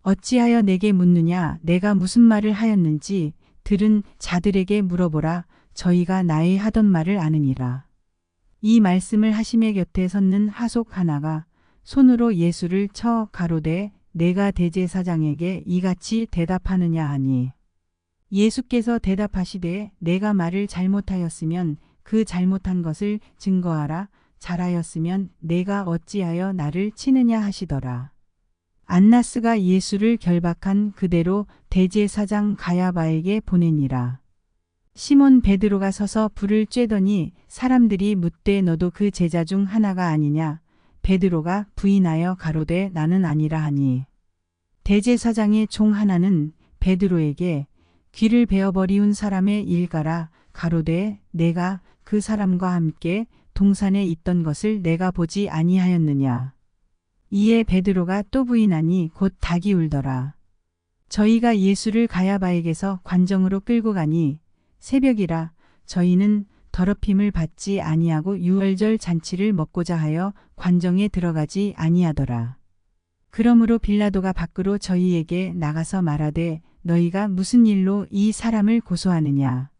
어찌하여 내게 묻느냐. 내가 무슨 말을 하였는지 들은 자들에게 물어보라. 저희가 나의 하던 말을 아느니라. 이 말씀을 하심에 곁에 섰는 하속 하나가 손으로 예수를 쳐 가로되 내가 대제사장에게 이같이 대답하느냐 하니 예수께서 대답하시되 내가 말을 잘못하였으면 그 잘못한 것을 증거하라. 잘하였으면 내가 어찌하여 나를 치느냐 하시더라. 안나스가 예수를 결박한 그대로 대제사장 가야바에게 보내니라. 시몬 베드로가 서서 불을 쬐더니 사람들이 묻되 너도 그 제자 중 하나가 아니냐. 베드로가 부인하여 가로되 나는 아니라 하니 대제사장의 종 하나는 베드로에게 귀를 베어버리운 사람의 일가라. 가로되 내가 그 사람과 함께 동산에 있던 것을 내가 보지 아니하였느냐. 이에 베드로가 또 부인하니 곧 닭이 울더라. 저희가 예수를 가야바에게서 관정으로 끌고 가니 새벽이라. 저희는 더럽힘을 받지 아니하고 유월절 잔치를 먹고자 하여 관정에 들어가지 아니하더라. 그러므로 빌라도가 밖으로 저희에게 나가서 말하되 너희가 무슨 일로 이 사람을 고소하느냐.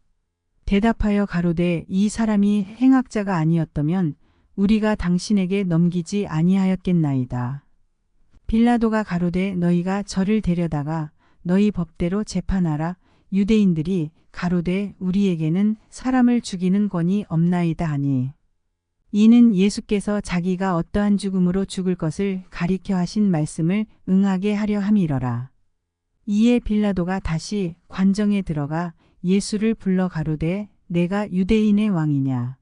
대답하여 가로되 이 사람이 행악자가 아니었다면 우리가 당신에게 넘기지 아니하였겠나이다. 빌라도가 가로되 너희가 저를 데려다가 너희 법대로 재판하라. 유대인들이 가로되 우리에게는 사람을 죽이는 권이 없나이다 하니 이는 예수께서 자기가 어떠한 죽음으로 죽을 것을 가리켜 하신 말씀을 응하게 하려 함이러라. 이에 빌라도가 다시 관정에 들어가 예수를 불러 가로되 내가 유대인의 왕이냐.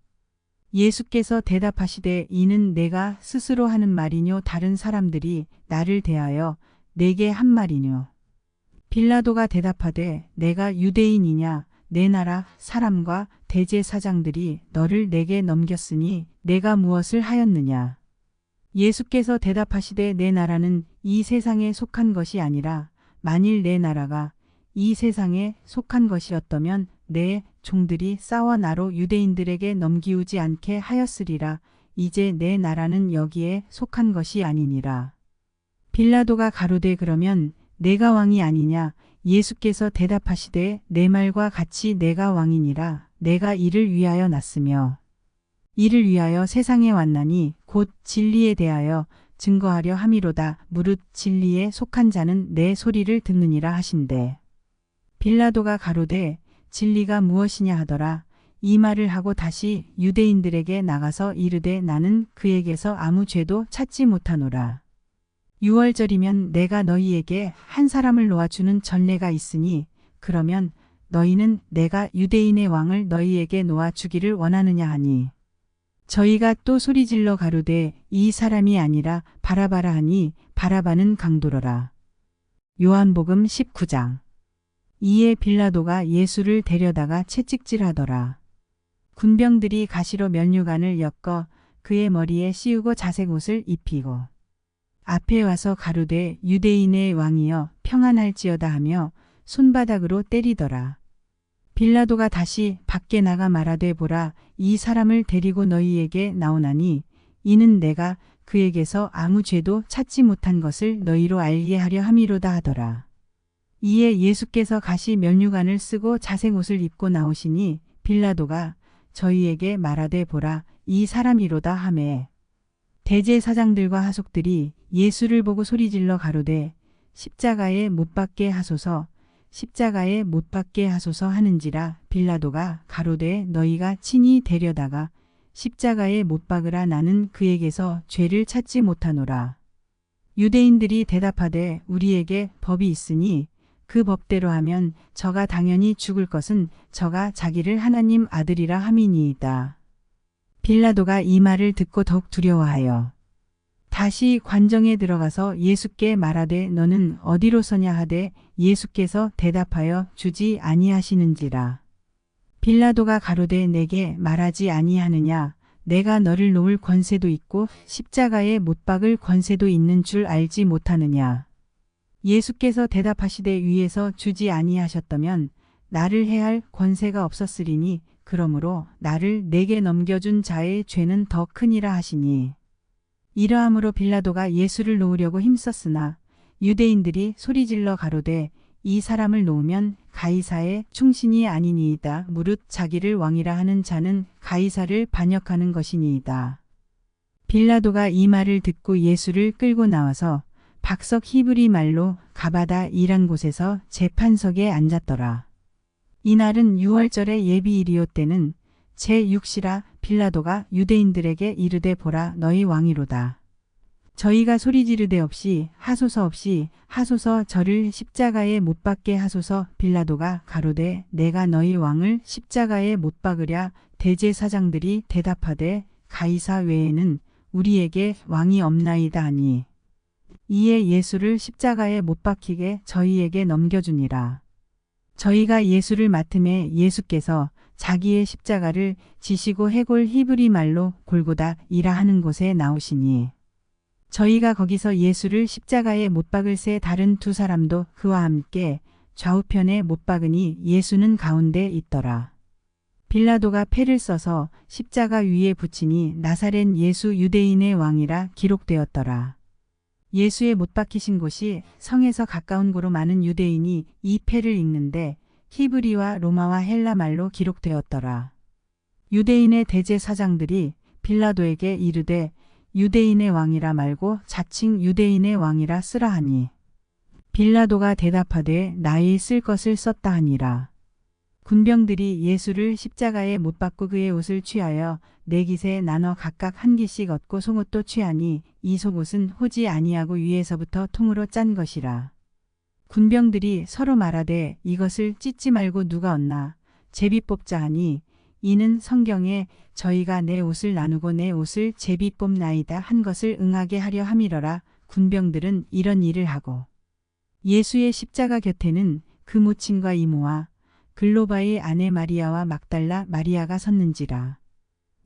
예수께서 대답하시되 이는 내가 스스로 하는 말이뇨 다른 사람들이 나를 대하여 내게 한 말이뇨. 빌라도가 대답하되 내가 유대인이냐. 내 나라 사람과 대제사장들이 너를 내게 넘겼으니 내가 무엇을 하였느냐. 예수께서 대답하시되 내 나라는 이 세상에 속한 것이 아니라 만일 내 나라가 이 세상에 속한 것이었다면 내 종들이 싸워 나로 유대인들에게 넘기우지 않게 하였으리라. 이제 내 나라는 여기에 속한 것이 아니니라. 빌라도가 가로되 그러면 내가 왕이 아니냐. 예수께서 대답하시되 내 말과 같이 내가 왕이니라. 내가 이를 위하여 났으며 이를 위하여 세상에 왔나니 곧 진리에 대하여 증거하려 함이로다. 무릇 진리에 속한 자는 내 소리를 듣느니라 하신대. 빌라도가 가로되 진리가 무엇이냐 하더라. 이 말을 하고 다시 유대인들에게 나가서 이르되 나는 그에게서 아무 죄도 찾지 못하노라. 유월절이면 내가 너희에게 한 사람을 놓아주는 전례가 있으니 그러면 너희는 내가 유대인의 왕을 너희에게 놓아주기를 원하느냐 하니 저희가 또 소리질러 가로되 이 사람이 아니라 바라바라 하니 바라바는 강도로라. 요한복음 19장. 이에 빌라도가 예수를 데려다가 채찍질하더라. 군병들이 가시로 면류관을 엮어 그의 머리에 씌우고 자색 옷을 입히고 앞에 와서 가로되 유대인의 왕이여 평안할지어다 하며 손바닥으로 때리더라. 빌라도가 다시 밖에 나가 말하되 보라 이 사람을 데리고 너희에게 나오나니 이는 내가 그에게서 아무 죄도 찾지 못한 것을 너희로 알게 하려 함이로다 하더라. 이에 예수께서 가시 면류관을 쓰고 자색 옷을 입고 나오시니 빌라도가 저희에게 말하되 보라 이 사람이로다 하매 대제사장들과 하속들이 예수를 보고 소리질러 가로되 십자가에 못 박게 하소서 십자가에 못 박게 하소서 하는지라. 빌라도가 가로되 너희가 친히 데려다가 십자가에 못 박으라 나는 그에게서 죄를 찾지 못하노라. 유대인들이 대답하되 우리에게 법이 있으니 그 법대로 하면 저가 당연히 죽을 것은 저가 자기를 하나님 아들이라 함이니이다. 빌라도가 이 말을 듣고 더욱 두려워하여 다시 관정에 들어가서 예수께 말하되 너는 어디로 서냐 하되 예수께서 대답하여 주지 아니하시는지라. 빌라도가 가로되 내게 말하지 아니하느냐 내가 너를 놓을 권세도 있고 십자가에 못 박을 권세도 있는 줄 알지 못하느냐. 예수께서 대답하시되 위에서 주지 아니하셨다면 나를 해할 권세가 없었으리니 그러므로 나를 내게 넘겨준 자의 죄는 더 크니라 하시니 이러함으로 빌라도가 예수를 놓으려고 힘썼으나 유대인들이 소리질러 가로되 이 사람을 놓으면 가이사의 충신이 아니니이다. 무릇 자기를 왕이라 하는 자는 가이사를 반역하는 것이니이다. 빌라도가 이 말을 듣고 예수를 끌고 나와서 박석 히브리 말로 가바다 이란 곳에서 재판석에 앉았더라. 이날은 6월절의 예비일이요 때는 제6시라. 빌라도가 유대인들에게 이르되 보라 너희 왕이로다. 저희가 소리 지르되 없이 하소서 없이 하소서 저를 십자가에 못 박게 하소서. 빌라도가 가로되 내가 너희 왕을 십자가에 못 박으랴. 대제사장들이 대답하되 가이사 외에는 우리에게 왕이 없나이다 하니 이에 예수를 십자가에 못 박히게 저희에게 넘겨주니라. 저희가 예수를 맡음에 예수께서 자기의 십자가를 지시고 해골 히브리 말로 골고다 이라 하는 곳에 나오시니 저희가 거기서 예수를 십자가에 못 박을 새 다른 두 사람도 그와 함께 좌우편에 못 박으니 예수는 가운데 있더라. 빌라도가 패를 써서 십자가 위에 붙이니 나사렛 예수 유대인의 왕이라 기록되었더라. 예수의 못 박히신 곳이 성에서 가까운 고로 많은 유대인이 이 패를 읽는데 히브리와 로마와 헬라 말로 기록되었더라. 유대인의 대제사장들이 빌라도에게 이르되 유대인의 왕이라 말고 자칭 유대인의 왕이라 쓰라 하니 빌라도가 대답하되 나의 쓸 것을 썼다 하니라. 군병들이 예수를 십자가에 못 박고 그의 옷을 취하여 네 깃에 나눠 각각 한 깃씩 얻고 속옷도 취하니 이 속옷은 호지 아니하고 위에서부터 통으로 짠 것이라. 군병들이 서로 말하되 이것을 찢지 말고 누가 얻나 제비 뽑자 하니 이는 성경에 저희가 내 옷을 나누고 내 옷을 제비 뽑나이다 한 것을 응하게 하려 함이러라. 군병들은 이런 일을 하고 예수의 십자가 곁에는 그 모친과 이모와 글로바의 아내 마리아와 막달라 마리아가 섰는지라.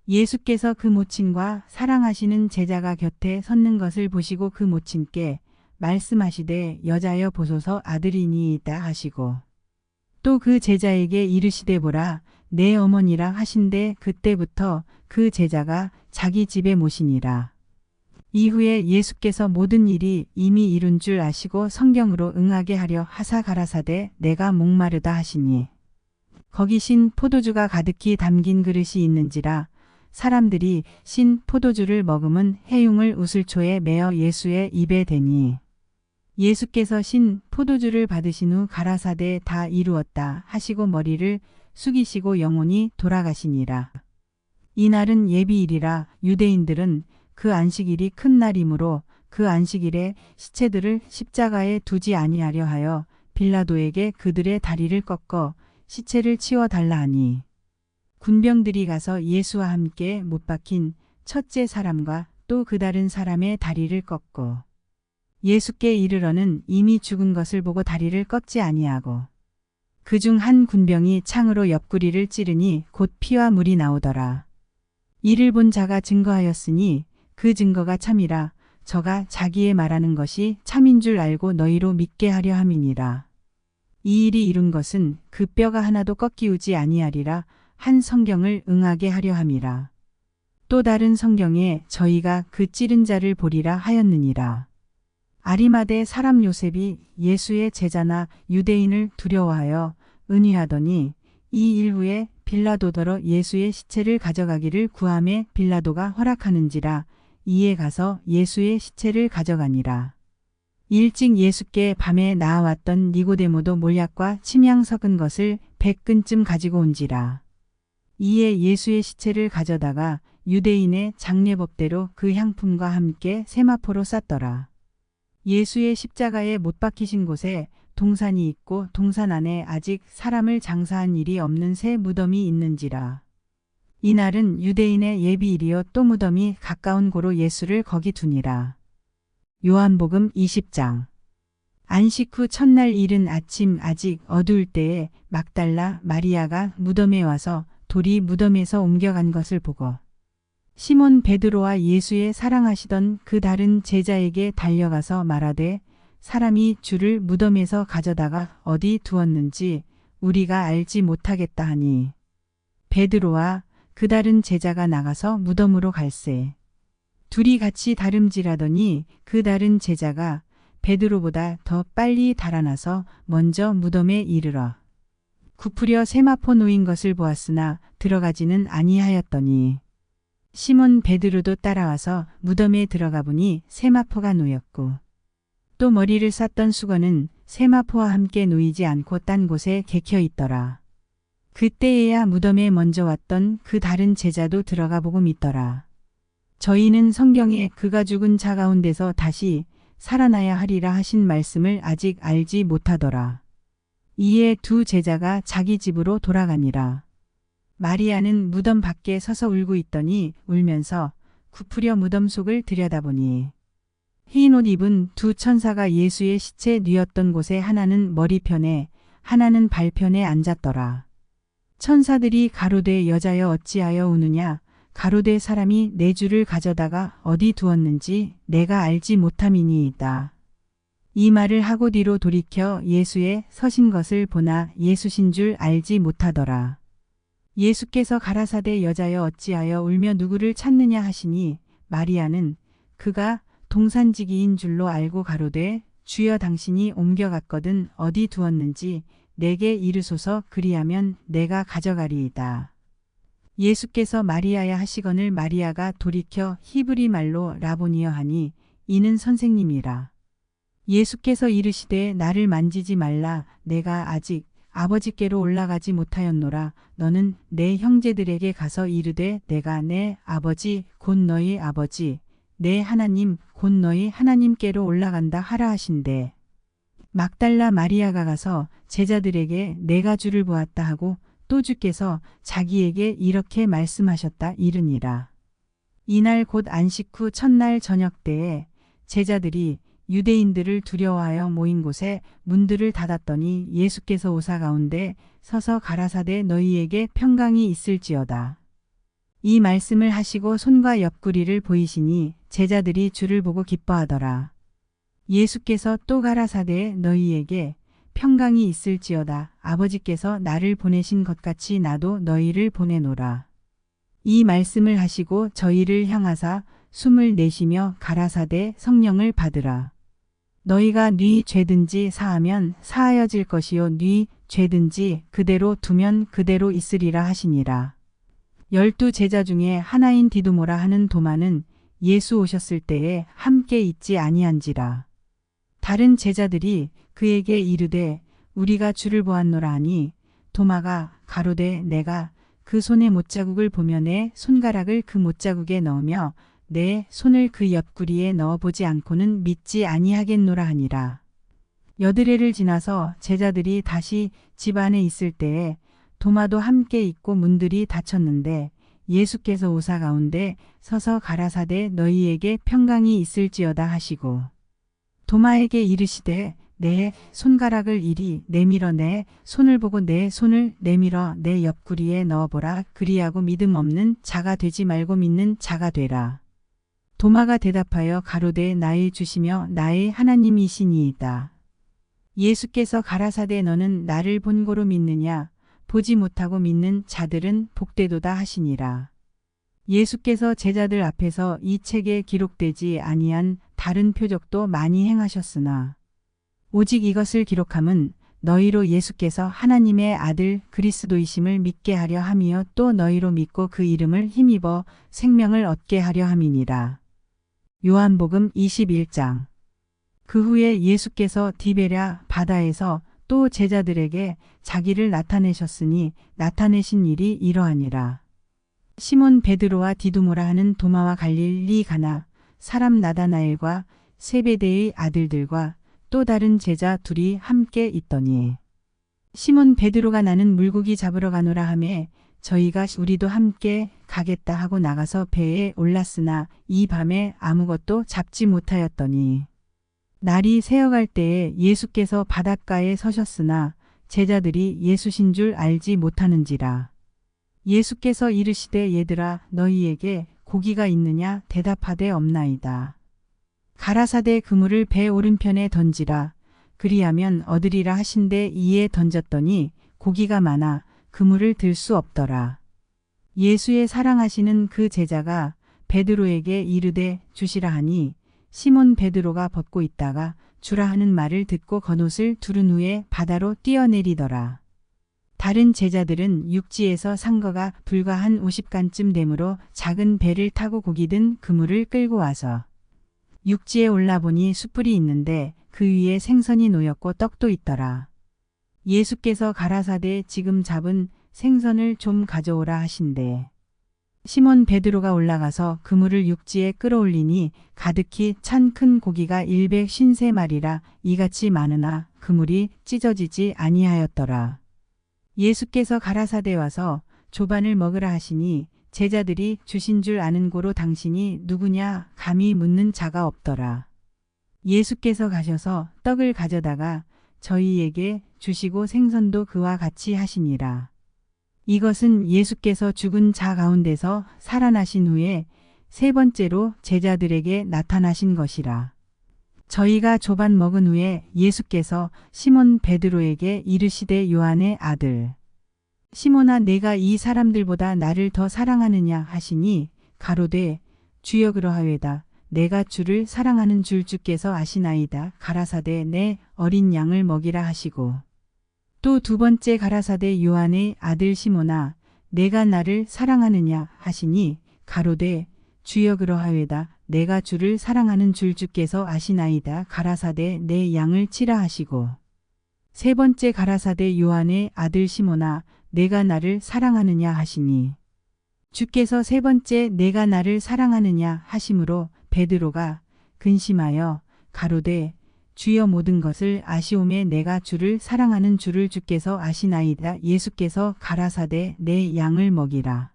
예수께서 그 모친과 사랑하시는 제자가 곁에 섰는 것을 보시고 그 모친께 말씀하시되 여자여 보소서 아들이니이다 하시고 또 그 제자에게 이르시되 보라 내 어머니라 하신데 그때부터 그 제자가 자기 집에 모시니라. 이후에 예수께서 모든 일이 이미 이룬 줄 아시고 성경으로 응하게 하려 하사 가라사대 내가 목마르다 하시니 거기 신 포도주가 가득히 담긴 그릇이 있는지라. 사람들이 신 포도주를 머금은 해융을 우슬초에 메어 예수의 입에 대니 예수께서 신 포도주를 받으신 후 가라사대 다 이루었다 하시고 머리를 숙이시고 영혼이 돌아가시니라. 이날은 예비일이라. 유대인들은 그 안식일이 큰 날이므로 그 안식일에 시체들을 십자가에 두지 아니하려 하여 빌라도에게 그들의 다리를 꺾어 시체를 치워 달라 하니 군병들이 가서 예수와 함께 못 박힌 첫째 사람과 또 그 다른 사람의 다리를 꺾고 예수께 이르러는 이미 죽은 것을 보고 다리를 꺾지 아니하고 그중 한 군병이 창으로 옆구리를 찌르니 곧 피와 물이 나오더라. 이를 본 자가 증거하였으니 그 증거가 참이라. 저가 자기의 말하는 것이 참인 줄 알고 너희로 믿게 하려 함이니라. 이 일이 이룬 것은 그 뼈가 하나도 꺾이우지 아니하리라 한 성경을 응하게 하려 함이라. 또 다른 성경에 저희가 그 찌른 자를 보리라 하였느니라. 아리마대 사람 요셉이 예수의 제자나 유대인을 두려워하여 은휘하더니 이 일 후에 빌라도더러 예수의 시체를 가져가기를 구하매 빌라도가 허락하는지라. 이에 가서 예수의 시체를 가져가니라. 일찍 예수께 밤에 나아왔던 니고데모도 몰약과 침향 섞은 것을 100근쯤 가지고 온지라. 이에 예수의 시체를 가져다가 유대인의 장례법대로 그 향품과 함께 세마포로 쌌더라. 예수의 십자가에 못 박히신 곳에 동산이 있고 동산 안에 아직 사람을 장사한 일이 없는 새 무덤이 있는지라. 이날은 유대인의 예비일이요 또 무덤이 가까운 고로 예수를 거기 두니라. 요한복음 20장. 안식 후 첫날 이른 아침 아직 어두울 때에 막달라 마리아가 무덤에 와서 돌이 무덤에서 옮겨간 것을 보고 시몬 베드로와 예수의 사랑하시던 그 다른 제자에게 달려가서 말하되 사람이 주를 무덤에서 가져다가 어디 두었는지 우리가 알지 못하겠다 하니 베드로와 그 다른 제자가 나가서 무덤으로 갈새. 둘이 같이 다름질하더니 그 다른 제자가 베드로보다 더 빨리 달아나서 먼저 무덤에 이르러 굽으려 세마포 놓인 것을 보았으나 들어가지는 아니하였더니 시몬 베드로도 따라와서 무덤에 들어가 보니 세마포가 놓였고 또 머리를 쌌던 수건은 세마포와 함께 놓이지 않고 딴 곳에 개켜 있더라. 그때에야 무덤에 먼저 왔던 그 다른 제자도 들어가 보고 믿더라. 저희는 성경에 그가 죽은 자 가운데서 다시 살아나야 하리라 하신 말씀을 아직 알지 못하더라. 이에 두 제자가 자기 집으로 돌아가니라. 마리아는 무덤 밖에 서서 울고 있더니 울면서 굽으려 무덤 속을 들여다보니 흰 옷 입은 두 천사가 예수의 시체 뉘었던 곳에 하나는 머리편에 하나는 발편에 앉았더라. 천사들이 가로되 여자여 어찌하여 우느냐. 가로되 사람이 내 주를 가져다가 어디 두었는지 내가 알지 못함이니이다. 이 말을 하고 뒤로 돌이켜 예수의 서신 것을 보나 예수신 줄 알지 못하더라. 예수께서 가라사대 여자여 어찌하여 울며 누구를 찾느냐 하시니 마리아는 그가 동산지기인 줄로 알고 가로되 주여 당신이 옮겨갔거든 어디 두었는지 내게 이르소서 그리하면 내가 가져가리이다. 예수께서 마리아야 하시거늘 마리아가 돌이켜 히브리 말로 라보니여 하니 이는 선생님이라. 예수께서 이르시되 나를 만지지 말라. 내가 아직 아버지께로 올라가지 못하였노라. 너는 내 형제들에게 가서 이르되 내가 내 아버지 곧 너희 아버지 내 하나님 곧 너희 하나님께로 올라간다 하라 하신대. 막달라 마리아가 가서 제자들에게 내가 주를 보았다 하고 또 주께서 자기에게 이렇게 말씀하셨다 이르니라. 이날 곧 안식 후 첫날 저녁 때에 제자들이 유대인들을 두려워하여 모인 곳에 문들을 닫았더니 예수께서 오사 가운데 서서 가라사대 너희에게 평강이 있을지어다. 이 말씀을 하시고 손과 옆구리를 보이시니 제자들이 주를 보고 기뻐하더라. 예수께서 또 가라사대 너희에게 평강이 있을지어다. 아버지께서 나를 보내신 것 같이 나도 너희를 보내노라. 이 말씀을 하시고 저희를 향하사 숨을 내쉬며 가라사대 성령을 받으라. 너희가 네 죄든지 사하면 사하여질 것이요 네 죄든지 그대로 두면 그대로 있으리라 하시니라. 12 제자 중에 하나인 디두모라 하는 도마는 예수 오셨을 때에 함께 있지 아니한지라. 다른 제자들이 그에게 이르되 우리가 주를 보았노라 하니 도마가 가로되 내가 그 손의 못자국을 보며 내 손가락을 그 못자국에 넣으며 내 손을 그 옆구리에 넣어보지 않고는 믿지 아니하겠노라 하니라. 여드레를 지나서 제자들이 다시 집 안에 있을 때에 도마도 함께 있고 문들이 닫혔는데 예수께서 오사 가운데 서서 가라사대 너희에게 평강이 있을지어다 하시고 도마에게 이르시되 내 손가락을 이리 내밀어 내 손을 보고 내 손을 내밀어 내 옆구리에 넣어보라. 그리하고 믿음 없는 자가 되지 말고 믿는 자가 되라. 도마가 대답하여 가로되 나의 주시며 나의 하나님이시니이다. 예수께서 가라사대 너는 나를 본고로 믿느냐? 보지 못하고 믿는 자들은 복되도다 하시니라. 예수께서 제자들 앞에서 이 책에 기록되지 아니한 다른 표적도 많이 행하셨으나 오직 이것을 기록함은 너희로 예수께서 하나님의 아들 그리스도이심을 믿게 하려 함이요 또 너희로 믿고 그 이름을 힘입어 생명을 얻게 하려 함이니라. 요한복음 21장. 그 후에 예수께서 디베랴 바다에서 또 제자들에게 자기를 나타내셨으니 나타내신 일이 이러하니라. 시몬 베드로와 디두모라 하는 도마와 갈릴리 가나 사람 나다나엘과 세베대의 아들들과 또 다른 제자 둘이 함께 있더니 시몬 베드로가 나는 물고기 잡으러 가노라 하매 저희가 우리도 함께 가겠다 하고 나가서 배에 올랐으나 이 밤에 아무것도 잡지 못하였더니 날이 새어갈 때에 예수께서 바닷가에 서셨으나 제자들이 예수신 줄 알지 못하는지라. 예수께서 이르시되 얘들아 너희에게 고기가 있느냐 대답하되 없나이다. 가라사대 그물을 배 오른편에 던지라. 그리하면 얻으리라 하신대 이에 던졌더니 고기가 많아 그물을 들 수 없더라. 예수의 사랑하시는 그 제자가 베드로에게 이르되 주시라 하니 시몬 베드로가 벗고 있다가 주라 하는 말을 듣고 겉옷을 두른 후에 바다로 뛰어내리더라. 다른 제자들은 육지에서 산 거가 불과 한 50간쯤 되므로 작은 배를 타고 고기 든 그물을 끌고 와서 육지에 올라보니 숯불이 있는데 그 위에 생선이 놓였고 떡도 있더라. 예수께서 가라사대 지금 잡은 생선을 좀 가져오라 하신대. 시몬 베드로가 올라가서 그물을 육지에 끌어올리니 가득히 찬 큰 고기가 153마리라 이같이 많으나 그물이 찢어지지 아니하였더라. 예수께서 가라사대 와서 조반을 먹으라 하시니 제자들이 주신 줄 아는 고로 당신이 누구냐 감히 묻는 자가 없더라. 예수께서 가셔서 떡을 가져다가 저희에게 주시고 생선도 그와 같이 하시니라. 이것은 예수께서 죽은 자 가운데서 살아나신 후에 세 번째로 제자들에게 나타나신 것이라. 저희가 조반 먹은 후에 예수께서 시몬 베드로에게 이르시되 요한의 아들 시몬아 내가 이 사람들보다 나를 더 사랑하느냐 하시니 가로되 주여 그러하외다. 내가 주를 사랑하는 줄 주께서 아시나이다. 가라사대 내 어린 양을 먹이라 하시고 또 두 번째 가라사대 요한의 아들 시몬아 내가 나를 사랑하느냐 하시니 가로되 주여 그러하외다. 내가 주를 사랑하는 줄 주께서 아시나이다. 가라사대 내 양을 치라 하시고 세 번째 가라사대 요한의 아들 시몬아 내가 나를 사랑하느냐 하시니 주께서 세 번째 내가 나를 사랑하느냐 하심으로 베드로가 근심하여 가로되 주여 모든 것을 아시오매 내가 주를 사랑하는 줄을 주께서 아시나이다. 예수께서 가라사대 내 양을 먹이라.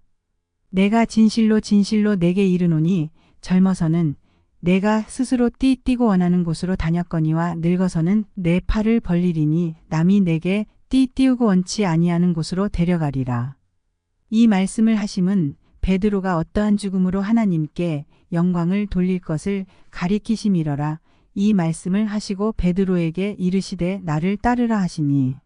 내가 진실로 진실로 내게 이르노니 젊어서는 내가 스스로 뛰고 원하는 곳으로 다녔거니와 늙어서는 내 팔을 벌리리니 남이 내게 띄우고 원치 아니하는 곳으로 데려가리라. 이 말씀을 하심은 베드로가 어떠한 죽음으로 하나님께 영광을 돌릴 것을 가리키심이러라. 이 말씀을 하시고 베드로에게 이르시되 나를 따르라 하시니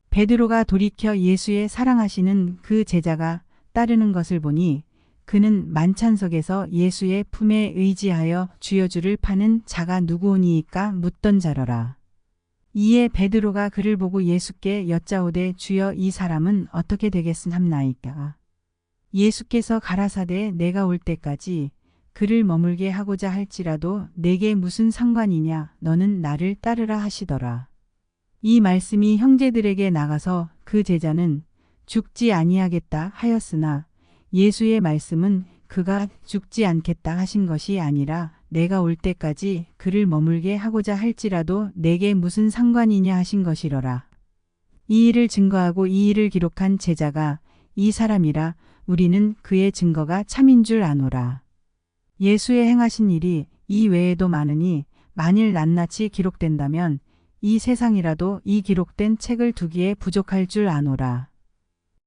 베드로가 돌이켜 예수의 사랑하시는 그 제자가 따르는 것을 보니 그는 만찬석에서 예수의 품에 의지하여 주여 주를 파는 자가 누구오니이까 묻던 자러라. 이에 베드로가 그를 보고 예수께 여짜오되 주여 이 사람은 어떻게 되겠음나이까. 예수께서 가라사대 내가 올 때까지 그를 머물게 하고자 할지라도 내게 무슨 상관이냐 너는 나를 따르라 하시더라. 이 말씀이 형제들에게 나가서 그 제자는 죽지 아니하겠다 하였으나 예수의 말씀은 그가 죽지 않겠다 하신 것이 아니라 내가 올 때까지 그를 머물게 하고자 할지라도 내게 무슨 상관이냐 하신 것이러라. 이 일을 증거하고 이 일을 기록한 제자가 이 사람이라 우리는 그의 증거가 참인 줄 아노라. 예수의 행하신 일이 이 외에도 많으니 만일 낱낱이 기록된다면 이 세상이라도 이 기록된 책을 두기에 부족할 줄 아노라.